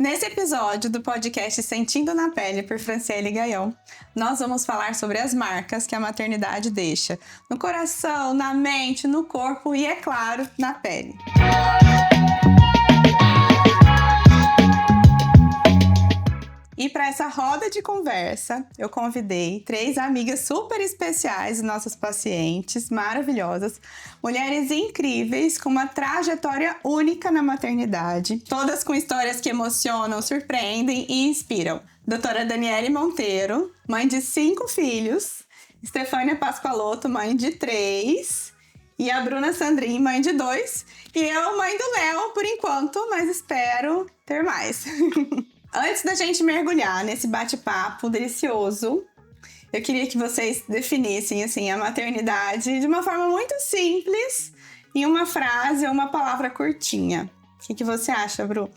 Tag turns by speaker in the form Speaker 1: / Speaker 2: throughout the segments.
Speaker 1: Nesse episódio do podcast Sentindo na Pele por Franciele Gaião, nós vamos falar sobre as marcas que a maternidade deixa no coração, na mente, no corpo e, é claro, na pele. E para essa roda de conversa, eu convidei 3 amigas super especiais, nossas pacientes maravilhosas, mulheres incríveis com uma trajetória única na maternidade, todas com histórias que emocionam, surpreendem e inspiram. Doutora Daniele Monteiro, mãe de 5 filhos, Stefânia Pascoaloto, mãe de 3, e a Bruna Sandrin, mãe de 2, e eu, mãe do Léo, por enquanto, mas espero ter mais. Antes da gente mergulhar nesse bate-papo delicioso, eu queria que vocês definissem assim, a maternidade de uma forma muito simples, em uma frase ou uma palavra curtinha. O que você acha, Bru?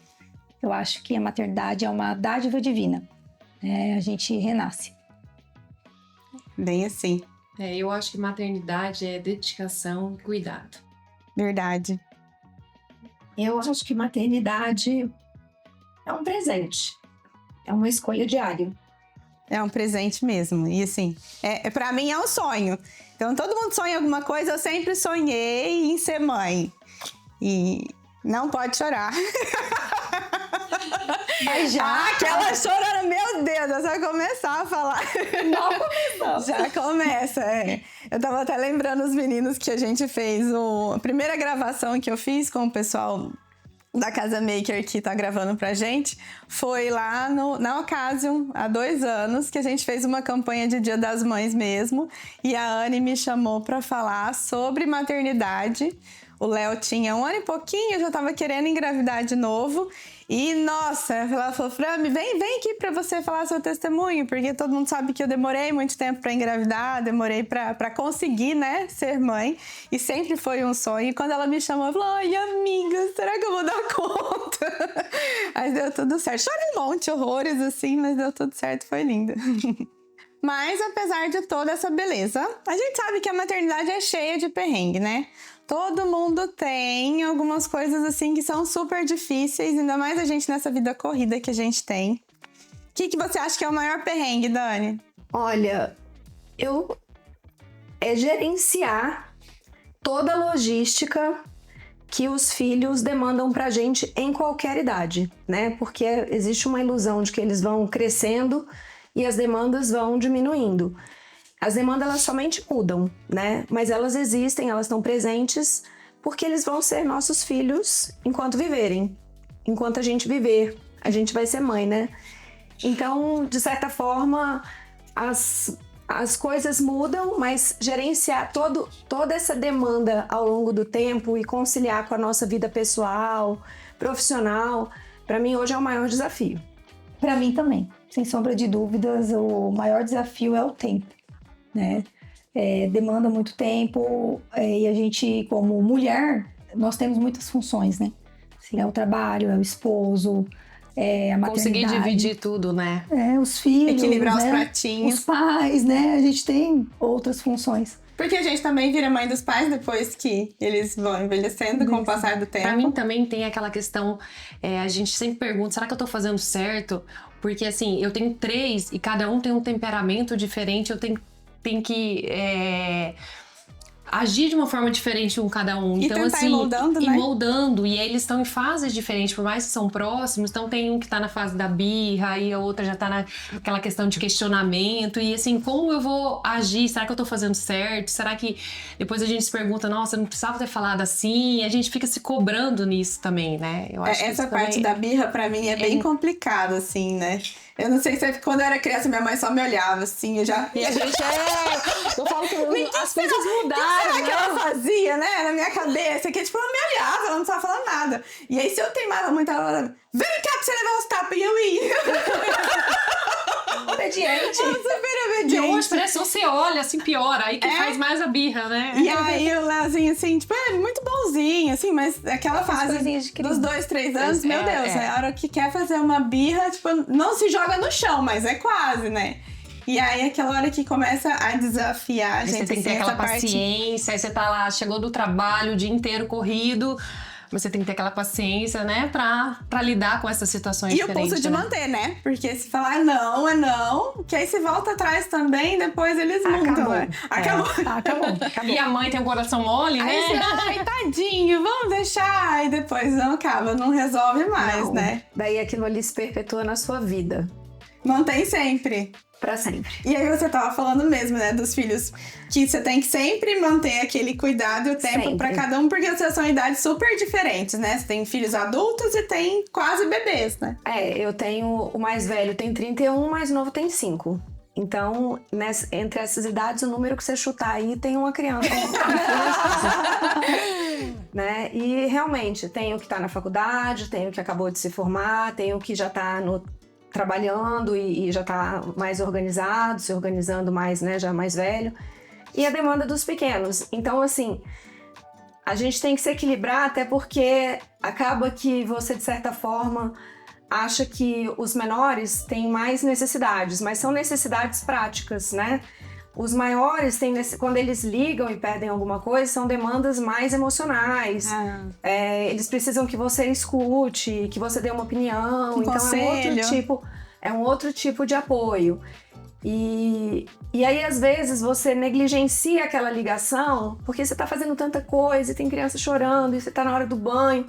Speaker 2: Eu acho que a maternidade é uma dádiva divina. A gente renasce.
Speaker 1: Bem assim.
Speaker 3: Eu acho que maternidade é dedicação e cuidado.
Speaker 1: Verdade.
Speaker 4: Eu acho que maternidade é um presente. É uma escolha diária.
Speaker 1: É um presente mesmo. E assim, pra mim é um sonho. Então todo mundo sonha alguma coisa, eu sempre sonhei em ser mãe. E não pode chorar.
Speaker 4: Mas já...
Speaker 1: aquela chorando, meu Deus, é só começar a falar.
Speaker 4: Não começou.
Speaker 1: Já começa, Eu tava até lembrando os meninos que a gente fez a primeira gravação que eu fiz com o pessoal da Casa Maker que tá gravando pra gente, foi lá na Ocasium, há 2 anos, que a gente fez uma campanha de Dia das Mães mesmo, e a Anne me chamou pra falar sobre maternidade. O Léo tinha 1 ano e pouquinho, eu já tava querendo engravidar de novo, e nossa, ela falou, Frami, vem aqui pra você falar seu testemunho, porque todo mundo sabe que eu demorei muito tempo pra engravidar, demorei pra conseguir, né, ser mãe, e sempre foi um sonho. E quando ela me chamou, eu falei, ai, amiga, será que eu vou dar conta? Mas deu tudo certo. Chorei um monte, horrores, assim, mas deu tudo certo, foi lindo. Mas, apesar de toda essa beleza, a gente sabe que a maternidade é cheia de perrengue, né? Todo mundo tem algumas coisas assim que são super difíceis, ainda mais a gente nessa vida corrida que a gente tem. O que você acha que é o maior perrengue, Dani?
Speaker 4: Olha, é gerenciar toda a logística que os filhos demandam pra gente em qualquer idade, né? Porque existe uma ilusão de que eles vão crescendo e as demandas vão diminuindo. As demandas, elas somente mudam, né? Mas elas existem, elas estão presentes porque eles vão ser nossos filhos enquanto viverem. Enquanto a gente viver, a gente vai ser mãe, né? Então, de certa forma, as coisas mudam, mas gerenciar toda essa demanda ao longo do tempo e conciliar com a nossa vida pessoal, profissional, para mim hoje é o maior desafio.
Speaker 2: Para mim também, sem sombra de dúvidas, o maior desafio é o tempo, né? Demanda muito tempo e a gente, como mulher, nós temos muitas funções, né? É o trabalho, é o esposo, a maternidade.
Speaker 3: Conseguir dividir tudo, né?
Speaker 2: Os filhos,
Speaker 1: equilibrar,
Speaker 2: né?
Speaker 1: Os pratinhos.
Speaker 2: Os pais, né? A gente tem outras funções.
Speaker 1: Porque a gente também vira mãe dos pais depois que eles vão envelhecendo com o passar do tempo.
Speaker 3: Pra mim também tem aquela questão, a gente sempre pergunta, será que eu tô fazendo certo? Porque assim, eu tenho 3 e cada um tem um temperamento diferente, eu tenho que agir de uma forma diferente com cada um.
Speaker 1: E
Speaker 3: então,
Speaker 1: tentar
Speaker 3: assim,
Speaker 1: ir moldando, né?
Speaker 3: moldando. E aí eles estão em fases diferentes, por mais que são próximos. Então tem um que tá na fase da birra e a outra já tá naquela questão de questionamento. E assim, como eu vou agir? Será que eu tô fazendo certo? Será que depois a gente se pergunta, nossa, eu não precisava ter falado assim? E a gente fica se cobrando nisso também, né? Eu acho que
Speaker 1: essa
Speaker 3: isso
Speaker 1: parte
Speaker 3: também...
Speaker 1: da birra, pra mim, é bem complicado, assim, né? Eu não sei se quando eu era criança, minha mãe só me olhava, assim, eu já...
Speaker 3: E a gente eu falo que as coisas mudaram,
Speaker 1: que ela fazia, né? Na minha cabeça, que tipo, ela me olhava, ela não estava falando nada. E aí, se eu teimava muito, ela falava, vem cá pra você levar os tapas, e eu ia.
Speaker 4: Obediente.
Speaker 1: Super obediente.
Speaker 3: E hoje parece que você olha, assim, piora, aí que faz mais a birra, né?
Speaker 1: E aí o Leozinho, assim, tipo, muito bonzinho, assim, mas aquela fase dos 2, 3 anos, meu Deus, é a hora que quer fazer uma birra, tipo, não se joga no chão, mas é quase, né? E aí, aquela hora que começa a desafiar a gente.
Speaker 3: Você tem que ter aquela paciência, aí você tá lá, chegou do trabalho, o dia inteiro corrido, você tem que ter aquela paciência, né, pra lidar com essas situações
Speaker 1: E
Speaker 3: diferentes.
Speaker 1: o pulso de
Speaker 3: né?
Speaker 1: manter, né? Porque se falar não, é não, que aí se volta atrás também, depois eles mudam, né? Acabou.
Speaker 2: Acabou.
Speaker 3: E a mãe tem um coração mole, né?
Speaker 1: Aí você, ai, tadinho, vamos deixar. E depois não acaba, não resolve mais,
Speaker 4: Não.
Speaker 1: né?
Speaker 4: Daí aquilo ali se perpetua na sua vida.
Speaker 1: Mantém sempre.
Speaker 4: Pra sempre.
Speaker 1: E aí você tava falando mesmo, né, dos filhos, que você tem que sempre manter aquele cuidado e o tempo
Speaker 4: Sempre.
Speaker 1: pra cada um, porque vocês são idades super diferentes, né? Você tem filhos adultos e tem quase bebês, né?
Speaker 4: Eu tenho o mais velho tem 31, o mais novo tem 5. Então, entre essas idades, o número que você chutar aí tem uma criança. Né? E realmente, tem o que tá na faculdade, tem o que acabou de se formar, tem o que já tá trabalhando e já tá mais organizado, se organizando mais, né, já mais velho. E a demanda dos pequenos. Então, assim, a gente tem que se equilibrar, até porque acaba que você, de certa forma, acha que os menores têm mais necessidades, mas são necessidades práticas, né? Os maiores, quando eles ligam e pedem alguma coisa, são demandas mais emocionais. Eles precisam que você escute, que você dê uma opinião. Então é um outro tipo de apoio. E aí, às vezes, você negligencia aquela ligação porque você tá fazendo tanta coisa e tem criança chorando e você tá na hora do banho.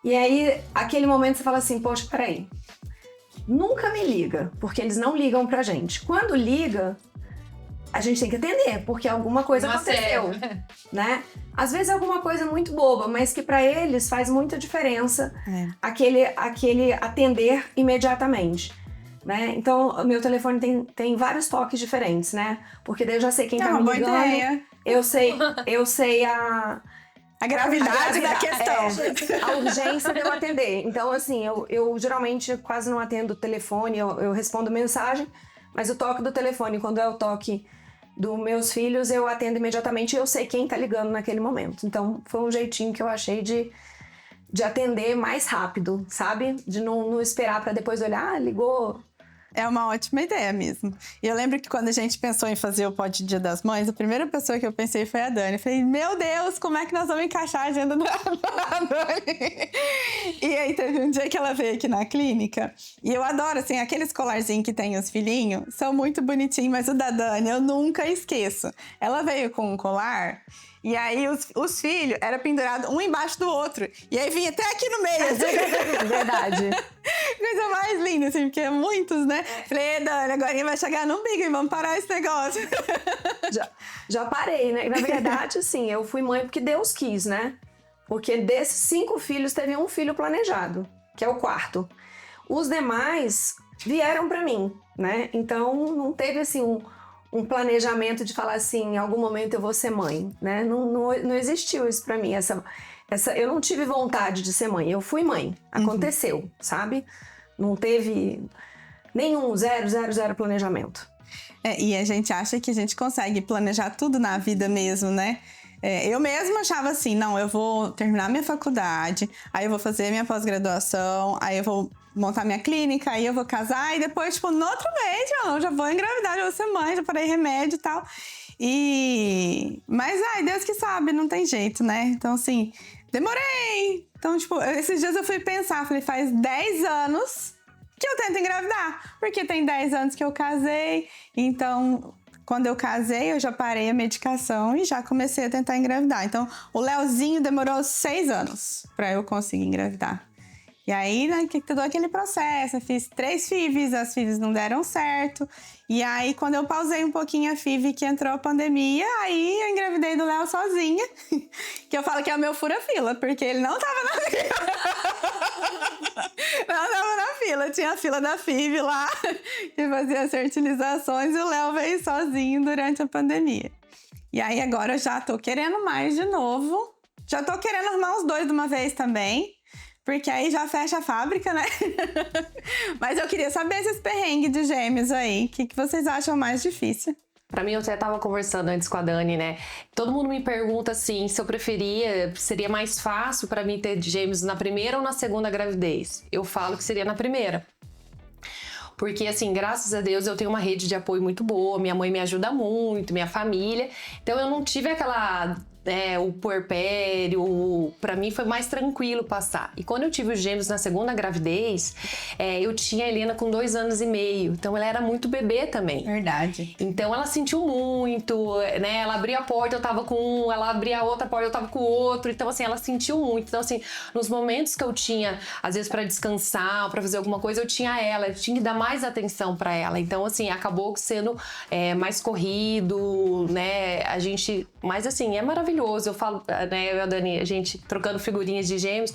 Speaker 4: E aí, aquele momento você fala assim, poxa, peraí. Nunca me liga, porque eles não ligam pra gente. Quando liga, a gente tem que atender, porque alguma coisa aconteceu, né? Às vezes é alguma coisa muito boba, mas que pra eles faz muita diferença aquele atender imediatamente, né? Então, o meu telefone tem vários toques diferentes, né? Porque daí eu já sei quem tá me ligando.
Speaker 1: Boa ideia.
Speaker 4: Eu sei
Speaker 1: A gravidade da questão.
Speaker 4: A urgência de eu atender. Então, assim, eu geralmente quase não atendo o telefone, eu respondo mensagem, mas o toque do telefone, quando é o toque dos meus filhos, eu atendo imediatamente e eu sei quem tá ligando naquele momento. Então, foi um jeitinho que eu achei de atender mais rápido, sabe? De não esperar pra depois olhar, ligou.
Speaker 1: É uma ótima ideia mesmo. E eu lembro que quando a gente pensou em fazer o Pod Dia das Mães, a primeira pessoa que eu pensei foi a Dani. Eu falei, meu Deus, como é que nós vamos encaixar a agenda da Dani? E aí teve um dia que ela veio aqui na clínica. E eu adoro, assim, aqueles colarzinhos que tem os filhinhos. São muito bonitinhos, mas o da Dani eu nunca esqueço. Ela veio com um colar... E aí os filhos eram pendurados um embaixo do outro. E aí vinha até aqui no meio. Assim.
Speaker 4: Verdade.
Speaker 1: Coisa mais linda, assim, porque é muitos, né? Falei, Dani, agora vai chegar no Big e vamos parar esse negócio.
Speaker 4: Já parei, né? E, na verdade, assim, eu fui mãe porque Deus quis, né? Porque desses 5 filhos, teve um filho planejado, que é o 4º. Os demais vieram pra mim, né? Então, não teve, assim, um planejamento de falar assim, em algum momento eu vou ser mãe, né? Não existiu isso pra mim. Eu não tive vontade de ser mãe. Eu fui mãe. Aconteceu, sabe? Não teve nenhum zero planejamento.
Speaker 1: E a gente acha que a gente consegue planejar tudo na vida mesmo, né? Eu mesma achava assim, não, eu vou terminar minha faculdade, aí eu vou fazer minha pós-graduação, aí eu vou montar minha clínica, aí eu vou casar, e depois, tipo, no outro mês, eu já vou engravidar, já vou ser mãe, já parei remédio e tal. Mas, Deus que sabe, não tem jeito, né? Então, assim, demorei! Então, tipo, esses dias eu fui pensar, falei, faz 10 anos que eu tento engravidar, porque tem 10 anos que eu casei, então... Quando eu casei, eu já parei a medicação e já comecei a tentar engravidar. Então, o Leozinho demorou 6 anos pra eu conseguir engravidar. E aí, né, que todo aquele processo. Eu fiz 3 FIVs, as FIVs não deram certo. E aí, quando eu pausei um pouquinho a FIV, que entrou a pandemia, aí eu engravidei do Léo sozinha. Que eu falo que é o meu fura-fila, porque ele não tava na fila. Não tava na fila. Tinha a fila da FIV lá, que fazia as fertilizações, e o Léo veio sozinho durante a pandemia. E aí, agora eu já tô querendo mais de novo. Já tô querendo arrumar os 2 de uma vez também. Porque aí já fecha a fábrica, né? Mas eu queria saber esses perrengues de gêmeos aí. O que vocês acham mais difícil?
Speaker 3: Pra mim, eu até tava conversando antes com a Dani, né? Todo mundo me pergunta, assim, se eu preferia... Seria mais fácil pra mim ter gêmeos na primeira ou na segunda gravidez? Eu falo que seria na primeira. Porque, assim, graças a Deus, eu tenho uma rede de apoio muito boa. Minha mãe me ajuda muito, minha família. Então, eu não tive aquela... o puerpério, pra mim foi mais tranquilo passar. E quando eu tive os gêmeos na segunda gravidez, eu tinha a Helena com 2 anos e meio, então ela era muito bebê também.
Speaker 1: Verdade.
Speaker 3: Então ela sentiu muito, né? Ela abria a porta, eu tava com um, ela abria a outra porta, eu tava com o outro. Então, assim, ela sentiu muito. Então, assim, nos momentos que eu tinha, às vezes, pra descansar, pra fazer alguma coisa, eu tinha ela, eu tinha que dar mais atenção pra ela. Então, assim, acabou sendo mais corrido, né? A gente. Mas, assim, é maravilhoso. Eu falo, né? Eu e a Dani, a gente trocando figurinhas de gêmeos.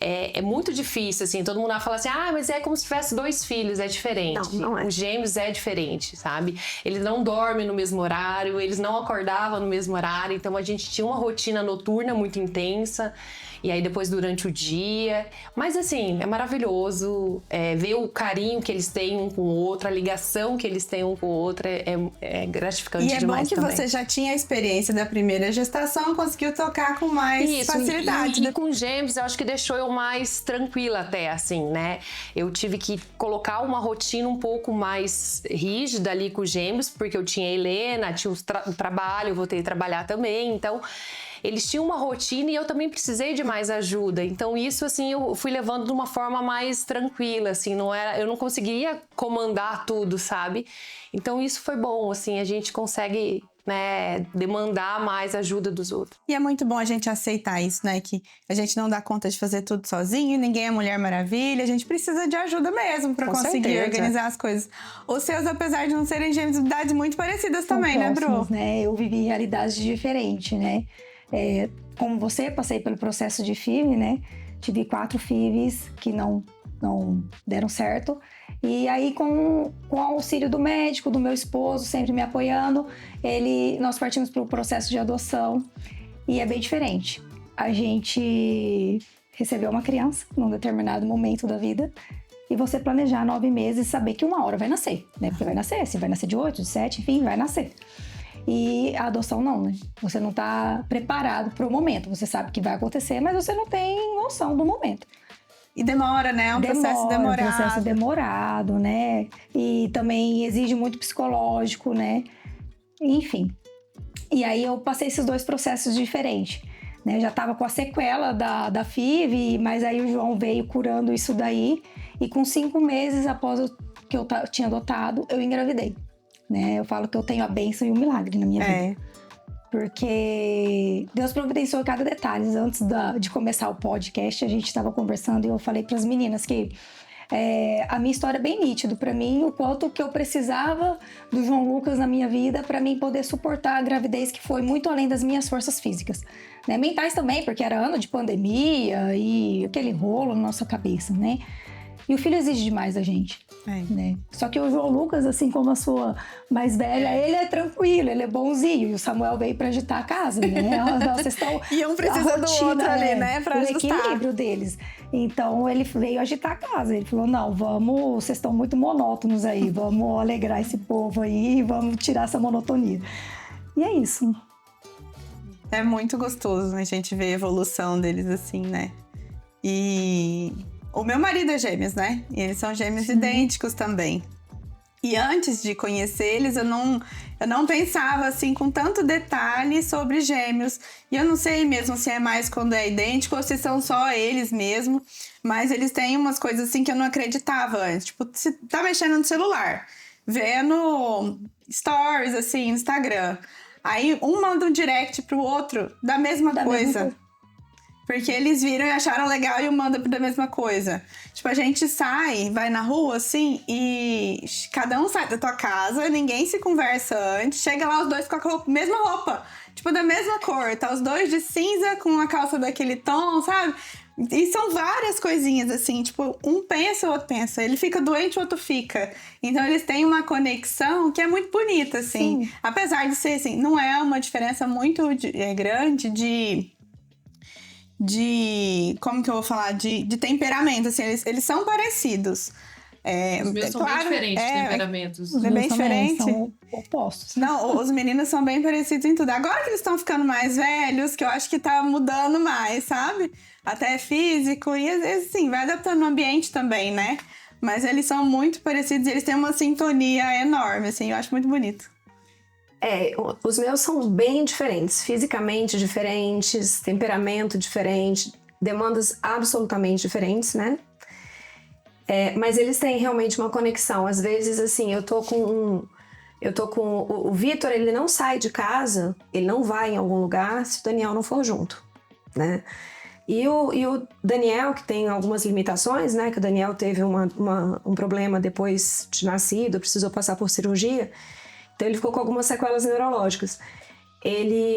Speaker 3: É muito difícil, assim, todo mundo fala assim, mas é como se tivesse 2 filhos, é diferente.
Speaker 4: Não é.
Speaker 3: Os gêmeos é diferente, sabe? Eles não dormem no mesmo horário, eles não acordavam no mesmo horário, então a gente tinha uma rotina noturna muito intensa, e aí depois durante o dia. Mas assim, é maravilhoso ver o carinho que eles têm um com o outro, a ligação que eles têm um com o outro, é gratificante demais também.
Speaker 1: E é bom que você já tinha a experiência da primeira gestação, conseguiu tocar com mais facilidade.
Speaker 3: E com gêmeos, eu acho que deixou eu mais tranquila até, assim, né? Eu tive que colocar uma rotina um pouco mais rígida ali com os gêmeos, porque eu tinha a Helena, tinha o trabalho, eu voltei a trabalhar também, então eles tinham uma rotina e eu também precisei de mais ajuda. Então isso, assim, eu fui levando de uma forma mais tranquila, assim, eu não conseguia comandar tudo, sabe? Então isso foi bom, assim, a gente consegue, né, demandar mais ajuda dos outros.
Speaker 1: E é muito bom a gente aceitar isso, né? Que a gente não dá conta de fazer tudo sozinho, ninguém é Mulher Maravilha, a gente precisa de ajuda mesmo pra conseguir organizar as coisas. Os seus, apesar de não serem gêmeos, idades muito parecidas
Speaker 2: São
Speaker 1: também,
Speaker 2: próximos,
Speaker 1: né, Bru?
Speaker 2: né? Eu vivi realidades diferentes, né? Como você, passei pelo processo de FIV, né? Tive 4 FIVs que não deram certo. E aí, com o auxílio do médico, do meu esposo, sempre me apoiando, nós partimos para o processo de adoção. E é bem diferente. A gente recebeu uma criança num determinado momento da vida e você planejar 9 meses e saber que uma hora vai nascer, né? Porque vai nascer, se vai nascer de 8, de 7, enfim, vai nascer. E a adoção não, né? Você não tá preparado para o momento. Você sabe que vai acontecer, mas você não tem noção do momento.
Speaker 1: E demora, né? É um processo demorado.
Speaker 2: É um processo demorado, né? E também exige muito psicológico, né? Enfim. E aí eu passei esses 2 processos diferentes, né? Já tava com a sequela da FIV, mas aí o João veio curando isso daí. E com 5 meses após que eu tinha adotado, eu engravidei. Né? Eu falo que eu tenho a bênção e o milagre na minha vida. Porque Deus providenciou cada detalhe. Antes de começar o podcast, a gente estava conversando e eu falei para as meninas que a minha história é bem nítida para mim, o quanto que eu precisava do João Lucas na minha vida para mim poder suportar a gravidez, que foi muito além das minhas forças físicas. Né? Mentais também, porque era ano de pandemia e aquele rolo na nossa cabeça, né? E o filho exige demais da gente. Né? Só que o João Lucas, assim como a sua mais velha, ele é tranquilo, ele é bonzinho. E o Samuel veio pra agitar a casa, né? Vocês estão,
Speaker 1: e um precisa do outro ali, né? Pra
Speaker 2: o
Speaker 1: ajustar.
Speaker 2: equilíbrio deles. Então ele veio agitar a casa. Ele falou, não, vocês estão muito monótonos aí. Vamos alegrar esse povo aí, vamos tirar essa monotonia. E é isso.
Speaker 1: É muito gostoso, né? A gente ver a evolução deles assim, né? E o meu marido é gêmeos, né? E eles são gêmeos idênticos também. E antes de conhecer eles, eu não pensava assim com tanto detalhe sobre gêmeos. E eu não sei mesmo se é mais quando é idêntico ou se são só eles mesmo. Mas eles têm umas coisas assim que eu não acreditava antes. Tipo, você tá mexendo no celular, vendo stories assim, no Instagram. Aí um manda um direct pro outro da mesma coisa. Porque eles viram e acharam legal e um manda da mesma coisa. Tipo, a gente sai, vai na rua, assim, e cada um sai da tua casa, ninguém se conversa antes. Chega lá os dois com a mesma roupa, tipo, da mesma cor. Tá os dois de cinza com a calça daquele tom, sabe? E são várias coisinhas, assim, tipo, um pensa, o outro pensa. Ele fica doente, o outro fica. Então, eles têm uma conexão que é muito bonita, assim. Sim. Apesar de ser, assim, não é uma diferença muito grande como que eu vou falar? De temperamento, assim, eles são parecidos.
Speaker 3: Os meus são bem diferentes, temperamentos.
Speaker 1: É bem diferente.
Speaker 2: São opostos.
Speaker 1: Não, os meninos são bem parecidos em tudo. Agora que eles estão ficando mais velhos, que eu acho que tá mudando mais, sabe? Até físico, e assim, vai adaptando no ambiente também, né? Mas eles são muito parecidos e eles têm uma sintonia enorme, assim, eu acho muito bonito.
Speaker 4: Os meus são bem diferentes, fisicamente diferentes, temperamento diferente, demandas absolutamente diferentes, né? Mas eles têm realmente uma conexão. Às vezes, assim, eu tô com o Vitor, ele não sai de casa, ele não vai em algum lugar se o Daniel não for junto, né? E o Daniel, que tem algumas limitações, né? Que o Daniel teve um problema depois de nascido, precisou passar por cirurgia. Então ele ficou com algumas sequelas neurológicas.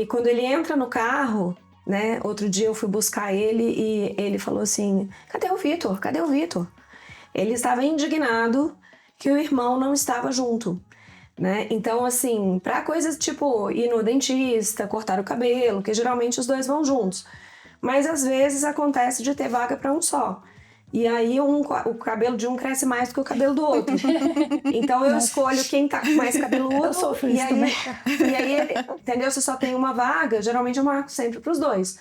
Speaker 4: Quando ele entra no carro, né? Outro dia eu fui buscar ele e ele falou assim: cadê o Vitor? Cadê o Vitor? Ele estava indignado que o irmão não estava junto, né? Então, assim, para coisas tipo ir no dentista, cortar o cabelo, que geralmente os dois vão juntos. Mas às vezes acontece de ter vaga para um só. E aí o cabelo de um cresce mais do que o cabelo do outro. Então eu escolho quem tá mais cabeludo.
Speaker 2: Eu sofro isso também.
Speaker 4: E aí, entendeu? Se só tem uma vaga, geralmente eu marco sempre pros dois.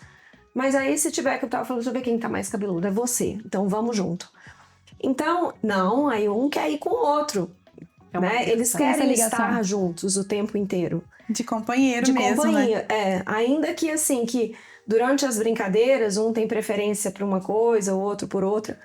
Speaker 4: Mas aí se tiver que eu tava falando, deixa eu ver quem tá mais cabeludo, é você. Então vamos junto. Então, não, aí um quer ir com o outro. Né? Eles querem estar juntos o tempo inteiro.
Speaker 1: De companheiro
Speaker 4: de
Speaker 1: mesmo,
Speaker 4: companhia,
Speaker 1: né?
Speaker 4: Ainda que assim, que durante as brincadeiras, um tem preferência por uma coisa, o outro por outra.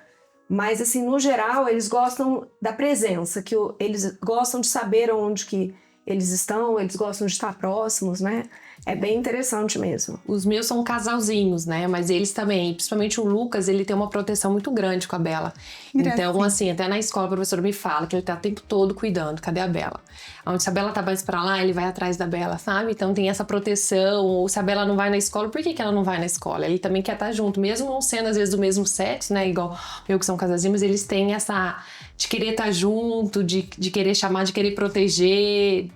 Speaker 4: Mas, assim, no geral, eles gostam da presença, eles gostam de saber onde que eles estão, eles gostam de estar próximos, né? É bem interessante mesmo.
Speaker 3: Os meus são casalzinhos, né? Mas eles também, principalmente o Lucas, ele tem uma proteção muito grande com a Bela. Então, assim, até na escola a professora me fala que ele tá o tempo todo cuidando. Cadê a Bela? Onde se a Bela tá mais pra lá, ele vai atrás da Bela, sabe? Então tem essa proteção. Ou se a Bela não vai na escola, por que ela não vai na escola? Ele também quer estar junto. Mesmo não sendo, às vezes, do mesmo sexo, né? Igual eu que são casalzinhos, mas eles têm essa... de querer estar junto, de querer chamar, de querer proteger...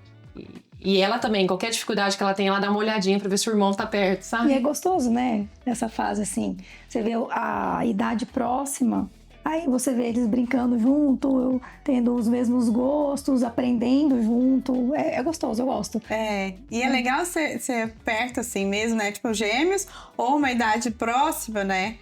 Speaker 3: E ela também, qualquer dificuldade que ela tem, ela dá uma olhadinha pra ver se o irmão tá perto, sabe?
Speaker 2: E é gostoso, né? Nessa fase, assim. Você vê a idade próxima, aí você vê eles brincando junto, tendo os mesmos gostos, aprendendo junto. É gostoso, eu gosto.
Speaker 1: E é legal ser perto assim mesmo, né? Tipo gêmeos ou uma idade próxima, né?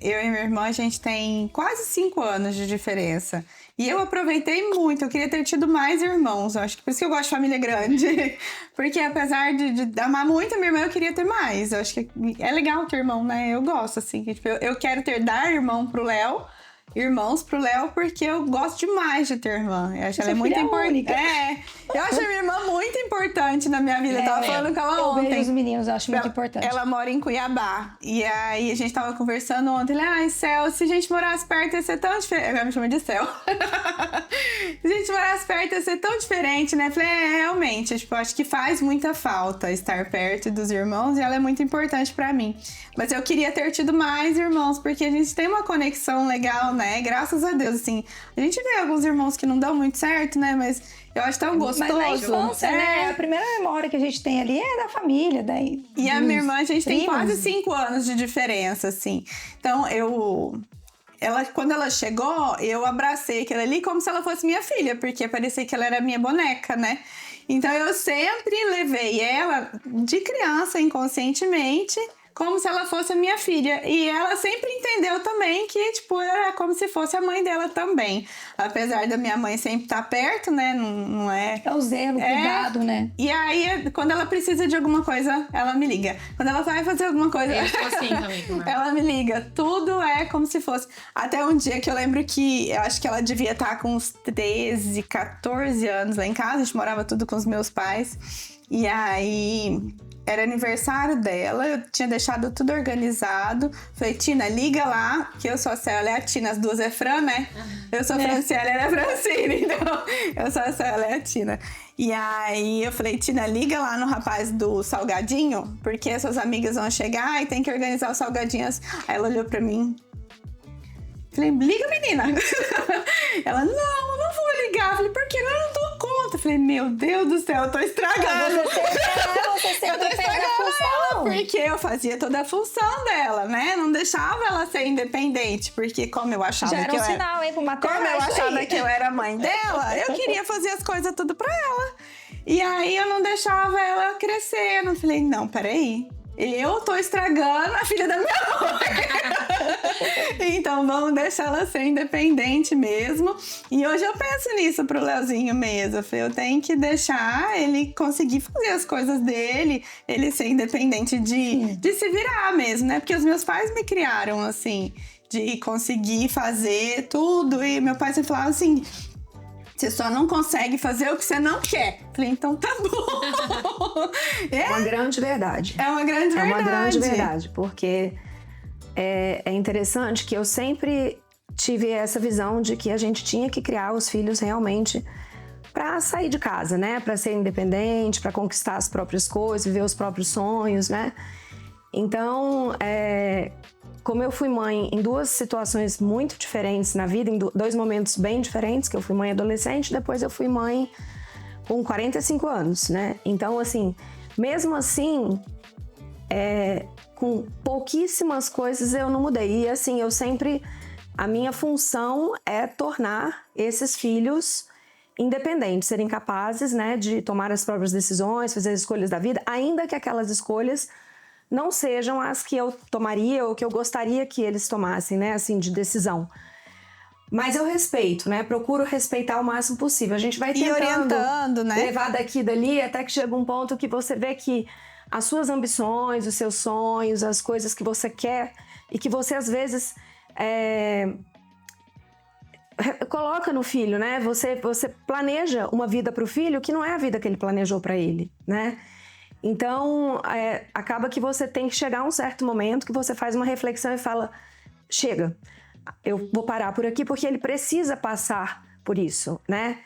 Speaker 1: Eu e minha irmã, a gente tem quase 5 anos de diferença. E eu aproveitei muito, eu queria ter tido mais irmãos. Eu acho que por isso que eu gosto de família grande. Porque apesar de amar muito a minha irmã, eu queria ter mais. Eu acho que é legal ter irmão, né? Eu gosto, assim. Tipo, eu quero dar irmãos pro Léo, porque eu gosto demais de ter irmã. Eu acho ela muito importante. Eu acho a minha irmã muito importante na minha vida. Eu tava falando com ela ontem.
Speaker 2: Eu vejo os meninos, eu acho muito importante.
Speaker 1: Ela mora em Cuiabá. E aí a gente tava conversando ontem. Ele, Céu, se a gente morasse perto ia ser tão diferente. Agora me chama de Céu. Se a gente morasse perto ia ser tão diferente, né? Falei, realmente. Tipo, acho que faz muita falta estar perto dos irmãos e ela é muito importante pra mim. Mas eu queria ter tido mais irmãos, porque a gente tem uma conexão legal, né? Graças a Deus, assim. A gente vê alguns irmãos que não dão muito certo, né? Mas eu acho tão gostoso.
Speaker 2: Mas na infância, né? A primeira memória que a gente tem ali é da família.
Speaker 1: E a minha irmã, a gente tem quase 5 anos de diferença, assim. Então, quando ela chegou, eu abracei aquela ali como se ela fosse minha filha, porque parecia que ela era minha boneca, né? Então, eu sempre levei ela de criança, inconscientemente, como se ela fosse a minha filha. E ela sempre entendeu também que, tipo, era como se fosse a mãe dela também. Apesar da minha mãe sempre estar perto, né? Não é...
Speaker 2: É o zelo, o cuidado, né?
Speaker 1: E aí, quando ela precisa de alguma coisa, ela me liga. Quando ela vai fazer alguma coisa...
Speaker 3: Eu sou assim também,
Speaker 1: ela me liga. Tudo é como se fosse... Até um dia que eu lembro que... Eu acho que ela devia estar com uns 13, 14 anos lá em casa. A gente morava tudo com os meus pais. E aí... Era aniversário dela, eu tinha deixado tudo organizado. Falei, Tina, liga lá, que eu sou a Céu, ela é a Tina, as duas é Fran, né? Eu sou a Franciele, ela é a Francine, então eu sou a Céu, ela é a Tina. E aí eu falei, Tina, liga lá no rapaz do salgadinho, porque suas amigas vão chegar e tem que organizar os salgadinhos. Aí ela olhou pra mim. Falei, liga, menina. Ela, não vou ligar. Falei, por quê? Eu não dou conta. Falei, meu Deus do céu, eu tô estragando.
Speaker 2: Você sempre fez a função.
Speaker 1: Porque eu fazia toda a função dela, né? Não deixava ela ser independente. Porque como eu achava
Speaker 2: já era
Speaker 1: que
Speaker 2: um
Speaker 1: eu
Speaker 2: sinal, hein, pro maternal.
Speaker 1: Como eu achava que eu era mãe dela, eu queria fazer as coisas tudo pra ela. E aí eu não deixava ela crescer. Eu não falei, não, peraí. eu tô estragando a filha da minha mãe. Então vamos deixar ela ser independente mesmo. E hoje eu penso nisso pro Leozinho mesmo. Eu tenho que deixar ele conseguir fazer as coisas dele, ele ser independente de se virar mesmo, né? Porque os meus pais me criaram assim, de conseguir fazer tudo. E meu pai sempre falava assim: você só não consegue fazer o que você não quer. Falei, então tá bom.
Speaker 4: É uma grande verdade.
Speaker 1: É uma grande verdade.
Speaker 4: É uma grande verdade, porque é interessante que eu sempre tive essa visão de que a gente tinha que criar os filhos realmente para sair de casa, né? Para ser independente, para conquistar as próprias coisas, viver os próprios sonhos, né? Então, como eu fui mãe em duas situações muito diferentes na vida, em dois momentos bem diferentes, que eu fui mãe adolescente, depois eu fui mãe com 45 anos, né? Então, assim, mesmo assim, com pouquíssimas coisas eu não mudei. E, assim, a minha função é tornar esses filhos independentes, serem capazes, né, de tomar as próprias decisões, fazer as escolhas da vida, ainda que aquelas escolhas não sejam as que eu tomaria ou que eu gostaria que eles tomassem, né, assim, de decisão. Mas eu respeito, né, procuro respeitar o máximo possível. A gente vai tentando
Speaker 1: orientando, né?
Speaker 4: Levar daqui e dali até que chega um ponto que você vê que as suas ambições, os seus sonhos, as coisas que você quer e que você às vezes coloca no filho, né? Você planeja uma vida para o filho que não é a vida que ele planejou para ele, né? Então, acaba que você tem que chegar a um certo momento que você faz uma reflexão e fala: chega, eu vou parar por aqui porque ele precisa passar por isso, né?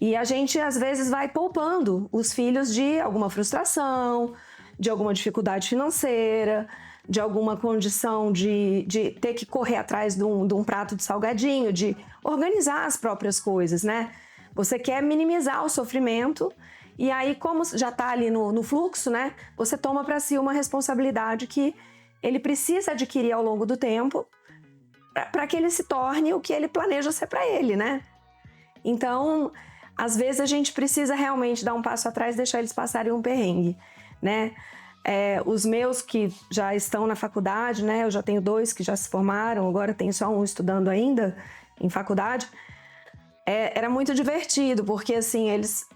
Speaker 4: E a gente, às vezes, vai poupando os filhos de alguma frustração, de alguma dificuldade financeira, de alguma condição de ter que correr atrás de um prato de salgadinho, de organizar as próprias coisas, né? Você quer minimizar o sofrimento e aí, como já está ali no fluxo, né? Você toma para si uma responsabilidade que ele precisa adquirir ao longo do tempo para que ele se torne o que ele planeja ser para ele, né? Então, às vezes a gente precisa realmente dar um passo atrás e deixar eles passarem um perrengue, né? Os meus que já estão na faculdade, né? Eu já tenho 2 que já se formaram, agora tenho só um estudando ainda em faculdade. Era muito divertido, porque assim, eles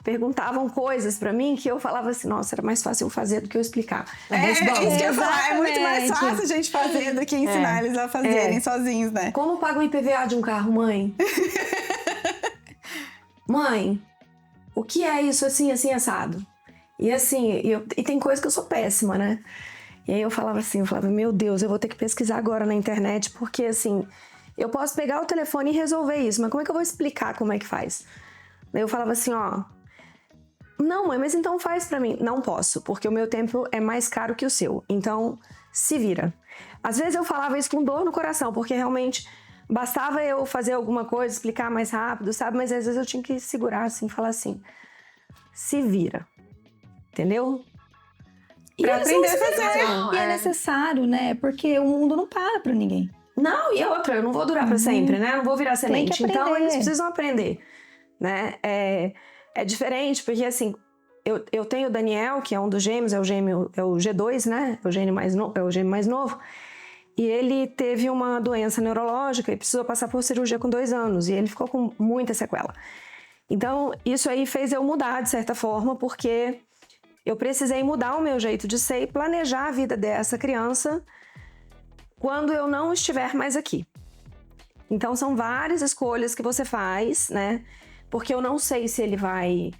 Speaker 4: perguntavam coisas pra mim que eu falava assim: nossa, era mais fácil eu fazer do que eu explicar.
Speaker 1: Isso que eu ia falar, é muito mais fácil a gente fazer do que ensinar eles a fazerem sozinhos, né?
Speaker 4: Como paga o IPVA de um carro, mãe? Mãe, o que é isso assim, assim, assado? E assim, e tem coisa que eu sou péssima, né? E aí eu falava, meu Deus, eu vou ter que pesquisar agora na internet, porque assim, eu posso pegar o telefone e resolver isso, mas como é que eu vou explicar como é que faz? Daí eu falava assim, não, mãe, mas então faz pra mim. Não posso, porque o meu tempo é mais caro que o seu, então se vira. Às vezes eu falava isso com dor no coração, porque realmente bastava eu fazer alguma coisa, explicar mais rápido, sabe? Mas às vezes eu tinha que segurar assim, falar assim, se vira. Entendeu?
Speaker 2: E
Speaker 1: pra aprender a
Speaker 2: fazer. E é necessário, né? Porque o mundo não para pra ninguém.
Speaker 4: Não, e outra, eu não vou durar pra sempre, né? Eu não vou virar semente. Então, eles precisam aprender, né? É diferente, porque assim, eu tenho o Daniel, que é um dos gêmeos, é o G2, né? É o gêmeo mais novo. E ele teve uma doença neurológica e precisou passar por cirurgia com 2 anos. E ele ficou com muita sequela. Então, isso aí fez eu mudar, de certa forma, porque eu precisei mudar o meu jeito de ser e planejar a vida dessa criança quando eu não estiver mais aqui. Então, são várias escolhas que você faz, né? Porque eu não sei se ele vai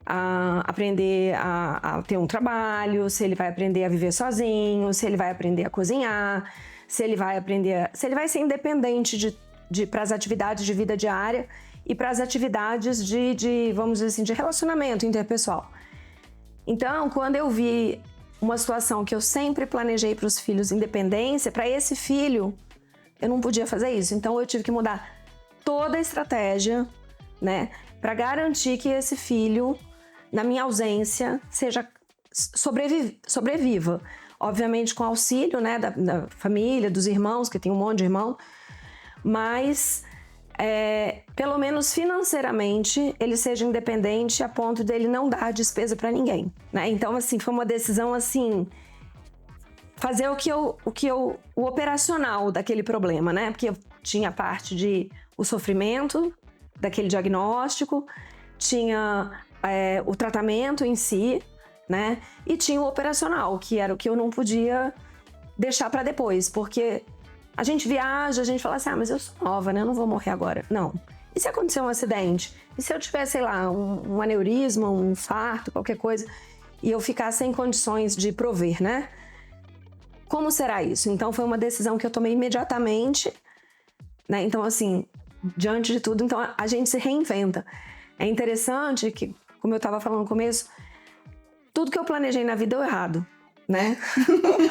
Speaker 4: aprender a ter um trabalho, se ele vai aprender a viver sozinho, se ele vai aprender a cozinhar, se ele vai ser independente para as atividades de vida diária e para as atividades vamos dizer assim, de relacionamento interpessoal. Então, quando eu vi uma situação que eu sempre planejei para os filhos independência, para esse filho, eu não podia fazer isso. Então, eu tive que mudar toda a estratégia, né, para garantir que esse filho, na minha ausência, sobreviva. Obviamente, com auxílio, né, da família, dos irmãos, que tem um monte de irmão, mas pelo menos financeiramente ele seja independente a ponto dele não dar despesa para ninguém, né? Então, assim, foi uma decisão assim fazer o operacional daquele problema, né? Porque tinha a parte de o sofrimento daquele diagnóstico, tinha o tratamento em si, né? E tinha o operacional, que era o que eu não podia deixar para depois, porque a gente viaja, a gente fala assim, mas eu sou nova, né? Eu não vou morrer agora. Não. E se acontecer um acidente? E se eu tiver, sei lá, um aneurisma, um infarto, qualquer coisa, e eu ficar sem condições de prover, né? Como será isso? Então, foi uma decisão que eu tomei imediatamente, né? Então, assim, diante de tudo, então a gente se reinventa. É interessante que, como eu estava falando no começo, tudo que eu planejei na vida deu errado, né?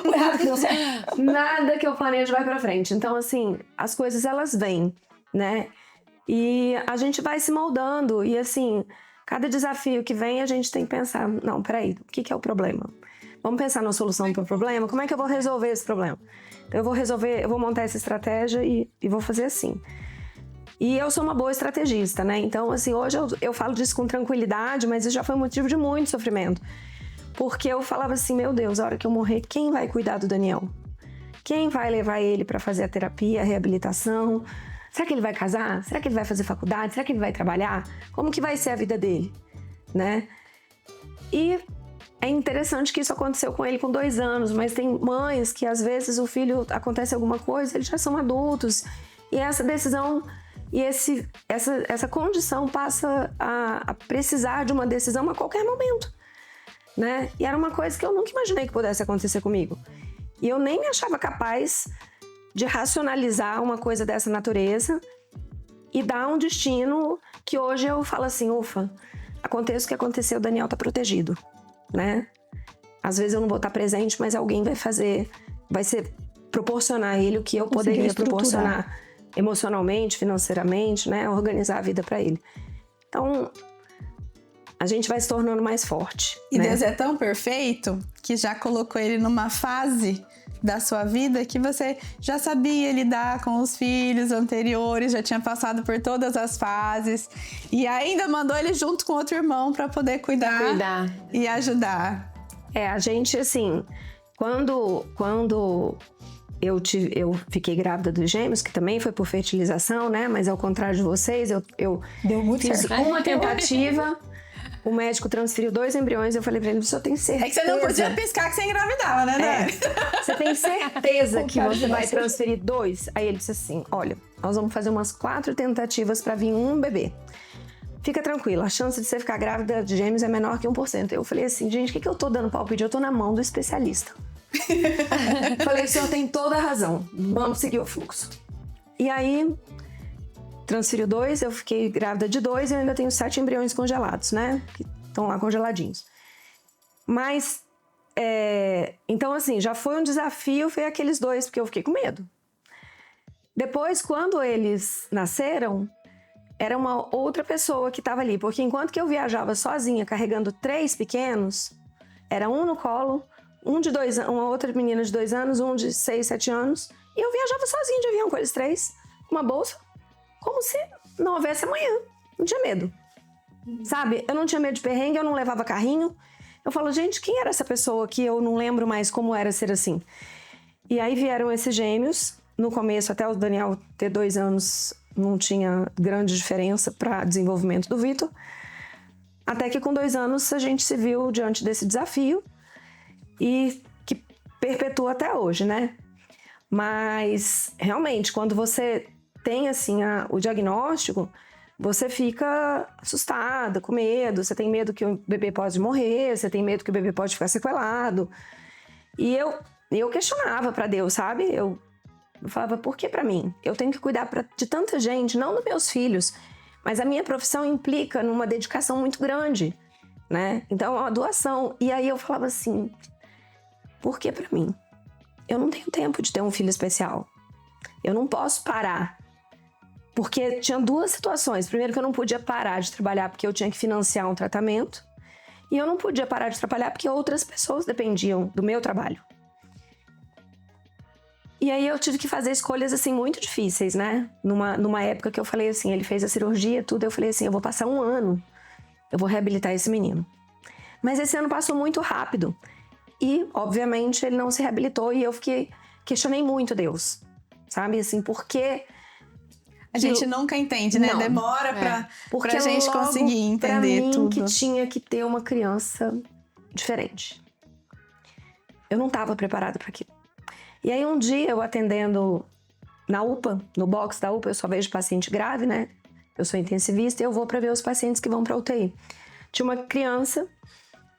Speaker 2: O errado que deu certo.
Speaker 4: Nada que eu planejo vai pra frente. Então, assim, as coisas, elas vêm, né? E a gente vai se moldando. E, assim, cada desafio que vem, a gente tem que pensar, não, peraí, o que é o problema? Vamos pensar na solução para o problema? Como é que eu vou resolver esse problema? Então, eu vou montar essa estratégia e vou fazer assim. E eu sou uma boa estrategista, né? Então, assim, hoje eu falo disso com tranquilidade, mas isso já foi motivo de muito sofrimento. Porque eu falava assim, meu Deus, a hora que eu morrer, quem vai cuidar do Daniel? Quem vai levar ele para fazer a terapia, a reabilitação? Será que ele vai casar? Será que ele vai fazer faculdade? Será que ele vai trabalhar? Como que vai ser a vida dele? Né? E é interessante que isso aconteceu com ele com 2 anos, mas tem mães que às vezes o filho acontece alguma coisa, eles já são adultos. E essa decisão e essa condição passa a precisar de uma decisão a qualquer momento, né? E era uma coisa que eu nunca imaginei que pudesse acontecer comigo. E eu nem me achava capaz de racionalizar uma coisa dessa natureza e dar um destino que hoje eu falo assim, ufa, aconteça o que aconteceu, o Daniel tá protegido, né? Às vezes eu não vou estar presente, mas alguém vai proporcionar a ele o que eu poderia proporcionar emocionalmente, financeiramente, né? Organizar a vida para ele. Então, a gente vai se tornando mais forte.
Speaker 1: E
Speaker 4: né?
Speaker 1: Deus é tão perfeito que já colocou ele numa fase da sua vida que você já sabia lidar com os filhos anteriores, já tinha passado por todas as fases e ainda mandou ele junto com outro irmão para poder cuidar e ajudar.
Speaker 4: A gente, assim, quando eu fiquei grávida dos gêmeos, que também foi por fertilização, né? Mas ao contrário de vocês, eu
Speaker 2: Deu muito
Speaker 4: fiz
Speaker 2: certo.
Speaker 4: uma tentativa, o médico transferiu 2 embriões, eu falei pra ele, você tem certeza?
Speaker 1: É que você não podia piscar que você engravidava, né, Dani?
Speaker 4: Você tem certeza que você vai transferir 2? Aí ele disse assim, olha, nós vamos fazer umas 4 tentativas pra vir um bebê. Fica tranquila, a chance de você ficar grávida de gêmeos é menor que 1%. Eu falei assim, gente, o que eu tô dando palpite? Eu tô na mão do especialista. Falei, o senhor tem toda a razão, vamos seguir o fluxo. E aí, transferiu 2, eu fiquei grávida de 2 e eu ainda tenho 7 embriões congelados, né? Que estão lá congeladinhos. Mas, então assim, já foi um desafio ver aqueles 2, porque eu fiquei com medo. Depois, quando eles nasceram, era uma outra pessoa que estava ali, porque enquanto que eu viajava sozinha carregando 3 pequenos, era um no colo, um de 2 anos, uma outra menina de 2 anos, um de 6, 7 anos, e eu viajava sozinha de avião com eles 3, com uma bolsa, como se não houvesse amanhã. Não tinha medo, sabe? Eu não tinha medo de perrengue, eu não levava carrinho. Eu falo, gente, quem era essa pessoa que eu não lembro mais como era ser assim? E aí vieram esses gêmeos, no começo, até o Daniel ter 2 anos, não tinha grande diferença para desenvolvimento do Vitor. Até que com 2 anos a gente se viu diante desse desafio e que perpetua até hoje, né? Mas, realmente, quando você tem, assim, o diagnóstico, você fica assustada, com medo. Você tem medo que o bebê pode morrer, você tem medo que o bebê pode ficar sequelado. E eu questionava para Deus, sabe? Eu falava, por que para mim? Eu tenho que cuidar de tanta gente, não dos meus filhos, mas a minha profissão implica numa dedicação muito grande, né? Então, é uma doação. E aí eu falava assim, por que para mim? Eu não tenho tempo de ter um filho especial. Eu não posso parar. Porque tinha 2 situações. Primeiro que eu não podia parar de trabalhar porque eu tinha que financiar um tratamento. E eu não podia parar de trabalhar porque outras pessoas dependiam do meu trabalho. E aí eu tive que fazer escolhas, assim, muito difíceis, né? Numa época que eu falei assim, ele fez a cirurgia, tudo, eu falei assim, eu vou passar 1 ano, eu vou reabilitar esse menino. Mas esse ano passou muito rápido. e, obviamente, ele não se reabilitou e eu questionei muito Deus, sabe? Assim, por que...
Speaker 1: A gente nunca entende, né?
Speaker 4: Não.
Speaker 1: Demora pra gente
Speaker 4: logo
Speaker 1: conseguir entender
Speaker 4: pra mim
Speaker 1: tudo.
Speaker 4: que tinha que ter uma criança diferente. Eu não estava preparada para aquilo. E aí um dia eu atendendo na UPA, no box da UPA, eu só vejo paciente grave, né? Eu sou intensivista e eu vou para ver os pacientes que vão para UTI. Tinha uma criança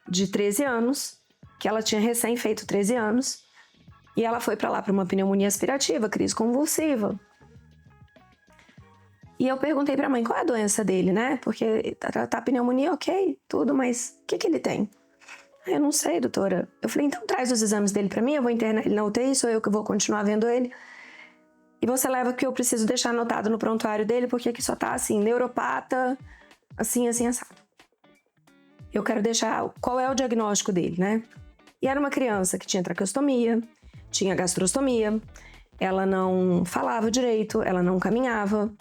Speaker 4: de 13 anos, que ela tinha recém feito 13 anos, e ela foi para lá para uma pneumonia aspirativa, crise convulsiva. E eu perguntei pra mãe, qual é a doença dele, né? Porque tá pneumonia, ok, tudo, mas o que ele tem? Eu não sei, doutora. Eu falei, então traz os exames dele pra mim, eu vou internar ele na UTI, sou eu que vou continuar vendo ele. E você leva que eu preciso deixar anotado no prontuário dele, porque aqui só tá assim, neuropata, assim, assado. Eu quero deixar qual é o diagnóstico dele, né? E era uma criança que tinha traqueostomia, tinha gastrostomia, ela não falava direito, ela não caminhava,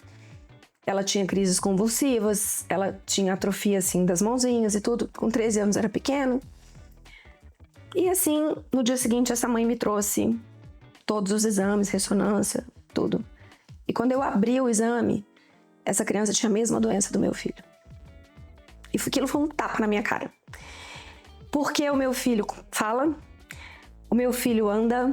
Speaker 4: ela tinha crises convulsivas, ela tinha atrofia, assim, das mãozinhas e tudo. Com 13 anos era pequeno. E, assim, no dia seguinte, essa mãe me trouxe todos os exames, ressonância, tudo. E quando eu abri o exame, essa criança tinha a mesma doença do meu filho. E aquilo foi um tapa na minha cara. Porque o meu filho fala, o meu filho anda.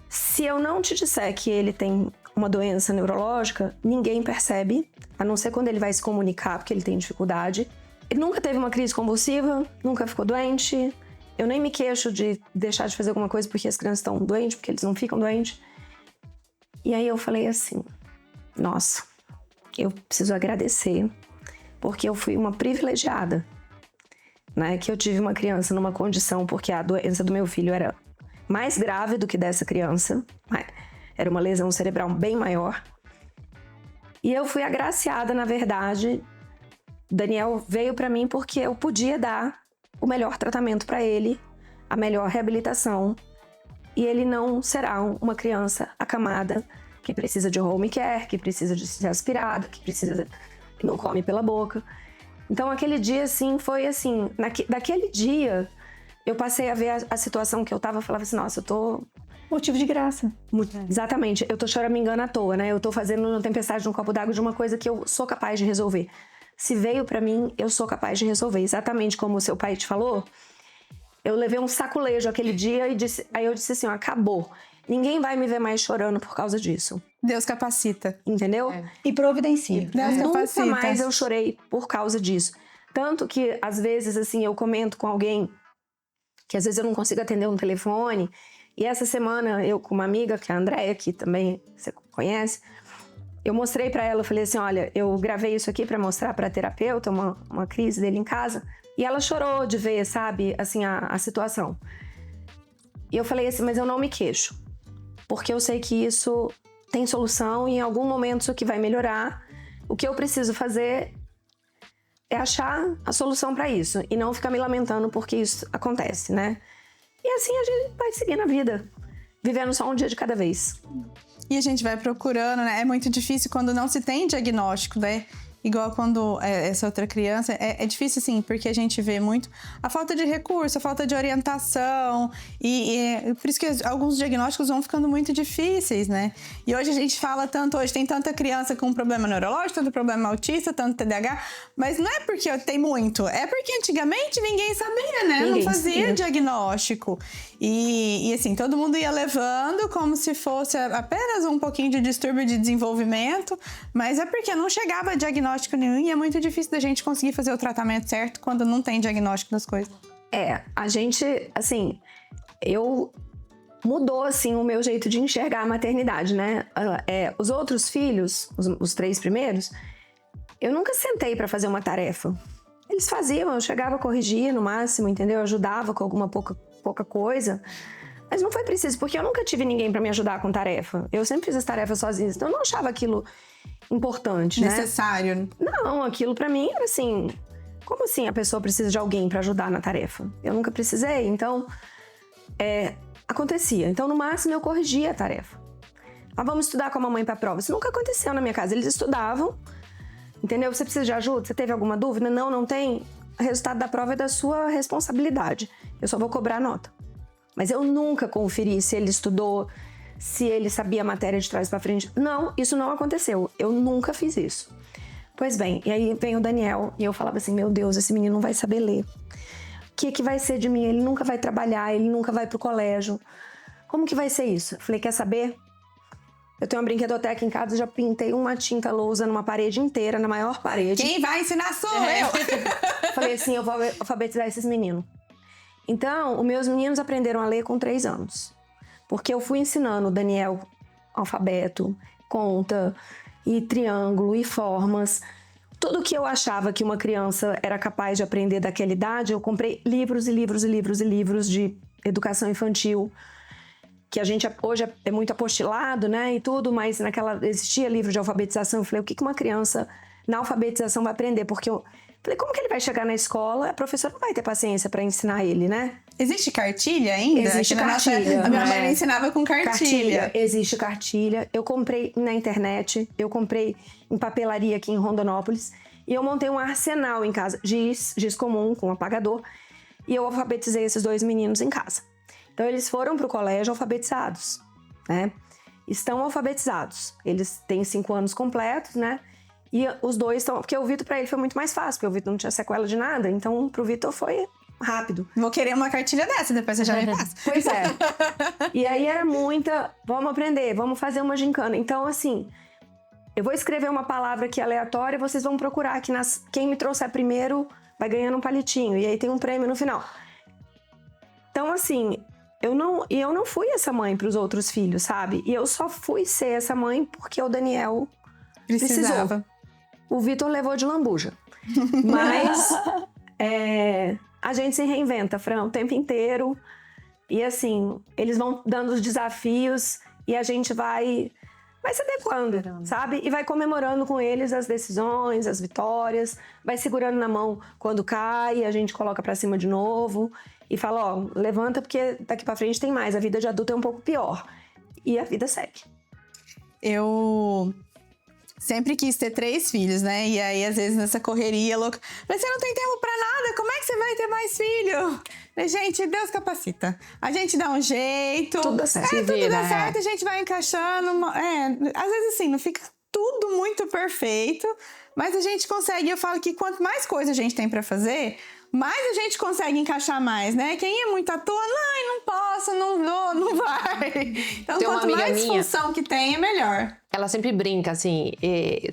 Speaker 4: Se eu não te disser que ele tem uma doença neurológica, ninguém percebe, a não ser quando ele vai se comunicar, porque ele tem dificuldade. Ele nunca teve uma crise convulsiva, nunca ficou doente. Eu nem me queixo de deixar de fazer alguma coisa porque as crianças estão doentes, porque eles não ficam doentes. E aí eu falei assim, nossa, eu preciso agradecer, porque eu fui uma privilegiada, né? Que eu tive uma criança numa condição, porque a doença do meu filho era mais grave do que dessa criança, era uma lesão cerebral bem maior. E eu fui agraciada, na verdade. Daniel veio para mim porque eu podia dar o melhor tratamento para ele, a melhor reabilitação. E ele não será uma criança acamada que precisa de home care, que precisa de ser aspirado, que não come pela boca. Então aquele dia, assim, foi assim, daquele dia eu passei a ver a situação que eu tava, falava assim, nossa, eu tô...
Speaker 2: Motivo de graça.
Speaker 4: Exatamente, eu tô choramingando à toa, né? Eu tô fazendo uma tempestade num copo d'água de uma coisa que eu sou capaz de resolver. Se veio pra mim, eu sou capaz de resolver. Exatamente como o seu pai te falou, eu levei um saculejo aquele dia e aí eu disse assim, ó, acabou. Ninguém vai me ver mais chorando por causa disso.
Speaker 1: Deus capacita.
Speaker 4: Entendeu?
Speaker 2: E providencia.
Speaker 1: Deus capacita.
Speaker 4: Nunca mais eu chorei por causa disso. Tanto que, às vezes, assim, eu comento com alguém que às vezes eu não consigo atender um telefone. E essa semana, eu com uma amiga, que é a Andréia, que também você conhece, eu mostrei pra ela, eu falei assim, olha, eu gravei isso aqui pra mostrar pra terapeuta, uma crise dele em casa. E ela chorou de ver, sabe, assim, a situação. E eu falei assim, mas eu não me queixo. Porque eu sei que isso tem solução e em algum momento isso aqui vai melhorar. O que eu preciso fazer é achar a solução pra isso. E não ficar me lamentando porque isso acontece, né? E assim a gente vai seguindo a vida. Vivendo só um dia de cada vez.
Speaker 1: E a gente vai procurando, né? É muito difícil quando não se tem diagnóstico, né? Igual quando essa outra criança, é difícil assim, porque a gente vê muito a falta de recurso, a falta de orientação e por isso que alguns diagnósticos vão ficando muito difíceis, né? E hoje a gente fala tanto, hoje tem tanta criança com problema neurológico, tanto problema autista, tanto TDAH, mas não é porque tem muito, é porque antigamente ninguém sabia, né? Não fazia diagnóstico. E assim, todo mundo ia levando como se fosse apenas um pouquinho de distúrbio de desenvolvimento, mas é porque não chegava diagnóstico nenhum e é muito difícil da gente conseguir fazer o tratamento certo quando não tem diagnóstico das coisas.
Speaker 4: A gente, assim, mudou, assim, o meu jeito de enxergar a maternidade, né? Os outros filhos, os 3 primeiros, eu nunca sentei pra fazer uma tarefa. Eles faziam, eu chegava a corrigir no máximo, entendeu? Eu ajudava com alguma pouca coisa. Mas não foi preciso, porque eu nunca tive ninguém pra me ajudar com tarefa. Eu sempre fiz as tarefas sozinha, então eu não achava aquilo importante,
Speaker 1: necessário.
Speaker 4: Né? Não, aquilo pra mim era assim... Como assim a pessoa precisa de alguém pra ajudar na tarefa? Eu nunca precisei, então... acontecia. Então, no máximo, eu corrigia a tarefa. Vamos estudar com a mamãe pra prova. Isso nunca aconteceu na minha casa. Eles estudavam, entendeu? Você precisa de ajuda? Você teve alguma dúvida? Não tem. O resultado da prova é da sua responsabilidade. Eu só vou cobrar a nota. Mas eu nunca conferi se ele estudou, se ele sabia a matéria de trás para frente. Não, isso não aconteceu. Eu nunca fiz isso. Pois bem, e aí vem o Daniel e eu falava assim, meu Deus, esse menino não vai saber ler. O que vai ser de mim? Ele nunca vai trabalhar, ele nunca vai pro colégio. Como que vai ser isso? Eu falei, quer saber? Eu tenho uma brinquedoteca em casa, já pintei uma tinta lousa numa parede inteira, na maior parede.
Speaker 1: Quem vai ensinar sou eu!
Speaker 4: Falei assim, eu vou alfabetizar esses meninos. Então, os meus meninos aprenderam a ler com 3 anos. Porque eu fui ensinando o Daniel alfabeto, conta, e triângulo, e formas. Tudo que eu achava que uma criança era capaz de aprender daquela idade, eu comprei livros e livros e livros e livros de educação infantil, que a gente hoje é muito apostilado, né, e tudo, mas existia livro de alfabetização. Eu falei, o que uma criança na alfabetização vai aprender? Porque eu falei, como que ele vai chegar na escola? A professora não vai ter paciência para ensinar ele, né?
Speaker 1: Existe cartilha ainda?
Speaker 4: Existe cartilha.
Speaker 1: A minha mãe me ensinava com cartilha.
Speaker 4: Existe cartilha. Eu comprei na internet, eu comprei em papelaria aqui em Rondonópolis, e eu montei um arsenal em casa, giz comum com apagador, e eu alfabetizei esses 2 meninos em casa. Então, eles foram para o colégio alfabetizados, né? Estão alfabetizados. Eles têm 5 anos completos, né? E os 2 estão... Porque o Vitor, para ele, foi muito mais fácil, porque o Vitor não tinha sequela de nada. Então, pro Vitor foi rápido.
Speaker 1: Vou querer uma cartilha dessa, depois você já me passa.
Speaker 4: Pois é. E aí era muita... Vamos aprender, vamos fazer uma gincana. Então, assim... Eu vou escrever uma palavra aqui aleatória, vocês vão procurar aqui quem me trouxer primeiro vai ganhando um palitinho. E aí tem um prêmio no final. Então, assim... Eu não fui essa mãe para os outros filhos, sabe? E eu só fui ser essa mãe porque o Daniel precisou. O Vitor levou de lambuja. Mas a gente se reinventa, Fran, o tempo inteiro. E assim, eles vão dando os desafios e a gente vai se adequando, sabe? E vai comemorando com eles as decisões, as vitórias. Vai segurando na mão quando cai, a gente coloca para cima de novo. E fala, ó, levanta porque daqui pra frente tem mais. A vida de adulto é um pouco pior. E a vida segue. Eu
Speaker 1: sempre quis ter 3 filhos, né? E aí, às vezes, nessa correria louca... Mas você não tem tempo pra nada, como é que você vai ter mais filho? Mas, gente, Deus capacita. A gente dá um jeito.
Speaker 4: Tudo dá certo.
Speaker 1: Tudo dá certo, a gente vai encaixando. Às vezes, assim, não fica tudo muito perfeito, mas a gente consegue. Eu falo que quanto mais coisa a gente tem pra fazer... mais a gente consegue encaixar mais, né? Quem é muito à toa, não posso, não vou, não vai. Então, quanto mais função que tem, é melhor.
Speaker 3: Ela sempre brinca, assim,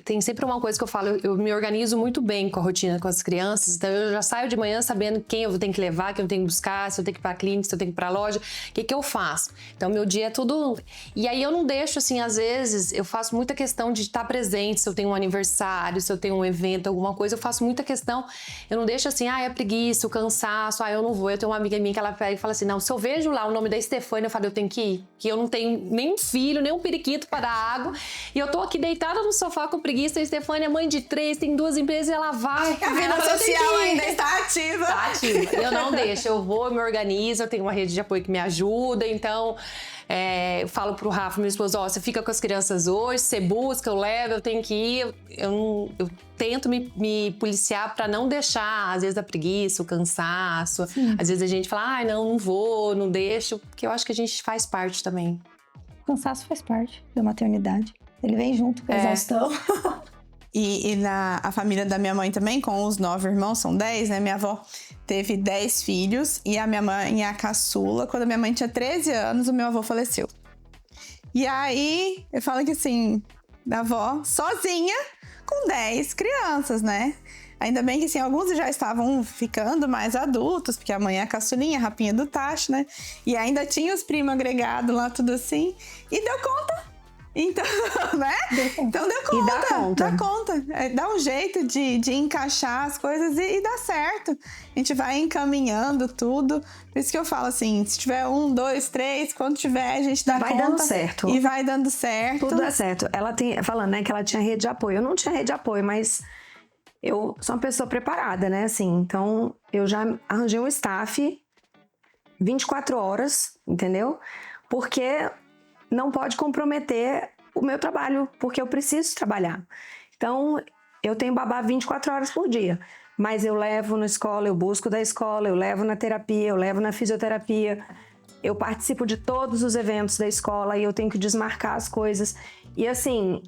Speaker 3: tem sempre uma coisa que eu falo, eu me organizo muito bem com a rotina com as crianças, então eu já saio de manhã sabendo quem eu tenho que levar, quem eu tenho que buscar, se eu tenho que ir pra clínica, se eu tenho que ir pra loja, o que eu faço. Então, meu dia é tudo... E aí eu não deixo, assim, às vezes, eu faço muita questão de estar presente, se eu tenho um aniversário, se eu tenho um evento, alguma coisa, eu faço muita questão, eu não deixo assim, é preguiça, o cansaço, eu não vou. Eu tenho uma amiga minha que ela pega e fala assim, não, se eu vejo lá o nome da Estefânia, eu falo, eu tenho que ir, que eu não tenho nem um filho, nem um periquito para dar água, e eu tô aqui deitada no sofá com preguiça, a Estefânia é mãe de 3, tem 2 empresas e ela vai.
Speaker 1: A vida social ainda está ativa.
Speaker 3: Tá ativa. Eu não deixo, eu vou, me organizo, eu tenho uma rede de apoio que me ajuda, então... eu falo pro Rafa, meu esposo, você fica com as crianças hoje, você busca, eu levo, eu tenho que ir. Eu tento me policiar para não deixar, às vezes, a preguiça, o cansaço. Sim. Às vezes a gente fala, não vou, não deixo, porque eu acho que a gente faz parte também.
Speaker 2: O cansaço faz parte da maternidade. Ele vem junto com a exaustão.
Speaker 1: E a família da minha mãe também, com os 9 irmãos, são 10, né? Minha avó teve 10 filhos e a minha mãe é a caçula. Quando a minha mãe tinha 13 anos, o meu avô faleceu. E aí, eu falo que assim, da avó, sozinha, com 10 crianças, né? Ainda bem que assim, alguns já estavam ficando mais adultos, porque a mãe é a caçulinha, a rapinha do tacho, né? E ainda tinha os primos agregados lá, tudo assim. E deu conta. Então, né? Então deu conta.
Speaker 4: E dá conta.
Speaker 1: Dá um jeito de encaixar as coisas e dá certo. A gente vai encaminhando tudo. Por isso que eu falo assim, se tiver 1, 2, 3, quando tiver, a gente dá conta.
Speaker 4: Vai dando certo.
Speaker 1: E vai dando certo.
Speaker 4: Tudo dá certo. Ela falando, né, que ela tinha rede de apoio. Eu não tinha rede de apoio, mas eu sou uma pessoa preparada, né, assim. Então, eu já arranjei um staff 24 horas, entendeu? Porque... não pode comprometer o meu trabalho, porque eu preciso trabalhar. Então, eu tenho babá 24 horas por dia, mas eu levo na escola, eu busco da escola, eu levo na terapia, eu levo na fisioterapia. eu participo de todos os eventos da escola e eu tenho que desmarcar as coisas. E assim,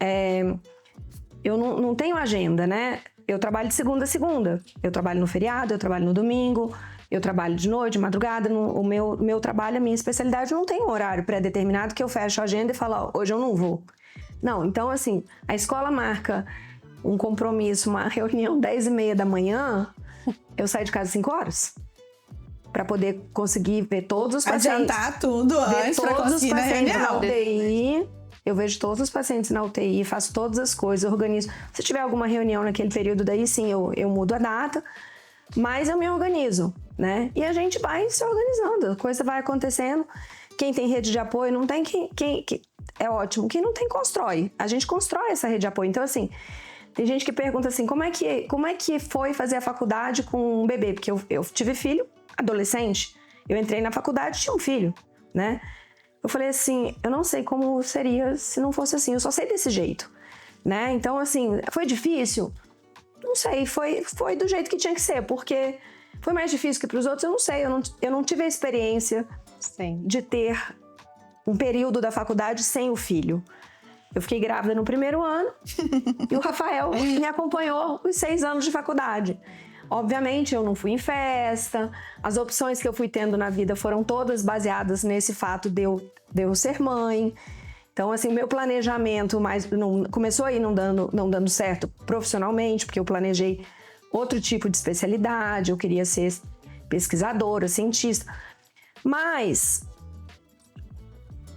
Speaker 4: eu não tenho agenda, né? Eu trabalho de segunda a segunda. Eu trabalho no feriado, eu trabalho no domingo, eu trabalho de noite, de madrugada. O meu trabalho, a minha especialidade, não tem um horário pré-determinado que eu fecho a agenda e falo, ó, hoje eu não vou. Não, então assim, a escola marca um compromisso, uma reunião 10h30 da manhã, eu saio de casa às 5 horas. Para poder conseguir ver todos os pacientes.
Speaker 1: Adiantar tudo antes para conseguir na reunião.
Speaker 4: UTI, eu vejo todos os pacientes na UTI, faço todas as coisas, organizo. Se tiver alguma reunião naquele período daí, sim, eu mudo a data, mas eu me organizo, né? E a gente vai se organizando, a coisa vai acontecendo. Quem tem rede de apoio, não tem é ótimo. Quem não tem, constrói. A gente constrói essa rede de apoio. Então, assim, tem gente que pergunta assim, como é que foi fazer a faculdade com um bebê? Porque eu tive filho, adolescente, eu entrei na faculdade e tinha um filho, né? Eu falei assim, eu não sei como seria se não fosse assim, eu só sei desse jeito, né? Então, assim, foi difícil? Não sei, foi do jeito que tinha que ser, porque foi mais difícil que para os outros, eu não sei, eu não tive a experiência de ter um período da faculdade sem o filho. Eu fiquei grávida no primeiro ano e o Rafael me acompanhou os 6 anos de faculdade. Obviamente, eu não fui em festa, as opções que eu fui tendo na vida foram todas baseadas nesse fato de eu ser mãe. Então, assim, o meu planejamento começou aí não dando certo profissionalmente, porque eu planejei outro tipo de especialidade, eu queria ser pesquisadora, cientista. Mas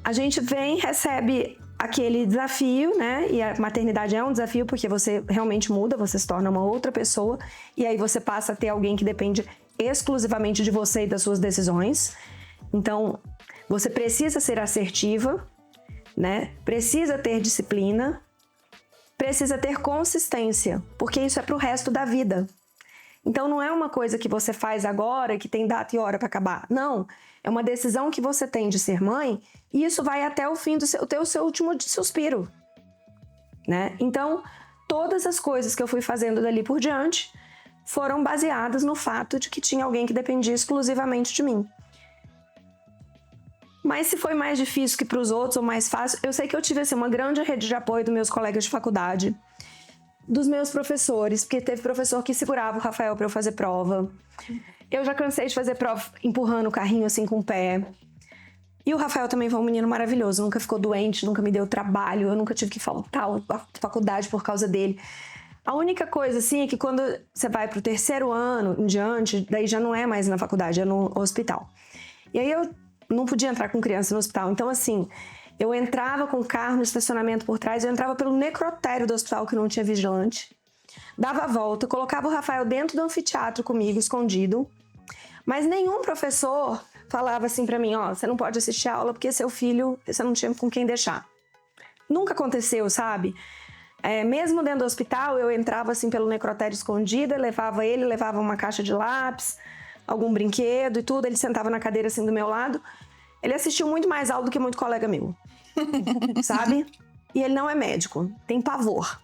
Speaker 4: a gente recebe aquele desafio, né? E a maternidade é um desafio porque você realmente muda, você se torna uma outra pessoa e aí você passa a ter alguém que depende exclusivamente de você e das suas decisões. Então, você precisa ser assertiva, né? Precisa ter disciplina, precisa ter consistência, porque isso é pro resto da vida. Então, não é uma coisa que você faz agora que tem data e hora para acabar. Não, é uma decisão que você tem de ser mãe e isso vai até o fim do seu último suspiro, né? Então, todas as coisas que eu fui fazendo dali por diante foram baseadas no fato de que tinha alguém que dependia exclusivamente de mim. Mas se foi mais difícil que para os outros ou mais fácil, eu sei que eu tive assim, uma grande rede de apoio dos meus colegas de faculdade, dos meus professores, porque teve professor que segurava o Rafael para eu fazer prova. Eu já cansei de fazer prova empurrando o carrinho assim com o pé. E o Rafael também foi um menino maravilhoso, nunca ficou doente, nunca me deu trabalho, eu nunca tive que faltar à faculdade por causa dele. A única coisa, assim, é que quando você vai pro 3º ano em diante, daí já não é mais na faculdade, é no hospital. E aí eu não podia entrar com criança no hospital, então assim, eu entrava com o carro no estacionamento por trás, eu entrava pelo necrotério do hospital que não tinha vigilante, dava a volta, colocava o Rafael dentro do anfiteatro comigo, escondido, mas nenhum professor falava assim pra mim, ó, você não pode assistir a aula porque seu filho, você não tinha com quem deixar. Nunca aconteceu, sabe? Mesmo dentro do hospital, eu entrava assim pelo necrotério escondida, levava uma caixa de lápis, algum brinquedo e tudo, ele sentava na cadeira assim do meu lado. Ele assistiu muito mais aula do que muito colega meu, sabe? E ele não é médico, tem pavor.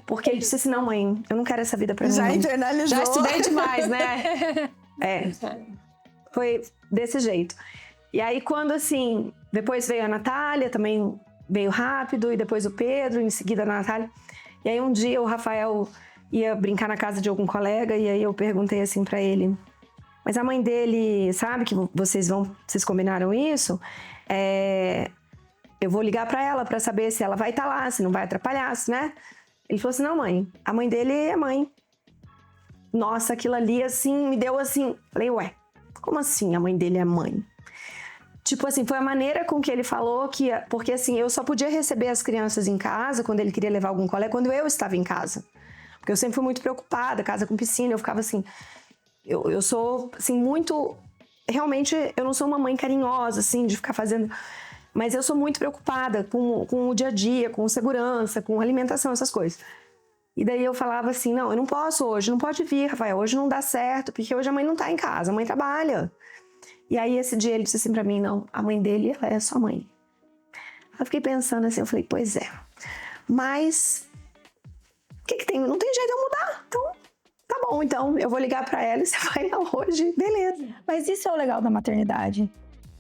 Speaker 4: Porque ele disse assim, não mãe, eu não quero essa vida pra mim.
Speaker 1: Já internalizou.
Speaker 4: Já estudei demais, né? Foi desse jeito. E aí quando assim, depois veio a Natália, também veio rápido, e depois o Pedro, em seguida a Natália. E aí um dia o Rafael ia brincar na casa de algum colega, e aí eu perguntei assim pra ele, mas a mãe dele sabe que vocês combinaram isso? Eu vou ligar pra ela pra saber se ela vai estar lá, se não vai atrapalhar, né? Ele falou assim, não mãe, a mãe dele é mãe. Nossa, aquilo ali assim, me deu assim, falei, ué, como assim a mãe dele é mãe? Tipo assim, foi a maneira com que ele falou que... Porque assim, eu só podia receber as crianças em casa, quando ele queria levar algum colega, quando eu estava em casa. Porque eu sempre fui muito preocupada, casa com piscina, eu ficava assim... Eu sou, assim, muito... Realmente, eu não sou uma mãe carinhosa, assim, de ficar fazendo... Mas eu sou muito preocupada com o dia a dia, com segurança, com alimentação, essas coisas. E daí eu falava assim, não, eu não posso hoje, não pode vir, Rafael, hoje não dá certo, porque hoje a mãe não tá em casa, a mãe trabalha. E aí esse dia ele disse assim pra mim, não, a mãe dele, ela é sua mãe. Eu fiquei pensando assim, eu falei, pois é, mas o que tem? Não tem jeito de eu mudar, então tá bom, então eu vou ligar pra ela e você vai lá hoje, beleza.
Speaker 2: Mas isso é o legal da maternidade.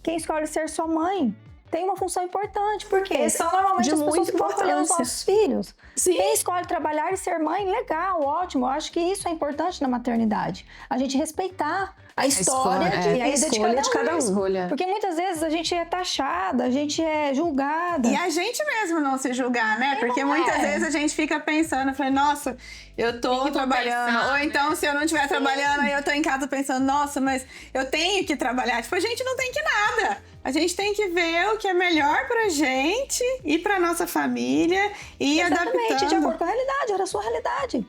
Speaker 2: quem escolhe ser sua mãe tem uma função importante, porque são normalmente
Speaker 4: de
Speaker 2: as pessoas
Speaker 4: muita
Speaker 2: que vão escolher os
Speaker 4: importância.
Speaker 2: nossos filhos.
Speaker 4: Sim.
Speaker 2: Quem escolhe trabalhar e ser mãe, legal, ótimo. Eu acho que isso é importante na maternidade. A gente respeitar a história
Speaker 3: escolha,
Speaker 2: e a vida de cada um.
Speaker 3: Escolha.
Speaker 2: Porque muitas vezes a gente é taxada, a gente é julgada.
Speaker 1: E a gente mesmo não se julgar, né? Porque muitas vezes a gente fica pensando, falei, nossa, eu tô trabalhando.
Speaker 3: pensar,
Speaker 1: Ou então, se eu não estiver trabalhando, aí eu tô em casa pensando, nossa, mas eu tenho que trabalhar. Tipo, a gente não tem que nada. A gente tem que ver o que é melhor pra gente e pra nossa família e ir
Speaker 2: Exatamente,
Speaker 1: adaptando.
Speaker 2: de acordo com a realidade, era a sua realidade.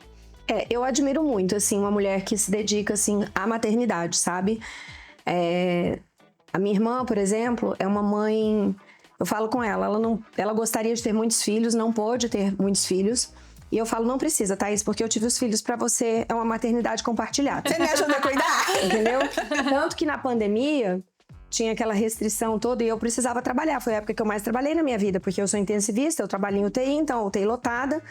Speaker 4: Eu admiro muito, assim, uma mulher que se dedica, assim, à maternidade, sabe? A minha irmã, por exemplo, é uma mãe... Eu falo com ela, ela gostaria de ter muitos filhos, não pôde ter muitos filhos. E eu falo, não precisa, Thaís, porque eu tive os filhos pra você, é uma maternidade compartilhada.
Speaker 1: Você me ajuda a cuidar?
Speaker 4: Entendeu? Tanto que na pandemia tinha aquela restrição toda e eu precisava trabalhar. Foi a época que eu mais trabalhei na minha vida, porque eu sou intensivista, eu trabalho em UTI, então a UTI lotada.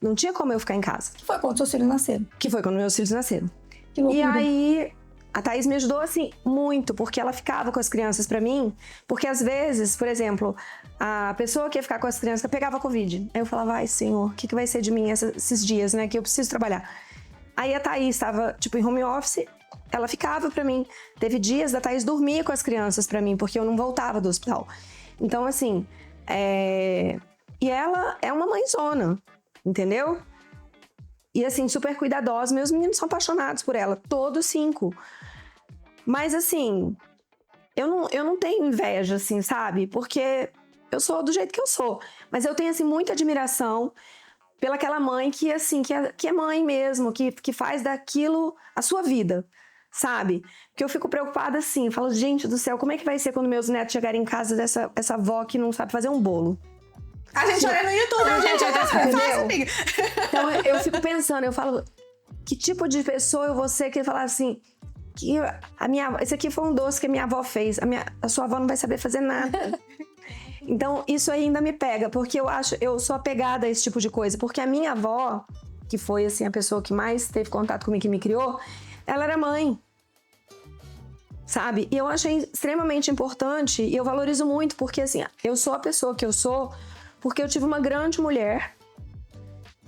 Speaker 4: Não tinha como eu ficar em casa.
Speaker 2: Que foi quando seus filhos nasceram.
Speaker 4: Que foi quando meus filhos nasceram.
Speaker 2: Que loucura.
Speaker 4: E aí, a Thaís me ajudou, assim, muito, porque ela ficava com as crianças pra mim. Porque às vezes, por exemplo, a pessoa que ia ficar com as crianças pegava Covid. Aí eu falava, ai, Senhor, o que vai ser de mim esses dias, né, que eu preciso trabalhar? Aí a Thaís estava, tipo, em home office, ela ficava pra mim. Teve dias da Thaís dormir com as crianças pra mim, porque eu não voltava do hospital. Então, assim, E ela é uma mãezona, entendeu? E assim, super cuidadosa. Meus meninos são apaixonados por ela, todos 5. Mas assim, eu não tenho inveja, assim, sabe? Porque eu sou do jeito que eu sou. Mas eu tenho, assim, muita admiração pelaquela mãe que, assim, que é mãe mesmo, que faz daquilo a sua vida, sabe? Porque eu fico preocupada, assim, falo, gente do céu, como é que vai ser quando meus netos chegarem em casa dessa avó que não sabe fazer um bolo?
Speaker 1: A gente olha no YouTube, a gente
Speaker 4: Entendeu?
Speaker 1: amiga.
Speaker 4: Então eu fico pensando, eu falo, que tipo de pessoa eu vou ser que falar assim, que esse aqui foi um doce que a minha avó fez, a sua avó não vai saber fazer nada. Então isso ainda me pega, porque eu sou apegada a esse tipo de coisa, porque a minha avó, que foi assim a pessoa que mais teve contato comigo, que me criou, ela era mãe. Sabe? E eu achei extremamente importante e eu valorizo muito, porque assim, eu sou a pessoa que eu sou porque eu tive uma grande mulher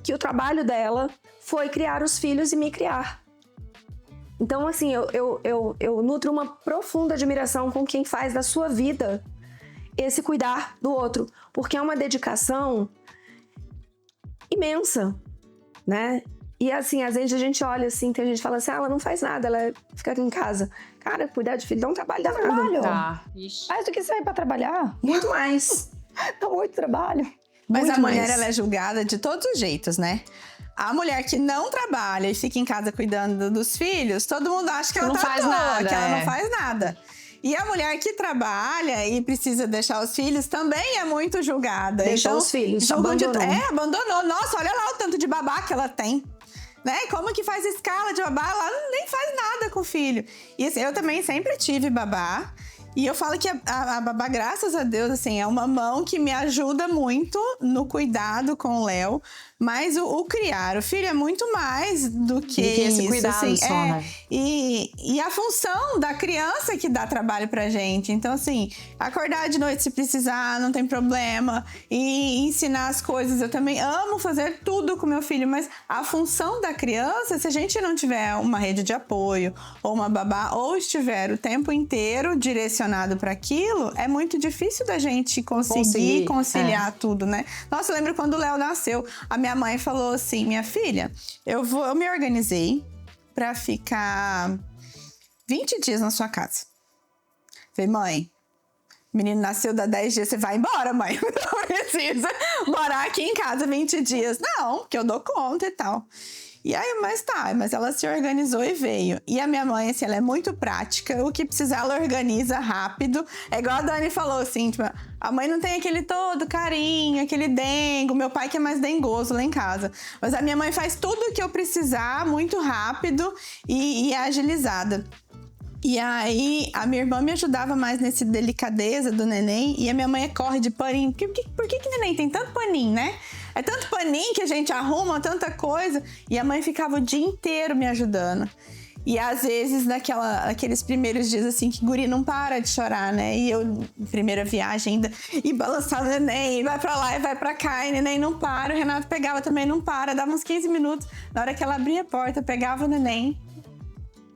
Speaker 4: que o trabalho dela foi criar os filhos e me criar. Então, assim, eu nutro uma profunda admiração com quem faz da sua vida esse cuidar do outro, porque é uma dedicação imensa, né? E assim, às vezes a gente olha assim, tem gente que fala assim, ela não faz nada, ela fica aqui em casa. Cara, cuidar de filho dá um trabalho danado.
Speaker 2: Trabalho.
Speaker 3: Tá.
Speaker 2: Mais do que sair pra trabalhar.
Speaker 1: Muito mais.
Speaker 2: Dá muito trabalho.
Speaker 1: Mas
Speaker 4: Muito
Speaker 1: a mulher,
Speaker 4: mais.
Speaker 1: ela é julgada de todos os jeitos, né? A mulher que não trabalha e fica em casa cuidando dos filhos, todo mundo acha que ela
Speaker 3: Não
Speaker 1: tá
Speaker 3: faz
Speaker 1: à toa,
Speaker 3: nada,
Speaker 1: que ela não
Speaker 3: é.
Speaker 1: faz nada. E a mulher que trabalha e precisa deixar os filhos também é muito julgada.
Speaker 4: Deixou os filhos,
Speaker 1: julgam
Speaker 4: abandonou.
Speaker 1: Abandonou. Nossa, olha lá o tanto de babá que ela tem. Né? Como que faz escala de babá? Ela nem faz nada com o filho. E assim, eu também sempre tive babá. E eu falo que a babá, graças a Deus, assim, é uma mão que me ajuda muito no cuidado com o Léo. Mas o criar o filho é muito mais do que
Speaker 3: esse
Speaker 1: isso,
Speaker 3: cuidado
Speaker 1: assim,
Speaker 3: só, né?
Speaker 1: E a função da criança que dá trabalho pra gente. Então, assim, acordar de noite se precisar, não tem problema. E ensinar as coisas. Eu também amo fazer tudo com meu filho, mas a função da criança, se a gente não tiver uma rede de apoio, ou uma babá, ou estiver o tempo inteiro direcionado para aquilo, é muito difícil da gente conseguir conciliar tudo, né? Nossa, eu lembro quando o Léo nasceu, a minha mãe falou assim, minha filha, eu me organizei pra ficar 20 dias na sua casa. Falei, mãe, o menino nasceu dá 10 dias, você vai embora, mãe. Não precisa morar aqui em casa 20 dias. Não, que eu dou conta e tal. E aí, mas ela se organizou e veio. E a minha mãe, assim, ela é muito prática. O que precisar, ela organiza rápido. É igual a Dani falou, assim, tipo, a mãe não tem aquele todo carinho, aquele dengo. Meu pai que é mais dengoso lá em casa. Mas a minha mãe faz tudo o que eu precisar muito rápido e é agilizada. E aí, a minha irmã me ajudava mais nesse delicadeza do neném. E a minha mãe corre de paninho. Por que neném tem tanto paninho, né? É tanto paninho que a gente arruma, tanta coisa. E a mãe ficava o dia inteiro me ajudando. E às vezes, naqueles primeiros dias, assim, que guri não para de chorar, né? E eu, primeira viagem ainda, e balançar o neném, e vai pra lá e vai pra cá, e o neném não para. O Renato pegava também, não para. Dava uns 15 minutos. Na hora que ela abria a porta, pegava o neném,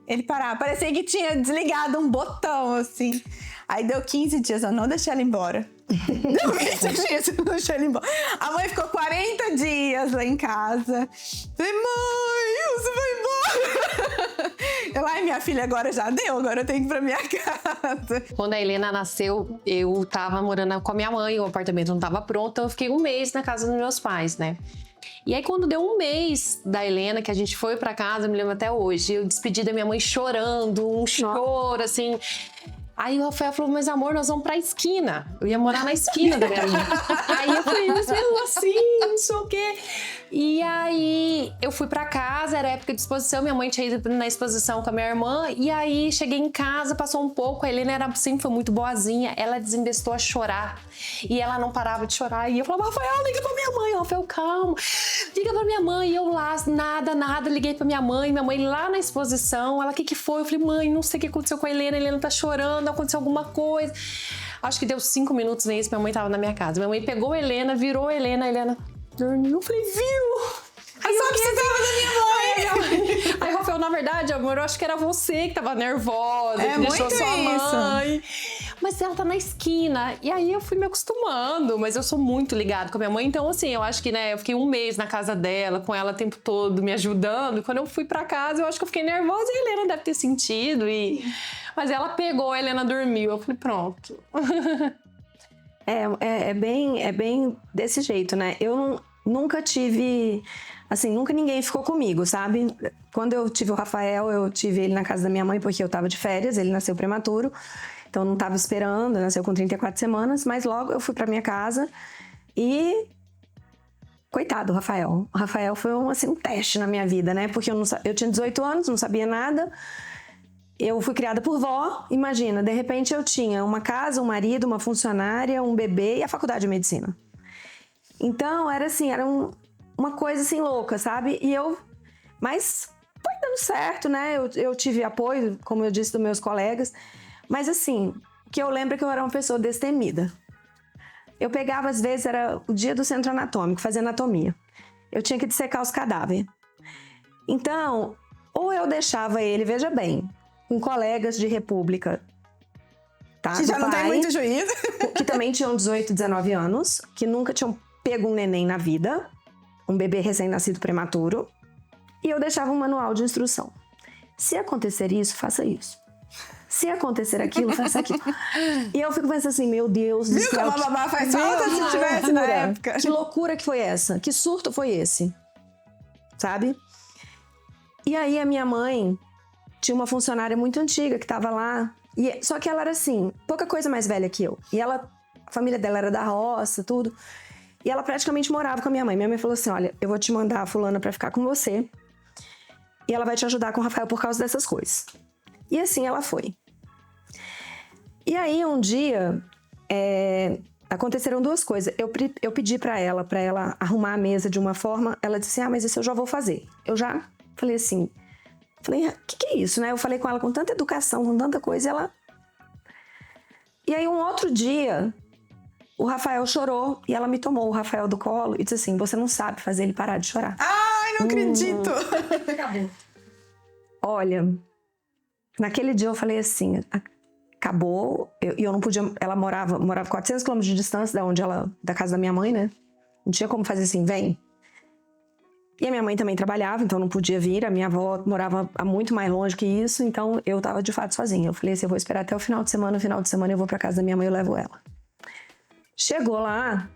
Speaker 1: ele parava. Parecia que tinha desligado um botão, assim. Aí deu 15 dias, eu não deixei ela embora. Deu 15 dias, eu não deixei ela embora. A mãe ficou 40 dias lá em casa. Falei, mãe, você vai embora. Eu, ai, minha filha agora já deu, agora eu tenho que ir pra minha casa.
Speaker 3: Quando a Helena nasceu, eu tava morando com a minha mãe, o apartamento não tava pronto, então eu fiquei um mês na casa dos meus pais, né? E aí, quando deu um mês da Helena, que a gente foi pra casa, eu me lembro até hoje, eu despedi da minha mãe chorando, um choro, assim. Aí o Rafael falou, mas amor, nós vamos pra esquina. Eu ia morar na esquina da minha mãe. Aí eu falei, mas mesmo assim, não sei o quê. E aí eu fui pra casa, era época de exposição, minha mãe tinha ido na exposição com a minha irmã. E aí cheguei em casa, passou um pouco, a Helena sempre foi muito boazinha, ela desembestou a chorar. E ela não parava de chorar. E eu falava, Rafael, liga pra minha mãe. Rafael, calma, liga pra minha mãe. E eu lá, nada, liguei pra minha mãe lá na exposição. Ela, o que foi? Eu falei, mãe, não sei o que aconteceu com a Helena tá chorando, aconteceu alguma coisa. Acho que deu 5 minutos nisso, minha mãe tava na minha casa. Minha mãe pegou a Helena, virou a Helena dormiu. Eu falei, viu?
Speaker 1: Aí só precisava da minha mãe.
Speaker 3: Aí, Rafael, na verdade, amor, eu acho que era você que tava nervosa, que deixou
Speaker 1: muito
Speaker 3: sua mãe.
Speaker 1: isso.
Speaker 3: Mas ela tá na esquina. E aí eu fui me acostumando, mas eu sou muito ligada com a minha mãe. Então, assim, eu acho que, né, eu fiquei um mês na casa dela, com ela o tempo todo, me ajudando. E quando eu fui pra casa, eu acho que eu fiquei nervosa e a Helena deve ter sentido. Mas ela pegou, a Helena dormiu. Eu falei, pronto.
Speaker 4: É bem desse jeito, né? Eu nunca tive... Assim, nunca ninguém ficou comigo, sabe? Quando eu tive o Rafael, eu tive ele na casa da minha mãe porque eu tava de férias, ele nasceu prematuro. Então, eu não tava esperando, nasceu com 34 semanas. Mas logo eu fui pra minha casa e... Coitado do Rafael. O Rafael foi um teste na minha vida, né? Porque eu tinha 18 anos, não sabia nada. Eu fui criada por vó, imagina, de repente eu tinha uma casa, um marido, uma funcionária, um bebê e a faculdade de medicina. Então, era assim, uma coisa assim louca, sabe? Mas foi dando certo, né? Eu tive apoio, como eu disse, dos meus colegas. Mas assim, o que eu lembro é que eu era uma pessoa destemida. Eu pegava, às vezes, era o dia do centro anatômico, fazer anatomia. Eu tinha que dissecar os cadáveres. Então, ou eu deixava ele, veja bem, com colegas de república, tá?
Speaker 1: Que já não tem muito juízo.
Speaker 4: Que também tinham 18, 19 anos, que nunca tinham pego um neném na vida, um bebê recém-nascido prematuro, e eu deixava um manual de instrução. Se acontecer isso, faça isso. Se acontecer aquilo, faça aquilo. E eu fico pensando assim, meu Deus do céu.
Speaker 1: Viu como a babá faz falta se tivesse na época?
Speaker 4: Que loucura que foi essa? Que surto foi esse? Sabe? E aí a minha mãe tinha uma funcionária muito antiga que tava lá. Só que ela era assim, pouca coisa mais velha que eu. E a família dela era da roça, tudo. E ela praticamente morava com a minha mãe. Minha mãe falou assim, olha, eu vou te mandar a fulana pra ficar com você. E ela vai te ajudar com o Rafael por causa dessas coisas. E assim ela foi. E aí um dia, aconteceram 2 coisas. Eu pedi pra ela arrumar a mesa de uma forma. Ela disse, mas isso eu já vou fazer. Eu já falei assim... Falei, o que é isso, né? Eu falei com ela com tanta educação, com tanta coisa, e ela... E aí, um outro dia, o Rafael chorou, e ela me tomou o Rafael do colo e disse assim, você não sabe fazer ele parar de chorar.
Speaker 1: Ai, não acredito!
Speaker 2: Acabou.
Speaker 4: Olha, naquele dia eu falei assim, acabou, e eu não podia... Ela morava 400 quilômetros de distância da casa da minha mãe, né? Não tinha como fazer assim, vem. E a minha mãe também trabalhava, então não podia vir. A minha avó morava muito mais longe que isso, então eu tava de fato sozinha. Eu falei assim, eu vou esperar até o final de semana. No final de semana eu vou pra casa da minha mãe e eu levo ela. Chegou lá,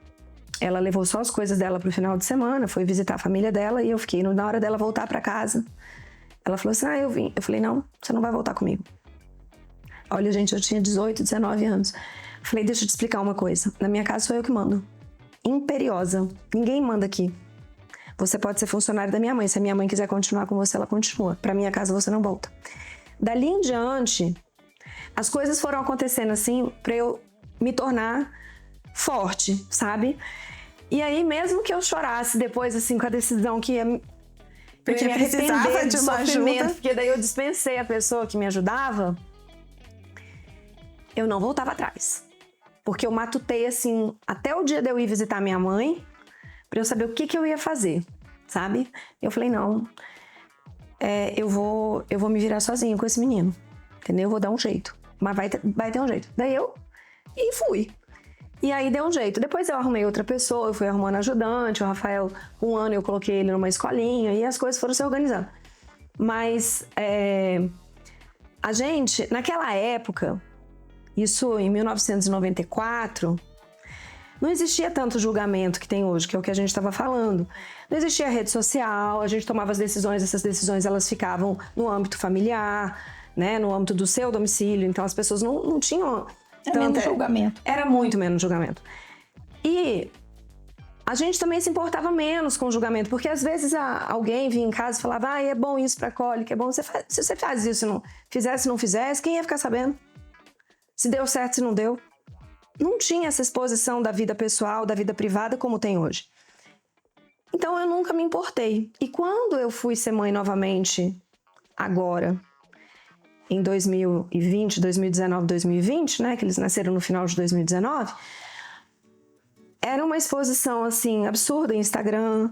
Speaker 4: ela levou só as coisas dela pro final de semana, foi visitar a família dela e eu fiquei na hora dela voltar pra casa. Ela falou assim, eu vim. Eu falei, não, você não vai voltar comigo. Olha, gente, eu tinha 18, 19 anos. Falei, deixa eu te explicar uma coisa. Na minha casa sou eu que mando. Imperiosa. Ninguém manda aqui. Você pode ser funcionário da minha mãe. Se a minha mãe quiser continuar com você, ela continua. Pra minha casa, você não volta. Dali em diante, as coisas foram acontecendo assim pra eu me tornar forte, sabe? E aí, mesmo que eu chorasse depois, assim, com a decisão que ia...
Speaker 1: Porque
Speaker 4: eu ia me
Speaker 1: precisava
Speaker 4: arrepender
Speaker 1: de uma
Speaker 4: sofrimento,
Speaker 1: ajuda.
Speaker 4: porque daí eu dispensei a pessoa que me ajudava, eu não voltava atrás. Porque eu matutei, assim, até o dia de eu ir visitar minha mãe, pra eu saber o que eu ia fazer, sabe? Eu falei, não, eu vou me virar sozinha com esse menino, entendeu? Eu vou dar um jeito, mas vai ter um jeito. Daí eu fui. E aí deu um jeito. Depois eu arrumei outra pessoa, eu fui arrumando ajudante, o Rafael, um ano eu coloquei ele numa escolinha e as coisas foram se organizando. Mas a gente, naquela época, isso em 1994, não existia tanto julgamento que tem hoje, que é o que a gente estava falando. Não existia rede social, a gente tomava as decisões, essas decisões elas ficavam no âmbito familiar, né, no âmbito do seu domicílio, então as pessoas não tinham...
Speaker 2: Era menos julgamento.
Speaker 4: Era muito menos julgamento. E a gente também se importava menos com o julgamento, porque às vezes alguém vinha em casa e falava, é bom isso pra cólica, é bom... Se você faz isso, se não fizesse, quem ia ficar sabendo? Se deu certo, se não deu. Não tinha essa exposição da vida pessoal, da vida privada como tem hoje. Então eu nunca me importei. E quando eu fui ser mãe novamente, agora, em 2020, 2019, 2020, né, que eles nasceram no final de 2019, era uma exposição, assim, absurda em Instagram.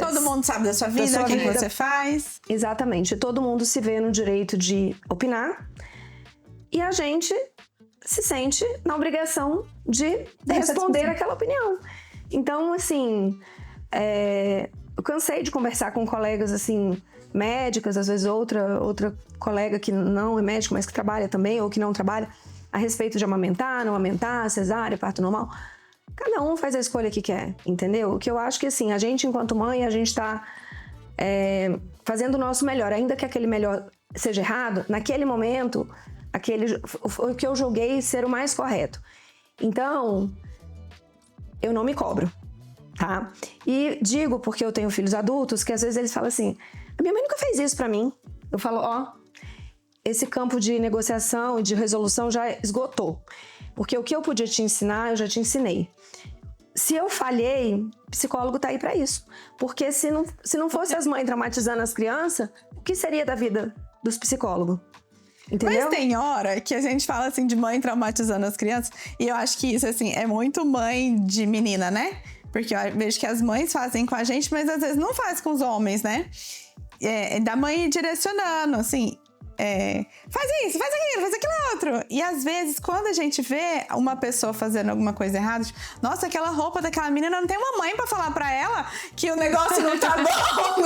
Speaker 1: Todo mundo sabe da sua vida, o que você faz.
Speaker 4: Exatamente. Todo mundo se vê no direito de opinar. E a gente se sente na obrigação de responder aquela opinião. Então, assim, eu cansei de conversar com colegas, assim, médicas, às vezes outra colega que não é médico, mas que trabalha também, ou que não trabalha, a respeito de amamentar, não amamentar, cesárea, parto normal. Cada um faz a escolha que quer, entendeu? O que eu acho que, assim, a gente, enquanto mãe, a gente tá fazendo o nosso melhor. Ainda que aquele melhor seja errado, naquele momento, o que eu julguei ser o mais correto. Então, eu não me cobro, tá? E digo, porque eu tenho filhos adultos, que às vezes eles falam assim, a minha mãe nunca fez isso pra mim. Eu falo, esse campo de negociação e de resolução já esgotou. Porque o que eu podia te ensinar, eu já te ensinei. Se eu falhei, psicólogo tá aí pra isso. Porque se não fosse as mães traumatizando as crianças, o que seria da vida dos psicólogos? Entendeu?
Speaker 1: Mas tem hora que a gente fala assim de mãe traumatizando as crianças, e eu acho que isso assim é muito mãe de menina, né? Porque eu vejo que as mães fazem com a gente, mas às vezes não faz com os homens, né? Da mãe direcionando, assim, faz isso, faz aquilo, faz aquilo outro. E às vezes, quando a gente vê uma pessoa fazendo alguma coisa errada, tipo, nossa, aquela roupa daquela menina, não tem uma mãe pra falar pra ela que o negócio não tá bom.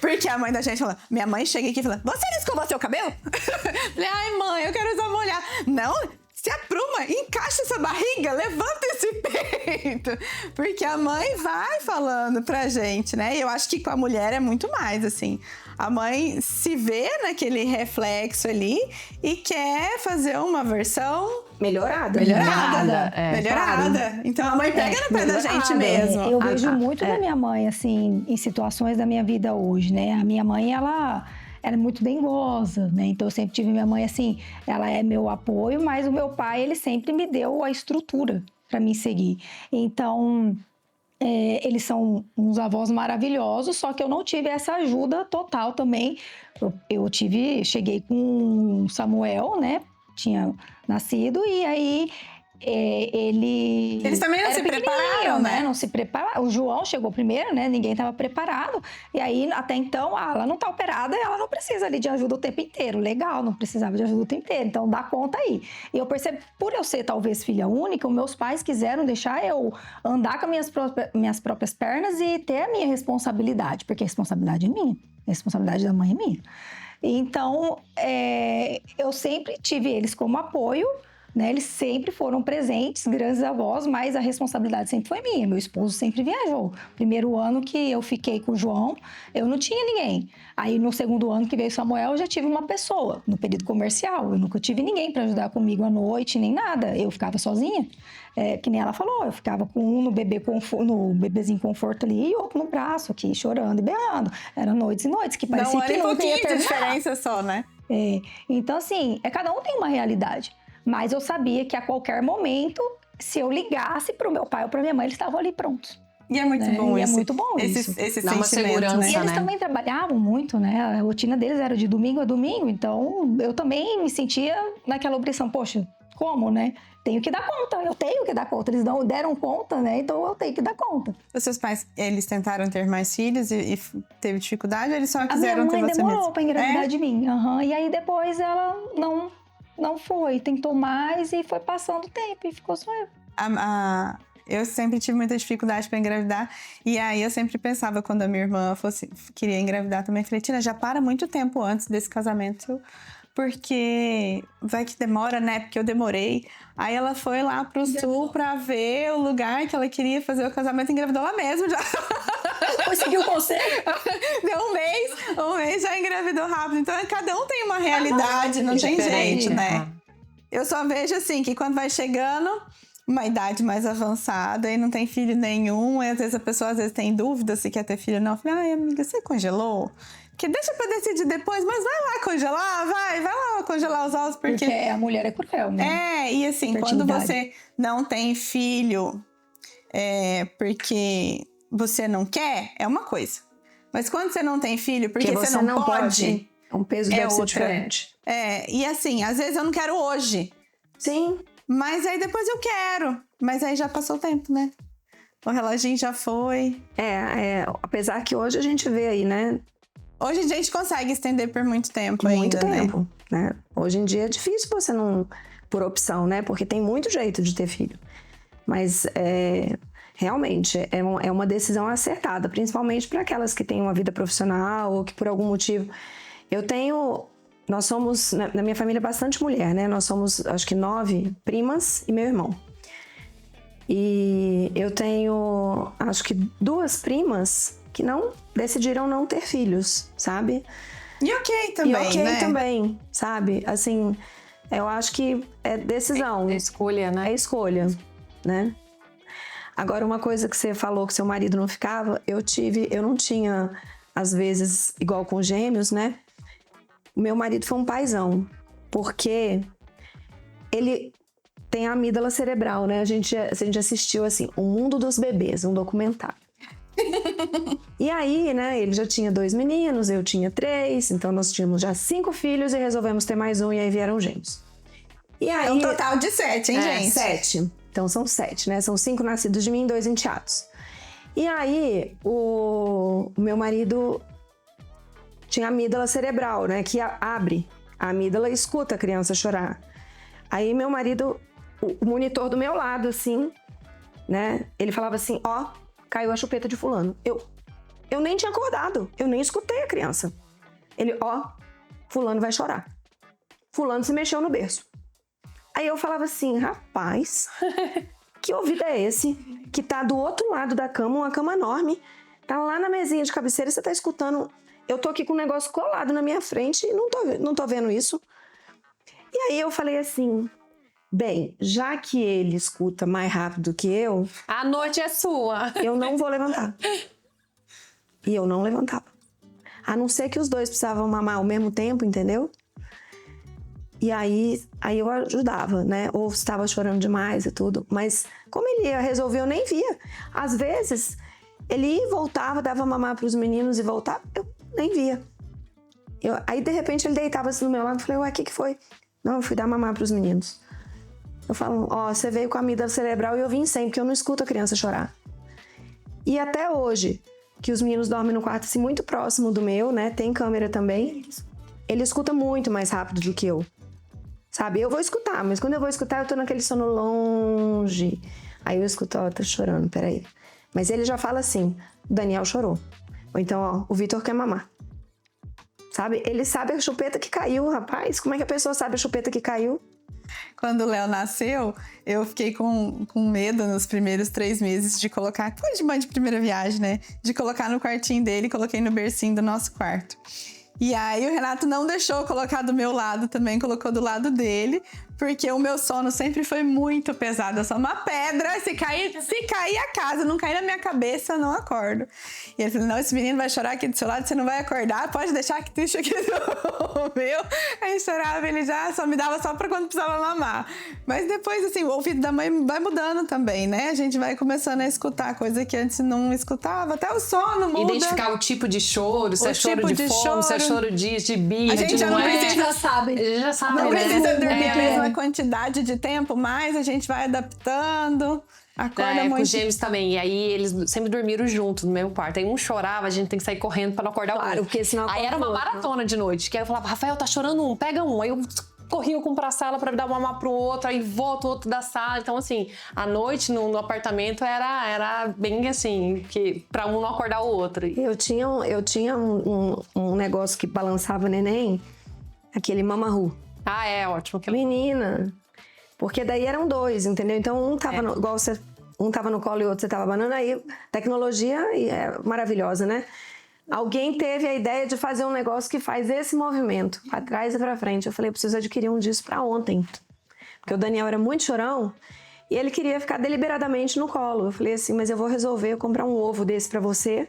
Speaker 1: Porque a mãe da gente fala, minha mãe chega aqui e fala, você não escovou seu cabelo? Falei, ai mãe, eu quero usar molhar. Não, se apruma, encaixa essa barriga, levanta esse peito. Porque a mãe vai falando pra gente, né? E eu acho que com a mulher é muito mais, assim. A mãe se vê naquele reflexo ali e quer fazer uma versão
Speaker 4: melhorada.
Speaker 1: Então a mãe pega no pé da gente mesmo.
Speaker 2: Eu vejo muito da minha mãe, assim, em situações da minha vida hoje, né? A minha mãe, ela é muito dengosa, né? Então eu sempre tive minha mãe assim, ela é meu apoio, mas o meu pai, ele sempre me deu a estrutura para mim seguir. Então, eles são uns avós maravilhosos, só que eu não tive essa ajuda total também. Eu cheguei com o Samuel, né? Tinha nascido, e aí
Speaker 1: eles também não se prepararam, né?
Speaker 2: Não se prepararam. O João chegou primeiro, né? Ninguém estava preparado. E aí, até então, ela não tá operada, ela não precisa ali de ajuda o tempo inteiro. Legal, não precisava de ajuda o tempo inteiro. Então, dá conta aí. E eu percebo, por eu ser talvez filha única, os meus pais quiseram deixar eu andar com as minhas próprias pernas e ter a minha responsabilidade. Porque a responsabilidade é minha. A responsabilidade da mãe é minha. Então, eu sempre tive eles como apoio, né? Eles sempre foram presentes, grandes avós, mas a responsabilidade sempre foi minha. Meu esposo sempre viajou. Primeiro ano que eu fiquei com o João, eu não tinha ninguém. Aí no segundo ano que veio o Samuel, eu já tive uma pessoa no período comercial. Eu nunca tive ninguém para ajudar comigo à noite, nem nada. Eu ficava sozinha. Que nem ela falou, eu ficava com um no bebezinho conforto ali e outro no braço aqui, chorando e berrando. Eram noites e noites que parecia que não ia terminar.
Speaker 1: De diferença só, né?
Speaker 2: Então assim, cada um tem uma realidade. Mas eu sabia que a qualquer momento, se eu ligasse pro meu pai ou pra minha mãe, eles estavam ali prontos.
Speaker 1: E é muito bom
Speaker 2: E
Speaker 1: isso.
Speaker 2: é muito bom isso.
Speaker 1: Esse
Speaker 3: Dá uma
Speaker 1: sentimento,
Speaker 3: segurança,
Speaker 1: né?
Speaker 2: E eles
Speaker 3: né?
Speaker 2: também trabalhavam muito, né? A rotina deles era de domingo a domingo, então eu também me sentia naquela obrigação, poxa, como, né? Tenho que dar conta, eu tenho que dar conta. Eles não deram conta, né? Então eu tenho que dar conta.
Speaker 1: Os seus pais, eles tentaram ter mais filhos e teve dificuldade ou eles só
Speaker 2: A minha
Speaker 1: quiseram ter
Speaker 2: mãe
Speaker 1: você
Speaker 2: demorou
Speaker 1: mesmo?
Speaker 2: pra engravidar de mim. Aham. E aí depois ela não foi, tentou mais e foi passando o tempo e ficou só eu.
Speaker 1: Eu sempre tive muita dificuldade para engravidar. E aí eu sempre pensava, quando a minha irmã queria engravidar também, falei, Tina, já para muito tempo antes desse casamento, porque vai que demora, né? Porque eu demorei. Aí ela foi lá pro sul pra ver o lugar que ela queria fazer o casamento e engravidou lá mesmo já.
Speaker 2: Conseguiu o conselho?
Speaker 1: Deu um mês já engravidou rápido. Então cada um tem uma realidade, não tem
Speaker 3: Diferente,
Speaker 1: jeito, né? Eu só vejo assim, que quando vai chegando uma idade mais avançada e não tem filho nenhum, e às vezes a pessoa tem dúvida se quer ter filho ou não. Eu falei, ai amiga, você congelou? Porque deixa pra decidir depois, mas vai lá congelar, vai lá congelar os ossos, porque
Speaker 2: a mulher é cruel, né?
Speaker 1: e assim, quando você não tem filho porque você não quer, é uma coisa. Mas quando você não tem filho porque você não pode,
Speaker 4: é um peso deve ser diferente.
Speaker 1: E assim, às vezes eu não quero hoje.
Speaker 4: Sim.
Speaker 1: Mas aí depois eu quero. Mas aí já passou o tempo, né? O reloginho já foi.
Speaker 4: Apesar que hoje a gente vê aí, né?
Speaker 1: Hoje a gente consegue estender por muito tempo
Speaker 4: Muito
Speaker 1: ainda,
Speaker 4: tempo, né? Hoje em dia é difícil você não... Por opção, né? Porque tem muito jeito de ter filho. Mas realmente é uma decisão acertada. Principalmente para aquelas que têm uma vida profissional ou que por algum motivo... Nós somos, na minha família, bastante mulher, né? Nós somos, acho que 9 primas e meu irmão. E eu tenho, acho que 2 primas que decidiram não ter filhos, sabe?
Speaker 1: E ok também,
Speaker 4: e ok
Speaker 1: né?
Speaker 4: também, sabe? Assim, eu acho que é decisão.
Speaker 3: É escolha, né?
Speaker 4: É escolha, né? Agora, uma coisa que você falou que seu marido não ficava, eu não tinha, às vezes, igual com gêmeos, né? O meu marido foi um paizão, porque ele tem a amígdala cerebral, né? A gente assistiu, assim, O Mundo dos Bebês, um documentário. E aí, né, ele já tinha 2 meninos, eu tinha 3, então nós tínhamos já 5 filhos e resolvemos ter mais um, e aí vieram gêmeos. E aí,
Speaker 1: É um total de 7, hein, gente?
Speaker 4: 7. Então são 7, né? São 5 nascidos de mim e 2 enteados. E aí, o meu marido tinha amígdala cerebral, né? Que abre a amígdala e escuta a criança chorar. Aí meu marido, o monitor do meu lado, assim, né? Ele falava assim, ó, caiu a chupeta de fulano. Eu nem tinha acordado, eu nem escutei a criança. Ele, ó, fulano vai chorar. Fulano se mexeu no berço. Aí eu falava assim, rapaz, que ouvido é esse? Que tá do outro lado da cama, uma cama enorme, tá lá na mesinha de cabeceira, você tá escutando... Eu tô aqui com um negócio colado na minha frente e não tô vendo isso. E aí eu falei assim, bem, já que ele escuta mais rápido que eu...
Speaker 3: A noite é sua.
Speaker 4: Eu não vou levantar. E eu não levantava. A não ser que os dois precisavam mamar ao mesmo tempo, entendeu? E aí eu ajudava, né? Ou estava chorando demais e tudo. Mas como ele ia resolver, eu nem via. Às vezes, ele ia e voltava, dava mamar pros meninos e voltava, eu nem via. Aí, de repente, ele deitava assim do meu lado e falei, ué, o que foi? Não, eu fui dar mamar pros meninos. Eu falo, ó, você veio com a amígdala cerebral e eu vim sem, porque eu não escuto a criança chorar. E até hoje, que os meninos dormem no quarto assim, muito próximo do meu, né? Tem câmera também. Ele escuta muito mais rápido do que eu. Sabe? Eu vou escutar, mas quando eu vou escutar, eu tô naquele sono longe. Aí eu escuto, ó, tá chorando, peraí. Mas ele já fala assim, o Daniel chorou. Ou então, ó, o Vitor quer mamar. Sabe? Ele sabe a chupeta que caiu, rapaz. Como é que a pessoa sabe a chupeta que caiu?
Speaker 1: Quando o Léo nasceu, eu fiquei com medo nos primeiros 3 meses de colocar... Coisa de mãe de primeira viagem, né? De colocar no quartinho dele, coloquei no bercinho do nosso quarto. E aí o Renato não deixou colocar do meu lado também, colocou do lado dele, porque o meu sono sempre foi muito pesado. Eu sou uma pedra, se cair a casa, não cair na minha cabeça, eu não acordo. E ele falou, não, esse menino vai chorar aqui do seu lado, você não vai acordar, pode deixar que deixa aqui do meu. Aí chorava, ele já só me dava só pra quando precisava mamar. Mas depois, assim, o ouvido da mãe vai mudando também, né? A gente vai começando a escutar coisa que antes não escutava, até o sono muda.
Speaker 3: Identificar o tipo de choro, se é choro de fome, se é choro de birra,
Speaker 1: a gente já não precisa,
Speaker 2: já sabe.
Speaker 3: Já sabe,
Speaker 1: não
Speaker 3: né?
Speaker 1: precisa dormir a mesma quantidade de tempo, mas a gente vai adaptando. Acorda muito.
Speaker 3: Com os gêmeos também. E aí eles sempre dormiram juntos no mesmo quarto. Aí um chorava, a gente tem que sair correndo pra não acordar o outro.
Speaker 4: Porque senão
Speaker 3: aí era uma maratona de noite. Que aí eu falava, Rafael, tá chorando um, pega um. Aí eu corria com pra sala pra dar uma mamar pro outro, aí volta o outro da sala. Então, assim, à noite no apartamento era bem assim, que pra um não acordar o outro.
Speaker 4: Eu tinha um negócio que balançava o neném, aquele mamaru.
Speaker 3: Ah, é ótimo.
Speaker 4: Menina, porque daí eram dois, entendeu? Então um tava igual você, um tava no colo e o outro você tava banana, aí tecnologia é maravilhosa, né? Alguém teve a ideia de fazer um negócio que faz esse movimento, pra trás e pra frente. Eu falei, eu preciso adquirir um disso pra ontem. Porque o Daniel era muito chorão e ele queria ficar deliberadamente no colo. Eu falei assim, mas eu vou resolver comprar um ovo desse pra você.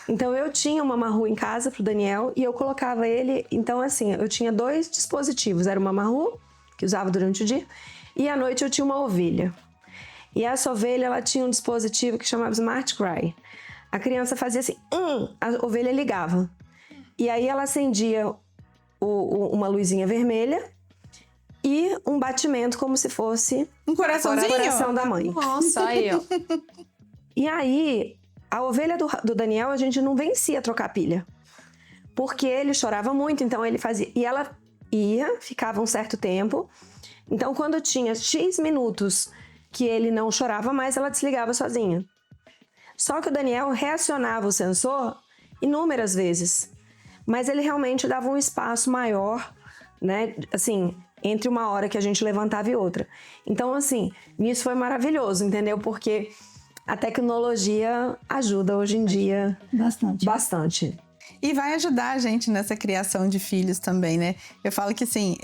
Speaker 4: Então eu tinha uma Maru em casa pro Daniel e eu colocava ele. Então, assim, eu tinha 2 dispositivos. Era uma Maru, que usava durante o dia, e à noite eu tinha uma ovelha. E essa ovelha, ela tinha um dispositivo que chamava Smart Cry. A criança fazia assim, a ovelha ligava. E aí ela acendia uma luzinha vermelha e um batimento como se fosse
Speaker 1: um coraçãozinho.
Speaker 4: O coração da mãe.
Speaker 3: Nossa, aí, ó.
Speaker 4: E aí, a ovelha do Daniel, a gente não vencia trocar pilha. Porque ele chorava muito, então ele fazia... E ela ficava um certo tempo. Então, quando tinha X minutos que ele não chorava mais, ela desligava sozinha. Só que o Daniel reacionava o sensor inúmeras vezes. Mas ele realmente dava um espaço maior, né? Assim, entre uma hora que a gente levantava e outra. Então, assim, nisso foi maravilhoso, entendeu? Porque a tecnologia ajuda hoje em dia bastante.
Speaker 1: E vai ajudar a gente nessa criação de filhos também, né? Eu falo que, assim,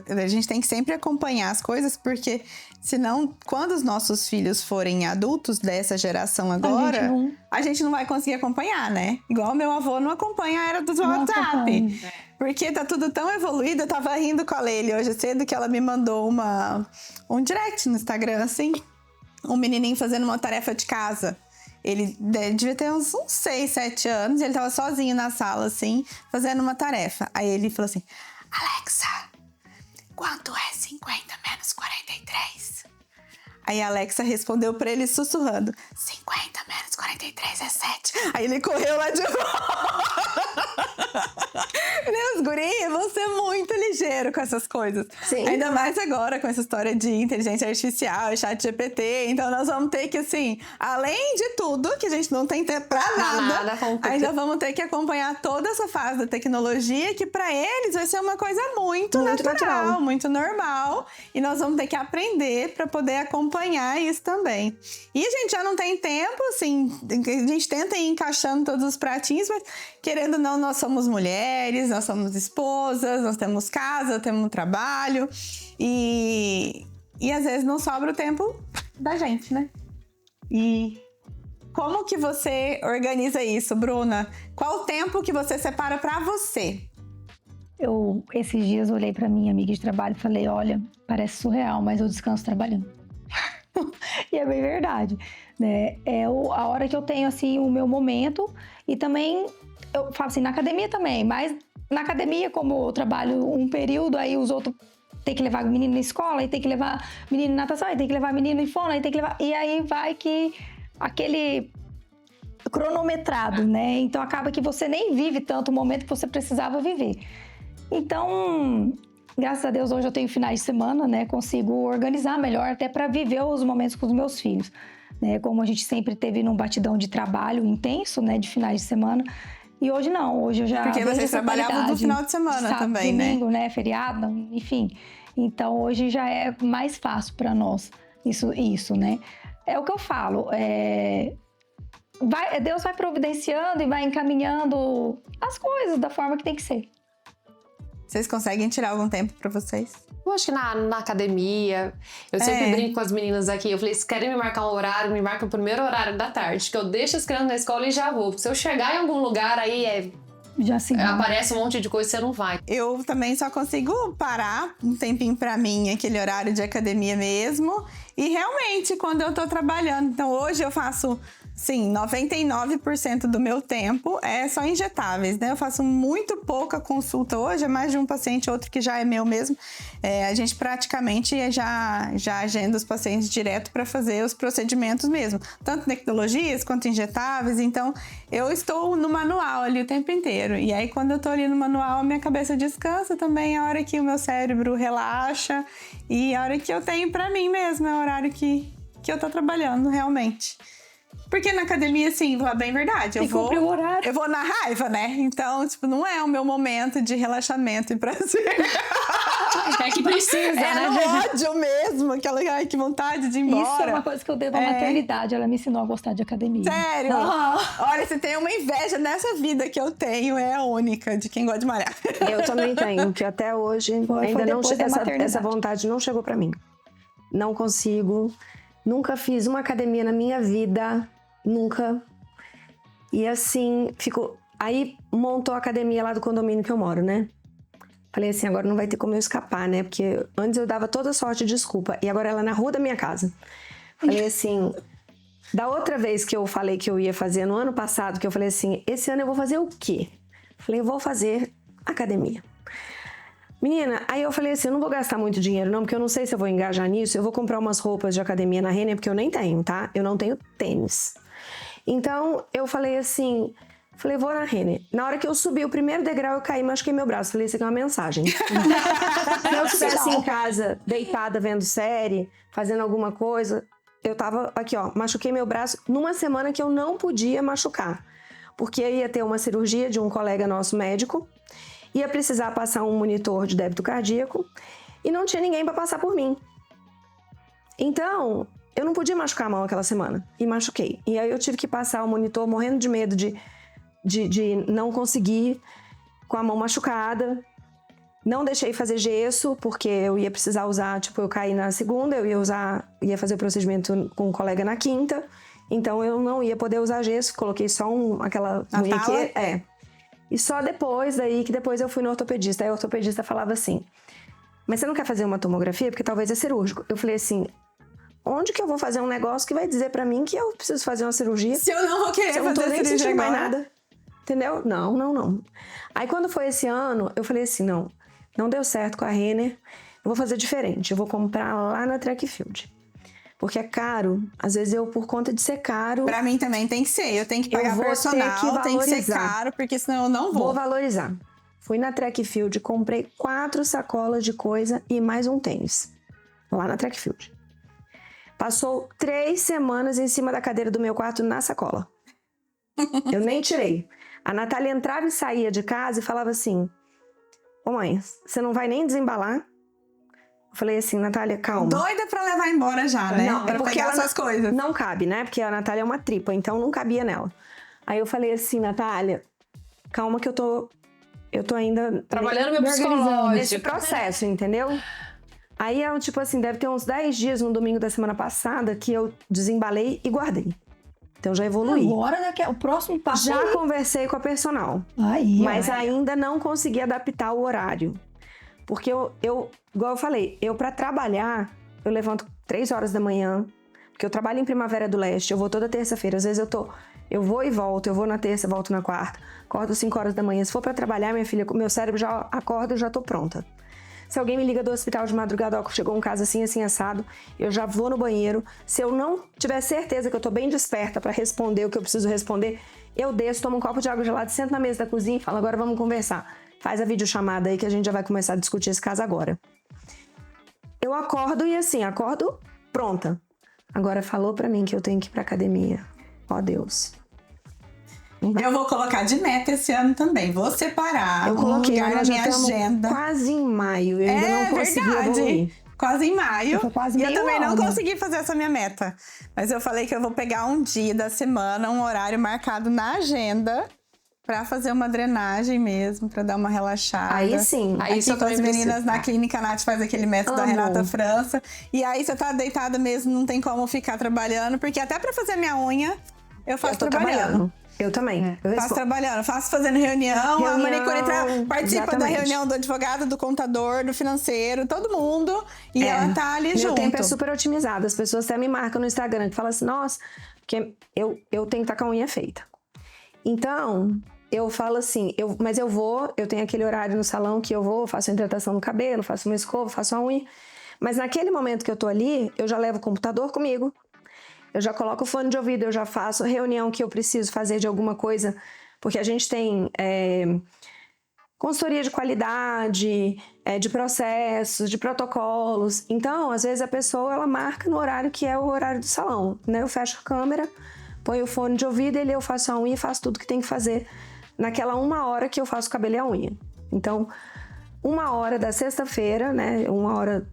Speaker 1: a gente tem que sempre acompanhar as coisas, porque senão, quando os nossos filhos forem adultos dessa geração agora, a gente não vai conseguir acompanhar, né? Igual meu avô não acompanha a era do WhatsApp. Porque tá tudo tão evoluído. Eu tava rindo com a Leile hoje cedo, que ela me mandou um direct no Instagram, assim. Um menininho fazendo uma tarefa de casa. Ele devia ter uns 6, 7 anos. E ele tava sozinho na sala, assim, fazendo uma tarefa. Aí ele falou assim, Alexa, quanto é 50 menos 43? Aí a Alexa respondeu pra ele sussurrando, 50 menos 43 é 7. Aí ele correu lá de volta. Os guris vão ser muito ligeiros com essas coisas.
Speaker 4: Sim.
Speaker 1: Ainda mais agora com essa história de inteligência artificial, chat GPT. Então nós vamos ter que, assim, além de tudo, que a gente não tem tempo pra nada, ainda vamos ter que acompanhar toda essa fase da tecnologia, que pra eles vai ser uma coisa muito natural, muito normal. E nós vamos ter que aprender pra poder acompanhar isso também. E a gente já não tem tempo, assim, a gente tenta ir encaixando todos os pratinhos, mas querendo ou não, nós somos mulheres, nós somos esposas, nós temos casa, temos trabalho e às vezes não sobra o tempo da gente, né? E como que você organiza isso, Bruna? Qual o tempo que você separa pra você?
Speaker 2: Eu, esses dias, olhei pra minha amiga de trabalho e falei, olha, parece surreal, mas eu descanso trabalhando. E é bem verdade, né? É a hora que eu tenho, assim, o meu momento. E também, eu falo assim, na academia também, mas na academia, como eu trabalho um período, aí os outros tem que levar o menino na escola, aí tem que levar menino na natação, aí tem que levar menino em fono, aí tem que levar... E aí vai que aquele cronometrado, né? Então acaba que você nem vive tanto o momento que você precisava viver. Então, graças a Deus, hoje eu tenho finais de semana, né? Consigo organizar melhor até para viver os momentos com os meus filhos. Né? Como a gente sempre teve num batidão de trabalho intenso, né? De finais de semana. E hoje não, hoje eu já...
Speaker 1: Porque vocês trabalhavam no final de semana
Speaker 2: sábado,
Speaker 1: também,
Speaker 2: domingo, né? Feriado, enfim. Então, hoje já é mais fácil para nós isso, né? É o que eu falo, Deus vai providenciando e vai encaminhando as coisas da forma que tem que ser.
Speaker 1: Vocês conseguem tirar algum tempo pra vocês?
Speaker 3: Eu acho que na academia, eu sempre brinco com as meninas aqui. Eu falei, se querem me marcar um horário, me marca o primeiro horário da tarde, que eu deixo as crianças na escola e já vou. Porque se eu chegar em algum lugar, aí
Speaker 2: Já se
Speaker 3: aparece um monte de coisa e você não vai.
Speaker 1: Eu também só consigo parar um tempinho pra mim, aquele horário de academia mesmo. E realmente, quando eu tô trabalhando. Então, hoje eu faço, sim, 99% do meu tempo é só injetáveis, né? Eu faço muito pouca consulta hoje, é mais de um paciente, outro que já é meu mesmo. A gente praticamente já agenda os pacientes direto para fazer os procedimentos mesmo. Tanto tecnologias quanto injetáveis. Então, eu estou no manual ali o tempo inteiro. E aí, quando eu tô ali no manual, a minha cabeça descansa também, a hora que o meu cérebro relaxa. E a hora que eu tenho pra mim mesmo, é o horário que eu tô trabalhando, realmente. Porque na academia, assim, vou bem verdade.
Speaker 2: Tem que cumprir o horário.
Speaker 1: Eu vou na raiva, né? Então, tipo, não é o meu momento de relaxamento e prazer.
Speaker 3: É que precisa, né?
Speaker 1: No ódio mesmo, aquela ai, que vontade de ir embora.
Speaker 2: Isso é uma coisa que eu devo à maternidade. Ela me ensinou a gostar de academia.
Speaker 1: Sério? Olha, se tem uma inveja nessa vida que eu tenho, é a única, de quem gosta de malhar.
Speaker 4: Eu também tenho, que até hoje ainda não essa vontade não chegou pra mim. Não consigo. Nunca fiz uma academia na minha vida. Nunca. E assim, aí montou a academia lá do condomínio que eu moro, né? Falei assim, agora não vai ter como eu escapar, né? Porque antes eu dava toda sorte de desculpa. E agora ela é na rua da minha casa. Falei assim, da outra vez que eu falei que eu ia fazer, no ano passado, que eu falei assim, esse ano eu vou fazer o quê? Falei, eu vou fazer academia. Menina, aí eu falei assim, eu não vou gastar muito dinheiro não, porque eu não sei se eu vou engajar nisso. Eu vou comprar umas roupas de academia na Renner, porque eu nem tenho, tá? Eu não tenho tênis. Então, eu falei assim... Falei, vou na Renner. Na hora que eu subi o primeiro degrau, eu caí e machuquei meu braço. Falei, isso aqui é uma mensagem. Se eu estivesse em casa, deitada, vendo série, fazendo alguma coisa, eu tava aqui, ó, machuquei meu braço numa semana que eu não podia machucar. Porque ia ter uma cirurgia de um colega nosso médico, ia precisar passar um monitor de débito cardíaco e não tinha ninguém para passar por mim. Então, eu não podia machucar a mão aquela semana. E machuquei. E aí eu tive que passar o monitor morrendo de medo de não conseguir com a mão machucada. Não deixei fazer gesso, porque eu ia precisar usar, tipo, eu caí na segunda, eu ia fazer o procedimento com um colega na quinta, então eu não ia poder usar gesso, coloquei só aquela unha aqui. E só depois que depois eu fui no ortopedista. Aí o ortopedista falava assim, mas você não quer fazer uma tomografia? Porque talvez é cirúrgico. Eu falei assim, onde que eu vou fazer um negócio que vai dizer pra mim que eu preciso fazer uma cirurgia?
Speaker 1: Se eu não vou querer fazer
Speaker 4: cirurgia, eu não tô nem sentindo mais
Speaker 1: agora.
Speaker 4: nada. Entendeu? Não. Aí quando foi esse ano, eu falei assim, não deu certo com a Renner, eu vou fazer diferente, eu vou comprar lá na Track Field. Porque é caro, às vezes por conta de ser caro...
Speaker 1: Pra mim também tem que ser, eu tenho que pagar personal, tem que ser caro, porque senão eu não vou.
Speaker 4: Vou valorizar. Fui na Track Field, comprei 4 sacolas de coisa e mais um tênis, lá na Track Field. Passou 3 semanas em cima da cadeira do meu quarto na sacola. Eu nem tirei. A Natália entrava e saía de casa e falava assim, ô mãe, você não vai nem desembalar? Eu falei assim, Natália, calma.
Speaker 1: Doida pra levar embora já, né?
Speaker 4: Não,
Speaker 1: pra
Speaker 4: porque
Speaker 1: pegar essas coisas.
Speaker 4: Não cabe, né? Porque a Natália é uma tripa, então não cabia nela. Aí eu falei assim, Natália, calma que eu tô ainda...
Speaker 3: Trabalhando meu psicológico.
Speaker 4: Nesse processo, entendeu? Aí, tipo assim, deve ter uns 10 dias no domingo da semana passada que eu desembalei e guardei. Então já evoluí.
Speaker 2: Agora, o próximo passo...
Speaker 4: Já conversei com a personal. Mas ainda não consegui adaptar o horário. Porque eu igual eu falei, pra trabalhar, eu levanto 3 horas da manhã, porque eu trabalho em Primavera do Leste, eu vou toda terça-feira. Às vezes eu vou e volto, eu vou na terça, volto na quarta. Acordo 5 horas da manhã. Se for pra trabalhar, minha filha, meu cérebro já acorda e já tô pronta. Se alguém me liga do hospital de madrugada, ó, chegou um caso assim, assim, assado, eu já vou no banheiro. Se eu não tiver certeza que eu tô bem desperta pra responder o que eu preciso responder, eu desço, tomo um copo de água gelada, sento na mesa da cozinha e falo, agora vamos conversar. Faz a videochamada aí que a gente já vai começar a discutir esse caso agora. Eu acordo e assim, acordo pronta. Agora falou pra mim que eu tenho que ir pra academia. Ó Deus.
Speaker 1: Eu vou colocar de meta esse ano também. Vou separar
Speaker 4: Eu coloquei
Speaker 1: na minha agenda.
Speaker 4: Quase em maio. Eu ainda não consegui evoluir.
Speaker 1: Quase em maio.
Speaker 2: Quase
Speaker 1: e eu também não
Speaker 2: ano.
Speaker 1: consegui fazer essa minha meta. Mas eu falei que eu vou pegar um dia da semana, um horário marcado na agenda, pra fazer uma drenagem mesmo, pra dar uma relaxada.
Speaker 4: Aí sim.
Speaker 3: Aí isso
Speaker 1: Aqui com
Speaker 3: eu
Speaker 1: as
Speaker 3: também
Speaker 1: meninas
Speaker 3: preciso.
Speaker 1: na Clínica Nath faz aquele método da
Speaker 4: Amo.
Speaker 1: Renata França. E aí você tá deitada mesmo, não tem como ficar trabalhando, porque até pra fazer minha unha, eu faço
Speaker 4: Eu tô
Speaker 1: trabalhando.
Speaker 4: trabalhando. Eu também. Eu
Speaker 1: Faço
Speaker 4: respondo.
Speaker 1: trabalhando, faço fazendo reunião, a manicure participa da
Speaker 4: exatamente.
Speaker 1: reunião do advogado, do contador, do financeiro, todo mundo. E ela tá ali
Speaker 4: Meu
Speaker 1: junto.
Speaker 4: tempo é super otimizado. As pessoas até me marcam no Instagram que falam assim, nossa, porque eu tenho que estar com a unha feita. Então, eu falo assim, mas eu tenho aquele horário no salão que eu vou, faço a hidratação no cabelo, faço uma escova, faço a unha. Mas naquele momento que eu tô ali, eu já levo o computador comigo, eu já coloco o fone de ouvido, eu já faço reunião que eu preciso fazer de alguma coisa, porque a gente tem consultoria de qualidade, de processos, de protocolos. Então, às vezes a pessoa ela marca no horário que é o horário do salão, né? Eu fecho a câmera, ponho o fone de ouvido e eu faço a unha e faço tudo que tem que fazer naquela 1 hora que eu faço o cabelo e a unha. Então, 1 hora da sexta-feira, né? 1 hora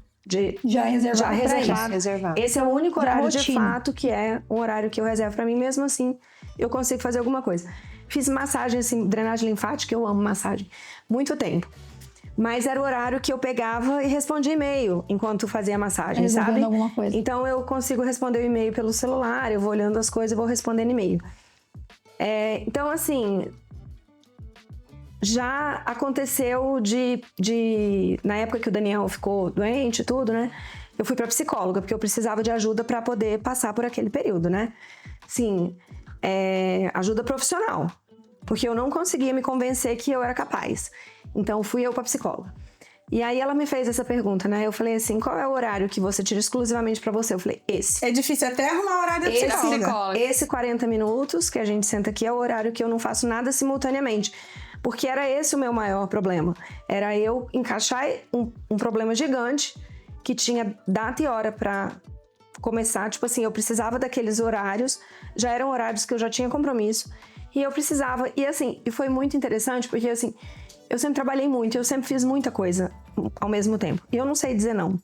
Speaker 2: Já reservado pra isso.
Speaker 3: Reservado.
Speaker 4: Esse é o único
Speaker 2: Já
Speaker 4: horário de
Speaker 2: rotina.
Speaker 4: fato que é um horário que eu reservo pra mim, mesmo assim eu consigo fazer alguma coisa. Fiz massagem, assim, drenagem linfática, eu amo massagem, muito tempo. Mas era o horário que eu pegava e respondia e-mail enquanto fazia a massagem,
Speaker 2: Resolvendo
Speaker 4: sabe?
Speaker 2: alguma coisa.
Speaker 4: Então eu consigo responder o e-mail pelo celular, eu vou olhando as coisas e vou respondendo e-mail. Então, assim, já aconteceu na época que o Daniel ficou doente e tudo, né? Eu fui pra psicóloga, porque eu precisava de ajuda pra poder passar por aquele período, né? Sim, ajuda profissional. Porque eu não conseguia me convencer que eu era capaz. Então, fui eu pra psicóloga. E aí, ela me fez essa pergunta, né? Eu falei assim, qual é o horário que você tira exclusivamente pra você? Eu falei, esse.
Speaker 1: É difícil até arrumar horário da psicóloga.
Speaker 4: Esse 40 minutos que a gente senta aqui é o horário que eu não faço nada simultaneamente. Porque era esse o meu maior problema. Era eu encaixar um problema gigante que tinha data e hora pra começar. Tipo assim, eu precisava daqueles horários. Já eram horários que eu já tinha compromisso. E eu precisava. E assim, e foi muito interessante porque assim, eu sempre trabalhei muito. Eu sempre fiz muita coisa ao mesmo tempo. E eu não sei dizer não.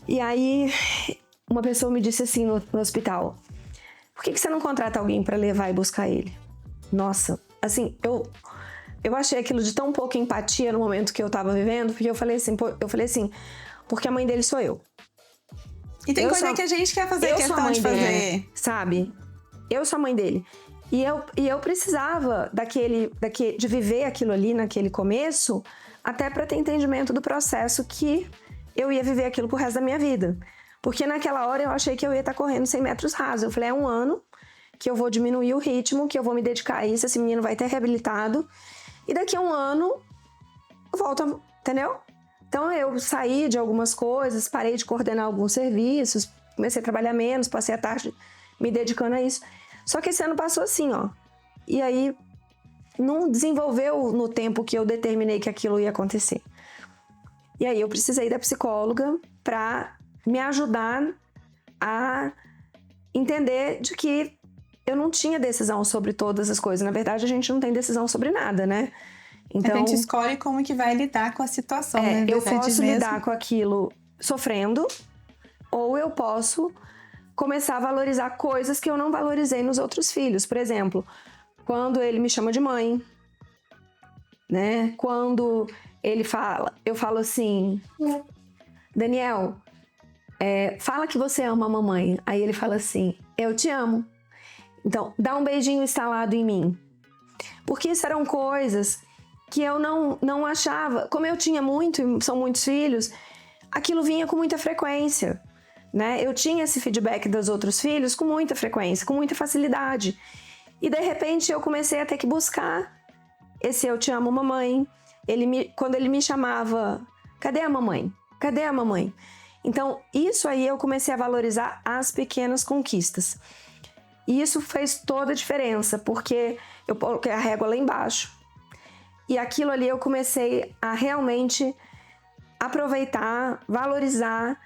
Speaker 4: E aí, uma pessoa me disse assim no hospital, por que você não contrata alguém pra levar e buscar ele? Nossa, assim, eu achei aquilo de tão pouca empatia no momento que eu tava vivendo, porque eu falei assim, porque a mãe dele sou eu.
Speaker 1: E tem coisa que a gente quer fazer questão de fazer.
Speaker 4: Dele, sabe? Eu sou a mãe dele. E eu precisava de viver aquilo ali naquele começo, até pra ter entendimento do processo que eu ia viver aquilo pro resto da minha vida. Porque naquela hora eu achei que eu ia estar correndo 100 metros rasos. Eu falei, é 1 ano que eu vou diminuir o ritmo, que eu vou me dedicar a isso, esse menino vai ter reabilitado. E daqui a 1 ano, eu volto, entendeu? Então eu saí de algumas coisas, parei de coordenar alguns serviços, comecei a trabalhar menos, passei a tarde me dedicando a isso. Só que esse ano passou assim, ó. E aí, não desenvolveu no tempo que eu determinei que aquilo ia acontecer. E aí eu precisei da psicóloga pra me ajudar a entender de que eu não tinha decisão sobre todas as coisas. Na verdade, a gente não tem decisão sobre nada, né? Então,
Speaker 1: a gente escolhe como que vai lidar com a situação, né?
Speaker 4: eu posso lidar com aquilo sofrendo, ou eu posso começar a valorizar coisas que eu não valorizei nos outros filhos. Por exemplo, quando ele me chama de mãe, né? Quando ele fala, eu falo assim, Daniel, fala que você ama a mamãe. Aí ele fala assim, eu te amo. Então, dá um beijinho instalado em mim. Porque isso eram coisas que eu não achava. Como eu tinha são muitos filhos, aquilo vinha com muita frequência, né? Eu tinha esse feedback dos outros filhos com muita frequência, com muita facilidade. E de repente eu comecei a ter que buscar esse eu te amo, mamãe. Quando ele me chamava, cadê a mamãe? Cadê a mamãe? Então, isso aí eu comecei a valorizar as pequenas conquistas. E isso fez toda a diferença, porque eu coloquei a régua lá embaixo. E aquilo ali eu comecei a realmente aproveitar, valorizar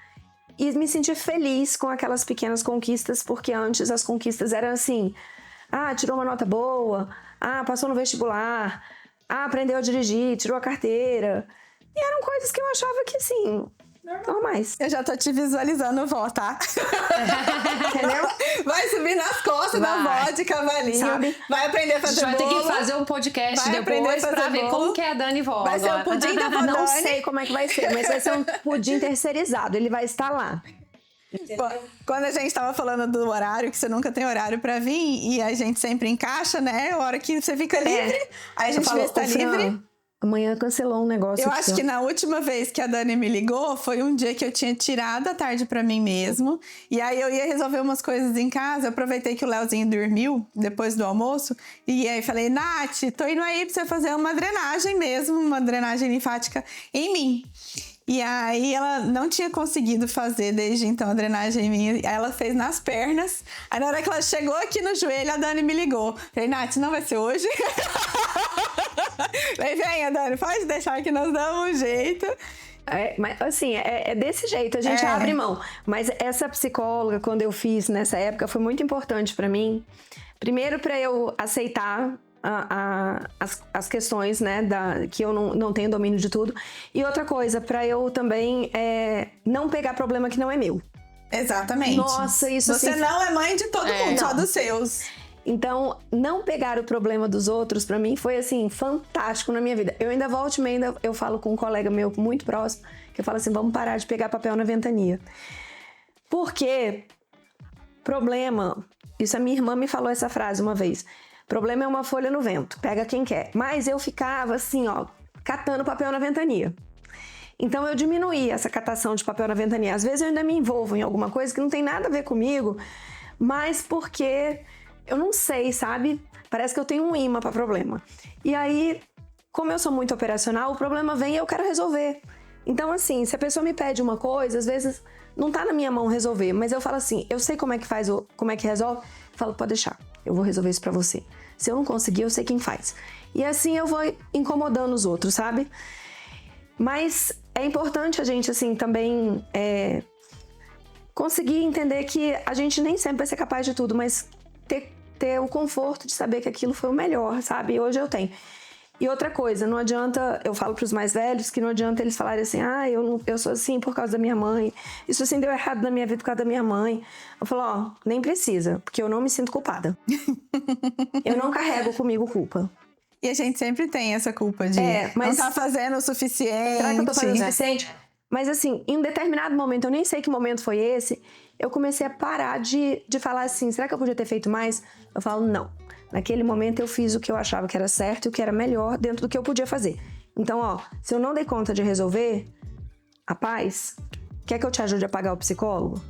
Speaker 4: e me sentir feliz com aquelas pequenas conquistas, porque antes as conquistas eram assim, tirou uma nota boa, passou no vestibular, aprendeu a dirigir, tirou a carteira. E eram coisas que eu achava que assim, normais.
Speaker 1: Eu já tô te visualizando vó, tá?
Speaker 4: Entendeu?
Speaker 1: Vai subir nas costas da vó de cavalinho.
Speaker 4: Sabe?
Speaker 1: Vai aprender a
Speaker 3: A gente
Speaker 1: fazer
Speaker 3: vai ter
Speaker 1: bolo.
Speaker 3: que fazer um podcast
Speaker 1: Vai aprender a
Speaker 3: depois pra
Speaker 1: fazer
Speaker 3: ver
Speaker 1: bolo.
Speaker 3: como que é a Dani vó.
Speaker 1: Vai ser o
Speaker 3: agora.
Speaker 1: pudim da vó
Speaker 4: Não
Speaker 1: Dani.
Speaker 4: sei como é que vai ser, mas vai ser um pudim terceirizado. Ele vai estar lá.
Speaker 1: Quando a gente tava falando do horário, que você nunca tem horário pra vir, e a gente sempre encaixa, né? A hora que você fica livre, aí a gente vê se tá
Speaker 4: "Ô, Fran,
Speaker 1: livre.
Speaker 4: amanhã cancelou um negócio
Speaker 1: Eu
Speaker 4: aqui,
Speaker 1: acho
Speaker 4: ó."
Speaker 1: que na última vez que a Dani me ligou, foi um dia que eu tinha tirado a tarde pra mim mesmo. E aí eu ia resolver umas coisas em casa. Eu aproveitei que o Leozinho dormiu depois do almoço. E aí falei, Nath, tô indo aí pra você fazer uma drenagem mesmo, uma drenagem linfática em mim. E aí ela não tinha conseguido fazer desde então a drenagem em mim. Aí ela fez nas pernas. Aí na hora que ela chegou aqui no joelho, a Dani me ligou. Falei, Nath, não vai ser hoje? Falei, venha, Dani, pode deixar que nós damos um jeito.
Speaker 4: Mas assim, é desse jeito, a gente abre mão. Mas essa psicóloga, quando eu fiz nessa época, foi muito importante pra mim. Primeiro, pra eu aceitar as questões, né, que eu não tenho domínio de tudo. E outra coisa, pra eu também não pegar problema que não é meu.
Speaker 1: Exatamente.
Speaker 4: Nossa, isso
Speaker 1: Você
Speaker 4: assim,
Speaker 1: não é mãe de todo mundo, só
Speaker 4: não.
Speaker 1: dos seus.
Speaker 4: Então, não pegar o problema dos outros, pra mim, foi, assim, fantástico na minha vida. Eu ainda volto e meia, eu falo com um colega meu muito próximo, que eu falo assim, vamos parar de pegar papel na ventania. Porque problema, isso a minha irmã me falou essa frase uma vez, problema é uma folha no vento, pega quem quer. Mas eu ficava assim, ó, catando papel na ventania. Então eu diminuí essa catação de papel na ventania. Às vezes eu ainda me envolvo em alguma coisa que não tem nada a ver comigo, mas porque eu não sei, sabe? Parece que eu tenho um imã para problema. E aí, como eu sou muito operacional, o problema vem e eu quero resolver. Então assim, se a pessoa me pede uma coisa, às vezes não tá na minha mão resolver, mas eu falo assim, eu sei como é que faz, como é que resolve, eu falo, pode deixar, eu vou resolver isso pra você. Se eu não conseguir, eu sei quem faz. E assim eu vou incomodando os outros, sabe? Mas é importante a gente, assim, também conseguir entender que a gente nem sempre vai ser capaz de tudo, mas ter o conforto de saber que aquilo foi o melhor, sabe? E hoje eu tenho. E outra coisa, não adianta, eu falo pros mais velhos, que não adianta eles falarem assim, eu sou assim por causa da minha mãe, isso assim deu errado na minha vida por causa da minha mãe. Eu falo, nem precisa, porque eu não me sinto culpada. Eu não carrego comigo culpa.
Speaker 1: E a gente sempre tem essa culpa de
Speaker 4: mas
Speaker 1: não tá fazendo o suficiente.
Speaker 4: será que eu tô fazendo o suficiente? Mas assim, em um determinado momento, eu nem sei que momento foi esse, eu comecei a parar de falar assim, será que eu podia ter feito mais? Eu falo, não. Naquele momento eu fiz o que eu achava que era certo e o que era melhor dentro do que eu podia fazer. Então, ó, se eu não dei conta de resolver, rapaz, quer que eu te ajude a pagar o psicólogo?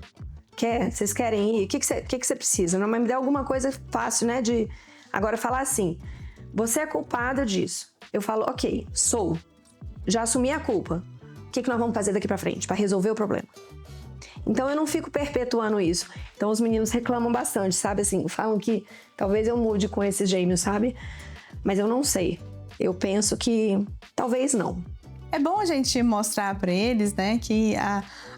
Speaker 4: Quer? Vocês querem ir? O que você precisa? Não, mas me dê alguma coisa fácil, né? De agora falar assim, você é culpada disso. Eu falo, ok, sou. Já assumi a culpa. O que nós vamos fazer daqui pra frente para resolver o problema? Então eu não fico perpetuando isso. Então os meninos reclamam bastante, sabe? Assim, falam que talvez eu mude com esses gêmeos, sabe? Mas eu não sei. Eu penso que talvez não.
Speaker 1: É bom a gente mostrar pra eles, né, que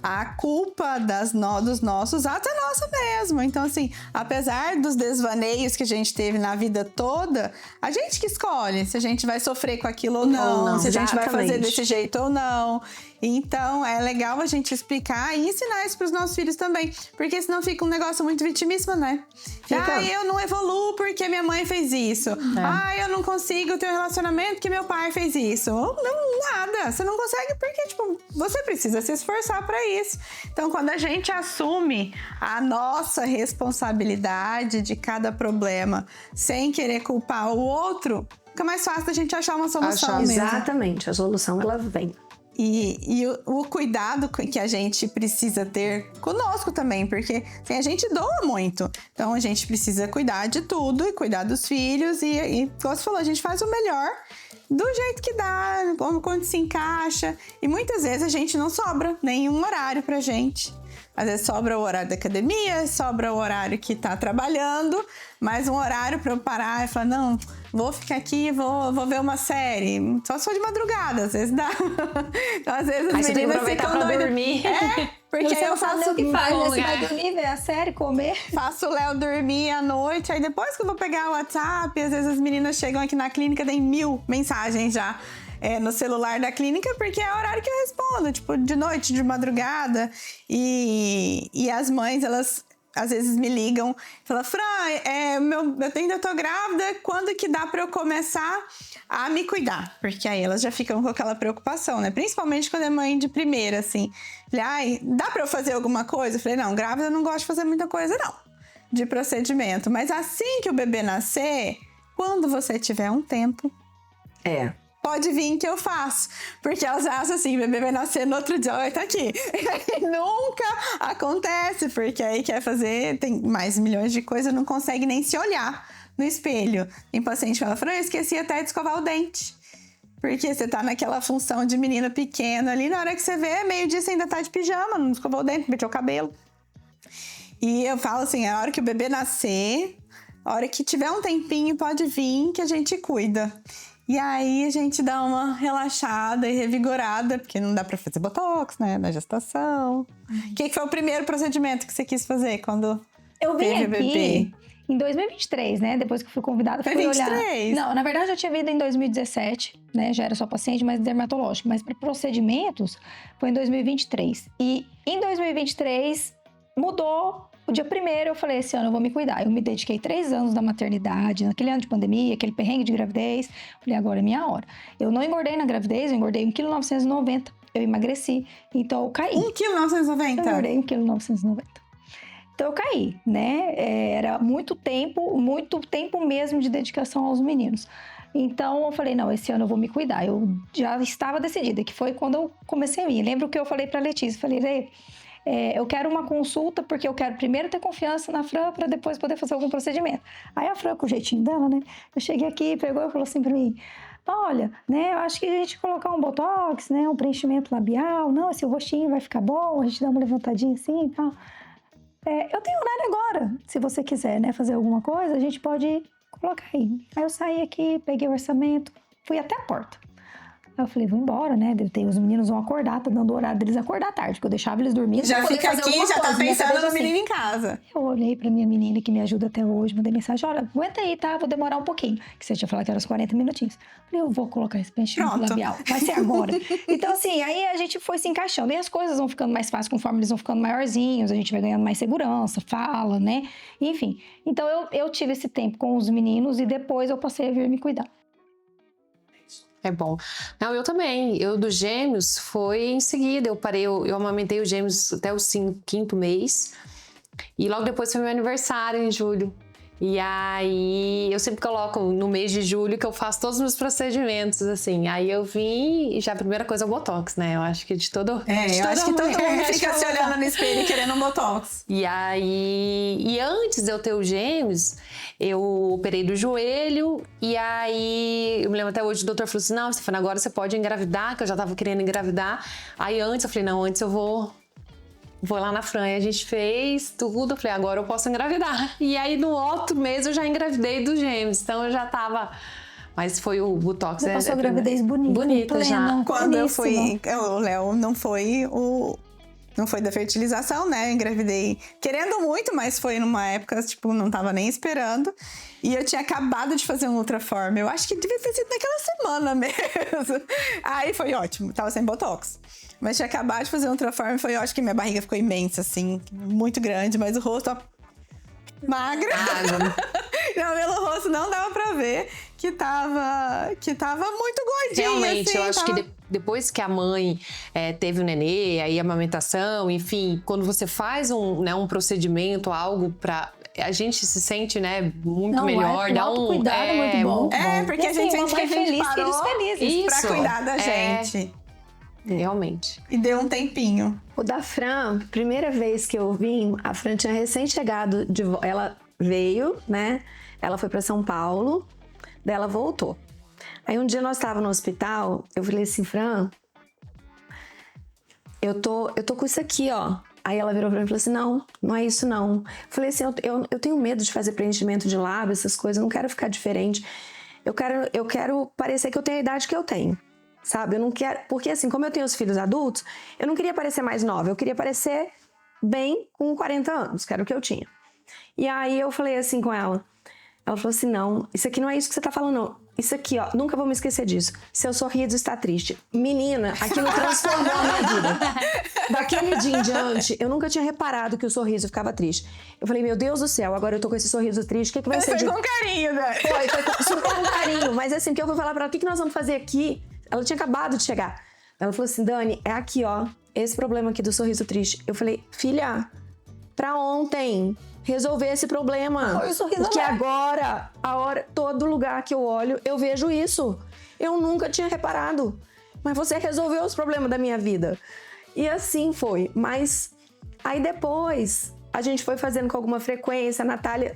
Speaker 1: a culpa dos nossos atos é nossa mesmo. Então, assim, apesar dos desvaneios que a gente teve na vida toda, a gente que escolhe se a gente vai sofrer com aquilo ou não, se a gente vai fazer desse jeito ou não. Então, é legal a gente explicar e ensinar isso pros nossos filhos também. Porque senão fica um negócio muito vitimista, né? Eu não evoluo porque minha mãe fez isso. Eu não consigo ter um relacionamento porque meu pai fez isso. Não, nada. Você não consegue porque, tipo, você precisa se esforçar pra isso. Então, quando a gente assume a nossa responsabilidade de cada problema sem querer culpar o outro, fica mais fácil da gente achar uma solução mesmo.
Speaker 4: Exatamente. A solução, ela vem.
Speaker 1: E o cuidado que a gente precisa ter conosco também, porque assim, a gente doa muito. Então a gente precisa cuidar de tudo e cuidar dos filhos. E como você falou, a gente faz o melhor do jeito que dá, quando se encaixa. E muitas vezes a gente não sobra nenhum horário pra gente. Às vezes sobra o horário da academia, sobra o horário que tá trabalhando, mas um horário pra eu parar e falar, não, vou ficar aqui, vou ver uma série. Só se for de madrugada, às vezes dá. Então, às vezes as meninas ficam doidas.
Speaker 4: Dormir.
Speaker 1: Porque aí eu faço
Speaker 2: o que faz, né? Você vai dormir, ver a série, comer.
Speaker 1: Faço o Léo dormir à noite, aí depois que eu vou pegar o WhatsApp, às vezes as meninas chegam aqui na clínica, tem 1000 mensagens já. no celular da clínica, porque é o horário que eu respondo, tipo, de noite, de madrugada. E as mães, elas às vezes me ligam e falam, Fran, eu ainda tô grávida, quando que dá pra eu começar a me cuidar? Porque aí elas já ficam com aquela preocupação, né? Principalmente quando é mãe de primeira, assim. Falei, ai, dá pra eu fazer alguma coisa? Eu falei, não, grávida eu não gosto de fazer muita coisa, não, de procedimento. Mas assim que o bebê nascer, quando você tiver um tempo, pode vir que eu faço. Porque elas acham assim, o bebê vai nascer no outro dia, ela vai estar aqui. E nunca acontece, porque aí quer fazer, tem mais milhões de coisas, não consegue nem se olhar no espelho. Tem paciente que fala, eu esqueci até de escovar o dente. Porque você tá naquela função de menina pequena ali, na hora que você vê, meio-dia você ainda tá de pijama, não escovou o dente, meteu o cabelo. E eu falo assim, a hora que o bebê nascer, a hora que tiver um tempinho, pode vir que a gente cuida. E aí a gente dá uma relaxada e revigorada, porque não dá pra fazer botox, né, na gestação. O que foi o primeiro procedimento que você quis fazer quando
Speaker 2: eu vim
Speaker 1: teve
Speaker 2: aqui
Speaker 1: o bebê?
Speaker 2: Em 2023, né, depois que eu fui convidada,
Speaker 1: Foi
Speaker 2: fui
Speaker 1: 23?
Speaker 2: olhar. Não, na verdade eu tinha vindo em 2017, né, já era só paciente, mas dermatológico. Mas para procedimentos foi em 2023. E em 2023 mudou. O dia primeiro eu falei, esse ano eu vou me cuidar. Eu me dediquei 3 anos da maternidade, naquele ano de pandemia, aquele perrengue de gravidez. Falei, agora é minha hora. Eu não engordei na gravidez, eu engordei 1,990 kg. Eu emagreci, então eu caí.
Speaker 1: 1,990 kg?
Speaker 2: Eu engordei 1,990 kg. Então eu caí, né? Era muito tempo mesmo de dedicação aos meninos. Então eu falei, não, esse ano eu vou me cuidar. Eu já estava decidida, que foi quando eu comecei a ir. Lembro que eu falei pra Letícia, falei, Lê, eu quero uma consulta, porque eu quero primeiro ter confiança na Fran para depois poder fazer algum procedimento. Aí a Fran, com o jeitinho dela, né? Eu cheguei aqui, pegou e falou assim pra mim, olha, né, eu acho que a gente colocar um botox, né, um preenchimento labial, não, esse rostinho vai ficar bom, a gente dá uma levantadinha assim e tal. Eu tenho horário agora, se você quiser, né, fazer alguma coisa, a gente pode colocar aí. Aí eu saí aqui, peguei o orçamento, fui até a porta. Aí eu falei, vamos embora, né? Os meninos vão acordar, tô dando o horário deles acordar tarde, porque eu deixava eles dormindo.
Speaker 1: Já fica aqui, já tá pensando no menino em casa.
Speaker 2: Eu olhei pra minha menina que me ajuda até hoje, mandei mensagem, olha, aguenta aí, tá? Vou demorar um pouquinho. Que você tinha falado que era uns 40 minutinhos. Falei, eu vou colocar esse preenchimento labial, vai ser agora. Então, assim, aí a gente foi se encaixando. E as coisas vão ficando mais fáceis conforme eles vão ficando maiorzinhos, a gente vai ganhando mais segurança, fala, né? Enfim, então eu tive esse tempo com os meninos e depois eu passei a vir me cuidar.
Speaker 3: É bom. Não, eu também. Eu dos gêmeos foi em seguida. Eu parei, eu amamentei os gêmeos até o 5º mês. E logo depois foi meu aniversário, em julho. E aí, eu sempre coloco no mês de julho que eu faço todos os meus procedimentos, assim. Aí eu vim e já a primeira coisa é o botox, né? Eu acho que de todo...
Speaker 1: eu acho que todo mundo fica se olhando no espelho querendo um botox.
Speaker 3: E aí... E antes de eu ter os gêmeos, eu operei do joelho. E aí, eu me lembro até hoje, o doutor falou assim, não, Stefana, agora você pode engravidar, que eu já tava querendo engravidar. Aí antes eu falei, não, antes eu vou lá na Fran. E a gente fez tudo. Eu falei, agora eu posso engravidar. E aí, no outro mês, eu já engravidei dos gêmeos. Então, eu já tava... Mas foi o botox.
Speaker 2: Você passou a gravidez bonita.
Speaker 3: Bonita já.
Speaker 1: Quando eu fui... O Léo não foi da fertilização, né? Eu engravidei querendo muito, mas foi numa época, tipo, não tava nem esperando. E eu tinha acabado de fazer um Ultraform. Eu acho que devia ter sido naquela semana mesmo. Aí foi ótimo. Tava sem botox. Mas tinha acabado de fazer um Ultraform. Foi ótimo, que minha barriga ficou imensa, assim. Muito grande, mas o rosto, ó, magra. Não, pelo rosto não dava pra ver que tava muito gordinha.
Speaker 3: Realmente,
Speaker 1: assim,
Speaker 3: eu acho que depois que a mãe teve o nenê, aí a amamentação, enfim, quando você faz um procedimento, algo pra... A gente se sente, né, muito melhor.
Speaker 2: O autocuidado é muito bom.
Speaker 1: Porque a gente sente que a gente parou
Speaker 2: eles felizes
Speaker 1: pra cuidar da gente.
Speaker 3: Realmente.
Speaker 1: E deu um tempinho.
Speaker 4: O da Fran, primeira vez que eu vim, a Fran tinha recém-chegado ela veio, né? Ela foi pra São Paulo, daí ela voltou. Aí um dia nós estávamos no hospital, eu falei assim, Fran, eu tô com isso aqui, ó. Aí ela virou pra mim e falou assim, não é isso não. Eu falei assim, eu tenho medo de fazer preenchimento de lábio, essas coisas, eu não quero ficar diferente. Eu quero parecer que eu tenho a idade que eu tenho. Sabe, eu não quero... Porque assim, como eu tenho os filhos adultos, eu não queria parecer mais nova. Eu queria parecer bem com 40 anos, que era o que eu tinha. E aí eu falei assim com ela. Ela falou assim, não, isso aqui não é isso que você tá falando, não. isso aqui, ó, nunca vou me esquecer disso. Seu sorriso está triste. Menina, aquilo transformou a minha vida. Daquele dia em diante, eu nunca tinha reparado que o sorriso ficava triste. Eu falei, meu Deus do céu, agora eu tô com esse sorriso triste, o que vai ser
Speaker 1: Foi com carinho, né?
Speaker 4: Foi super com carinho. Mas assim, que eu fui falar pra ela, o que nós vamos fazer aqui? Ela tinha acabado de chegar. Ela falou assim, Dani, é aqui, ó, esse problema aqui do sorriso triste. Eu falei, filha, pra ontem resolver esse problema.
Speaker 2: Foi o sorriso
Speaker 4: porque
Speaker 2: aberto.
Speaker 4: agora, todo lugar que eu olho, eu vejo isso. Eu nunca tinha reparado. Mas você resolveu os problemas da minha vida. E assim foi. Mas aí depois, a gente foi fazendo com alguma frequência.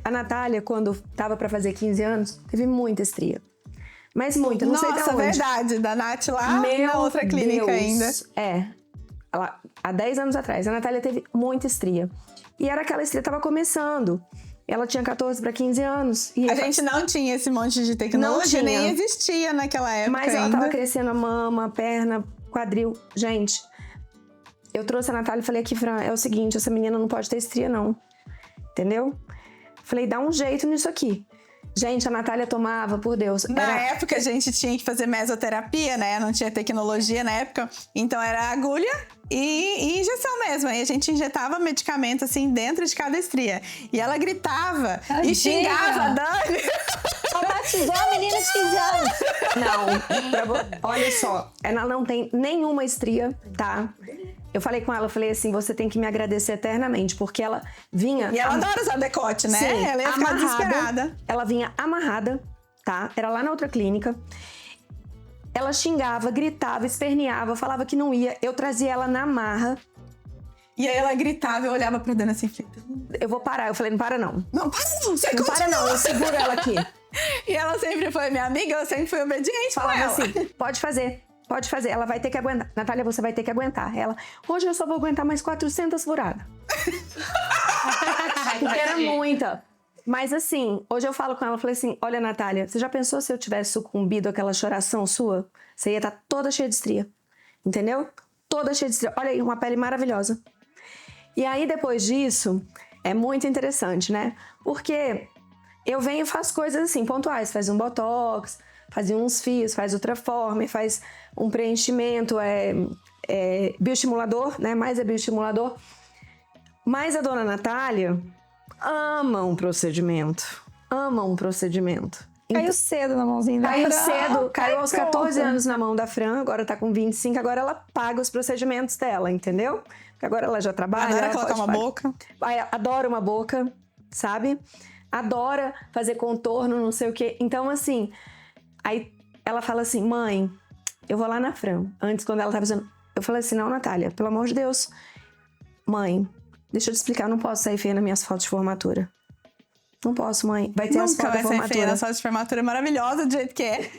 Speaker 4: A Natália, quando tava pra fazer 15 anos, teve muita estria. Mas muita, não sei de
Speaker 1: Nossa,
Speaker 4: onde.
Speaker 1: verdade. Da Nath lá na outra clínica
Speaker 4: Deus.
Speaker 1: ainda.
Speaker 4: Há 10 anos atrás, a Natália teve muita estria. E era aquela estria que tava começando. Ela tinha 14 para 15 anos. E
Speaker 1: A gente não tinha esse monte de tecnologia,
Speaker 4: Não tinha.
Speaker 1: nem existia naquela época
Speaker 4: Mas ela
Speaker 1: ainda.
Speaker 4: tava crescendo a mama, a perna, quadril. Gente, eu trouxe a Natália e falei aqui, Fran, é o seguinte, essa menina não pode ter estria, não. Entendeu? Falei, dá um jeito nisso aqui. Gente, a Natália tomava, por Deus.
Speaker 1: Na época a gente tinha que fazer mesoterapia, né? Não tinha tecnologia na época. Então era agulha e injeção mesmo. Aí a gente injetava medicamento assim dentro de cada estria. E ela gritava e xingava a Dani.
Speaker 2: Traumatizou a menina de 15 anos.
Speaker 4: Não, olha só, ela não tem nenhuma estria, tá? Eu falei com ela, eu falei assim, você tem que me agradecer eternamente, porque ela vinha...
Speaker 1: E ela adora usar decote, né?
Speaker 4: Sim,
Speaker 1: Ela ia ficar desesperada.
Speaker 4: Ela vinha amarrada, tá? Era lá na outra clínica. Ela xingava, gritava, esperneava, falava que não ia. Eu trazia ela na marra.
Speaker 1: E aí ela gritava, eu olhava pra Dani assim,
Speaker 4: Eu vou parar. Eu falei, não para não.
Speaker 1: não, para não, você
Speaker 4: Não para não, eu seguro ela aqui.
Speaker 1: E ela sempre foi minha amiga, eu sempre fui obediente com
Speaker 4: Falava
Speaker 1: ela.
Speaker 4: assim, pode fazer. Ela vai ter que aguentar. Natália, você vai ter que aguentar. Ela, hoje eu só vou aguentar mais 400 furadas. Porque era muita. Mas assim, hoje eu falo com ela, eu falei assim, olha, Natália, você já pensou se eu tivesse sucumbido àquela choração sua? Você ia estar toda cheia de estria. Entendeu? Toda cheia de estria. Olha aí, uma pele maravilhosa. E aí, depois disso, é muito interessante, né? Porque eu venho e faço coisas assim, pontuais. Faz um botox, faz uns fios, faz ultraforme, faz um preenchimento, bioestimulador, né? Mais é bioestimulador. Mas a dona Natália ama um procedimento. Ama um procedimento.
Speaker 2: Caiu cedo na mãozinha da
Speaker 4: Caiu
Speaker 2: Fran.
Speaker 4: cedo, caiu aos 14
Speaker 2: pronto.
Speaker 4: anos na mão da Fran, agora tá com 25, agora ela paga os procedimentos dela, entendeu? Porque agora ela já trabalha.
Speaker 1: Adora
Speaker 4: ela
Speaker 1: colocar
Speaker 4: pode
Speaker 1: uma
Speaker 4: pagar.
Speaker 1: boca.
Speaker 4: Adora uma boca, sabe? Adora fazer contorno, não sei o quê. Então, assim, aí ela fala assim, mãe, eu vou lá na Fran. Antes, quando ela tava dizendo, eu falei assim, não, Natália, pelo amor de Deus. Mãe, deixa eu te explicar, eu não posso sair feia nas minhas fotos de formatura. Não posso, mãe. Vai ter as
Speaker 1: Nunca
Speaker 4: fotos
Speaker 1: vai
Speaker 4: de
Speaker 1: ser feia,
Speaker 4: formatura.
Speaker 1: a foto de formatura é maravilhosa do jeito que é.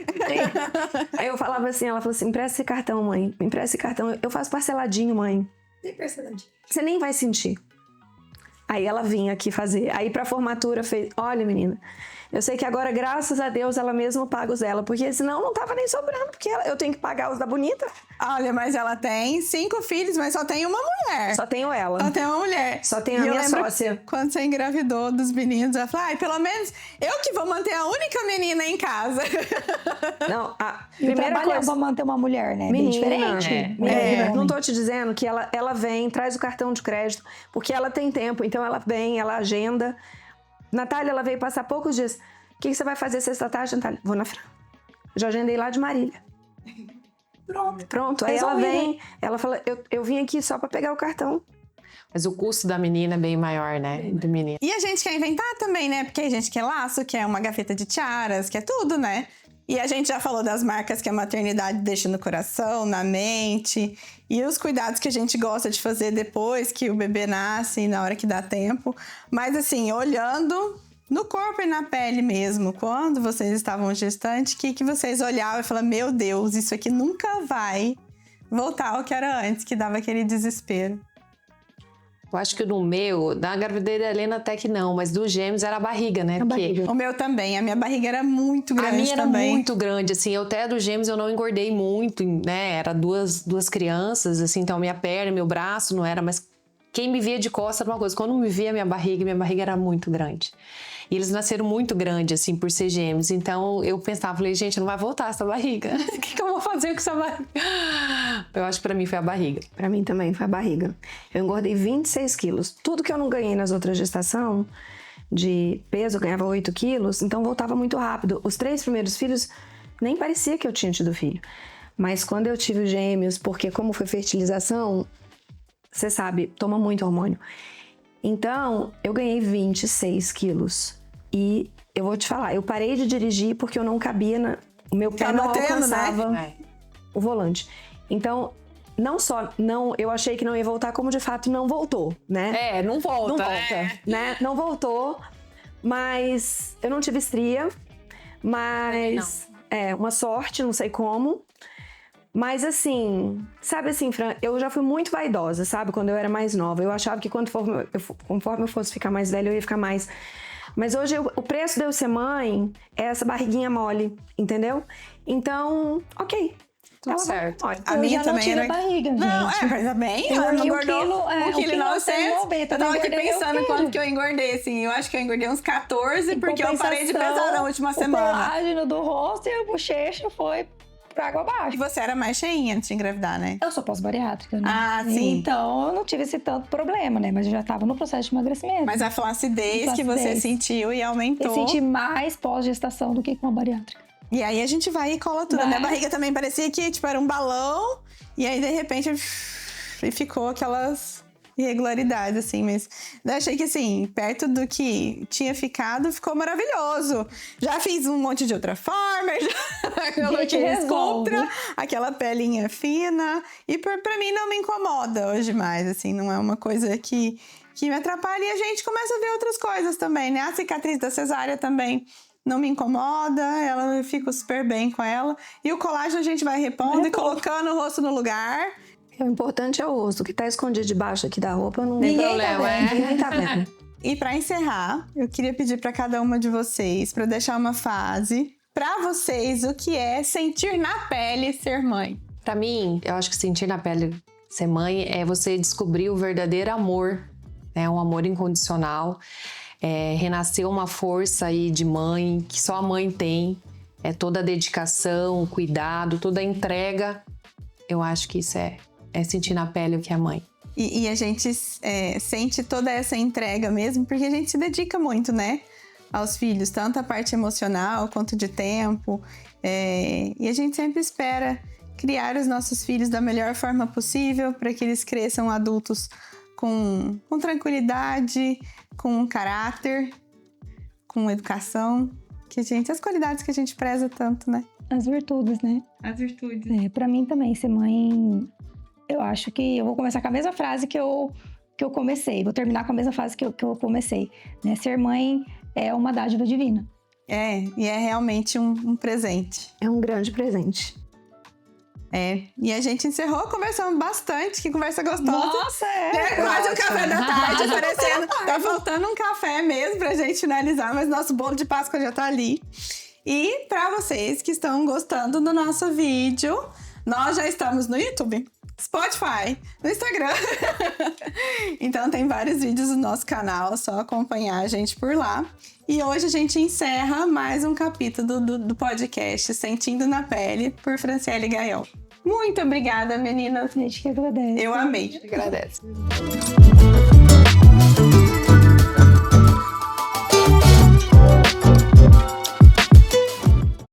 Speaker 4: Aí eu falava assim, ela falou assim, me empresta esse cartão, mãe. Me empresta esse cartão. Eu faço parceladinho, mãe. Você nem vai sentir. Aí ela vinha aqui fazer. Aí pra formatura fez... Olha, menina, eu sei que agora, graças a Deus, ela mesma paga os dela. Porque senão não tava nem sobrando. Porque eu tenho que pagar os da bonita.
Speaker 1: Olha, mas ela tem 5 filhos, mas só tem uma mulher.
Speaker 4: Só tenho ela.
Speaker 1: Só tem uma mulher.
Speaker 4: Só tenho a
Speaker 1: E eu
Speaker 4: minha
Speaker 1: lembro
Speaker 4: sócia.
Speaker 1: Quando você engravidou dos meninos, ela falou, ai, pelo menos eu que vou manter a única menina em casa.
Speaker 4: Não, a
Speaker 2: E o
Speaker 4: primeira
Speaker 2: trabalho é
Speaker 4: coisa...
Speaker 2: pra manter uma mulher, né? Bem
Speaker 4: Menina,
Speaker 2: diferente.
Speaker 4: não tô te dizendo que ela vem, traz o cartão de crédito, porque ela tem tempo, então ela vem, ela agenda. Natália, ela veio passar poucos dias. O que você vai fazer sexta-tarde, Natália? Vou na Fran. Já agendei lá de Marília. Pronto. Aí ela
Speaker 2: Resolvido.
Speaker 4: vem, ela fala, eu vim aqui só pra pegar o cartão.
Speaker 3: Mas o custo da menina é bem maior, né? Do menino.
Speaker 1: E a gente quer inventar também, né? Porque a gente quer laço, quer uma gaveta de tiaras, quer tudo, né? E a gente já falou das marcas que a maternidade deixa no coração, na mente. E os cuidados que a gente gosta de fazer depois que o bebê nasce e na hora que dá tempo. Mas assim, olhando no corpo e na pele mesmo, quando vocês estavam gestantes, o que vocês olhavam e falavam, meu Deus, isso aqui nunca vai voltar ao que era antes, que dava aquele desespero.
Speaker 3: Eu acho que no meu, da gravidez da Helena até que não, mas dos gêmeos era a barriga, né? Porque
Speaker 1: O meu também, a minha barriga era muito grande
Speaker 3: a minha era
Speaker 1: também.
Speaker 3: muito grande, assim, eu até dos gêmeos eu não engordei muito, né? Era duas crianças, assim, então minha perna, meu braço não era mais quem me via de costas era uma coisa. Quando me via minha barriga era muito grande. E eles nasceram muito grandes, assim, por ser gêmeos. Então, eu pensava, falei, gente, não vai voltar essa barriga. O que eu vou fazer com essa barriga? Eu acho que pra mim foi a barriga.
Speaker 4: Pra mim também foi a barriga. Eu engordei 26 quilos. Tudo que eu não ganhei nas outras gestações, de peso, eu ganhava 8 quilos, então voltava muito rápido. Os 3 primeiros filhos, nem parecia que eu tinha tido filho. Mas quando eu tive os gêmeos, porque como foi fertilização, você sabe, toma muito hormônio. Então, eu ganhei 26 quilos. E eu vou te falar, eu parei de dirigir porque eu não cabia, o meu pé não alcançava o volante. Então, eu achei que não ia voltar, como de fato não voltou, né?
Speaker 3: Não volta.
Speaker 4: Não volta, né? Não voltou, mas eu não tive estria, mas uma sorte, não sei como. Mas assim, sabe assim, Fran, eu já fui muito vaidosa, sabe? Quando eu era mais nova. Eu achava que conforme eu fosse ficar mais velha, eu ia ficar mais... Mas hoje o preço de eu ser mãe é essa barriguinha mole, entendeu? Então, ok.
Speaker 3: Tudo certo.
Speaker 1: A minha
Speaker 2: já
Speaker 1: também
Speaker 2: não tira
Speaker 1: era...
Speaker 2: barriga, gente.
Speaker 1: Não, mas também ela não engordou 1,9 kg. Eu tava aqui pensando quanto que eu engordei, assim. Eu acho que eu engordei uns 14, porque eu parei de pesar na última semana.
Speaker 2: O colágeno do rosto e a bochecha foi por água abaixo.
Speaker 1: E você era mais cheinha antes de engravidar, né?
Speaker 2: Eu sou pós-bariátrica, né?
Speaker 1: Ah, sim.
Speaker 2: Então, eu não tive esse tanto problema, né? Mas eu já tava no processo de emagrecimento.
Speaker 1: Mas a flacidez que você sentiu e aumentou.
Speaker 2: Eu senti mais pós-gestação do que com a bariátrica.
Speaker 1: E aí a gente vai e cola tudo. A minha barriga também parecia que, tipo, era um balão. E aí, de repente, e ficou aquelas irregularidades, assim. Mas eu achei que, assim, perto do que tinha ficado, ficou maravilhoso. Já fiz um monte de outra forma. Já coloquei Sculptra, aquela pelinha fina. E pra mim não me incomoda hoje mais, assim. Não é uma coisa que me atrapalha. E a gente começa a ver outras coisas também, né? A cicatriz da cesárea também não me incomoda, eu fico super bem com ela. E o colágeno a gente vai repondo e colocando o rosto no lugar.
Speaker 4: O importante é o rosto, o que tá escondido debaixo aqui da roupa não
Speaker 3: tem problema,
Speaker 4: ninguém tá vendo.
Speaker 1: E pra encerrar, eu queria pedir pra cada uma de vocês pra deixar uma frase pra vocês o que é sentir na pele ser mãe.
Speaker 3: Pra mim, eu acho que sentir na pele ser mãe é você descobrir o verdadeiro amor, né? Um amor incondicional. Renascer uma força aí de mãe que só a mãe tem, toda a dedicação, cuidado, toda a entrega. Eu acho que isso é sentir na pele o que é mãe.
Speaker 1: E a gente sente toda essa entrega mesmo, porque a gente se dedica muito, né? Aos filhos, tanto a parte emocional quanto de tempo. E a gente sempre espera criar os nossos filhos da melhor forma possível para que eles cresçam adultos com tranquilidade, com caráter, com educação, as qualidades que a gente preza tanto, né?
Speaker 2: As virtudes, né?
Speaker 1: As virtudes.
Speaker 2: Pra mim também, ser mãe, eu acho que eu vou começar com a mesma frase que eu comecei, vou terminar com a mesma frase que eu comecei, né? Ser mãe é uma dádiva divina.
Speaker 1: E é realmente um presente.
Speaker 4: É um grande presente.
Speaker 1: E a gente encerrou, conversamos bastante, que conversa gostosa.
Speaker 2: Nossa,
Speaker 1: quase um café da tarde, parecendo. Tá faltando um café mesmo pra gente finalizar, mas nosso bolo de Páscoa já tá ali. E pra vocês que estão gostando do nosso vídeo, nós já estamos no YouTube, Spotify, no Instagram. Então tem vários vídeos no nosso canal, é só acompanhar a gente por lá. E hoje a gente encerra mais um capítulo do podcast Sentindo na Pele, por Franciele Gaiol. Muito obrigada, meninas.
Speaker 2: Gente, que agradece.
Speaker 1: Eu amei.
Speaker 3: Agradece.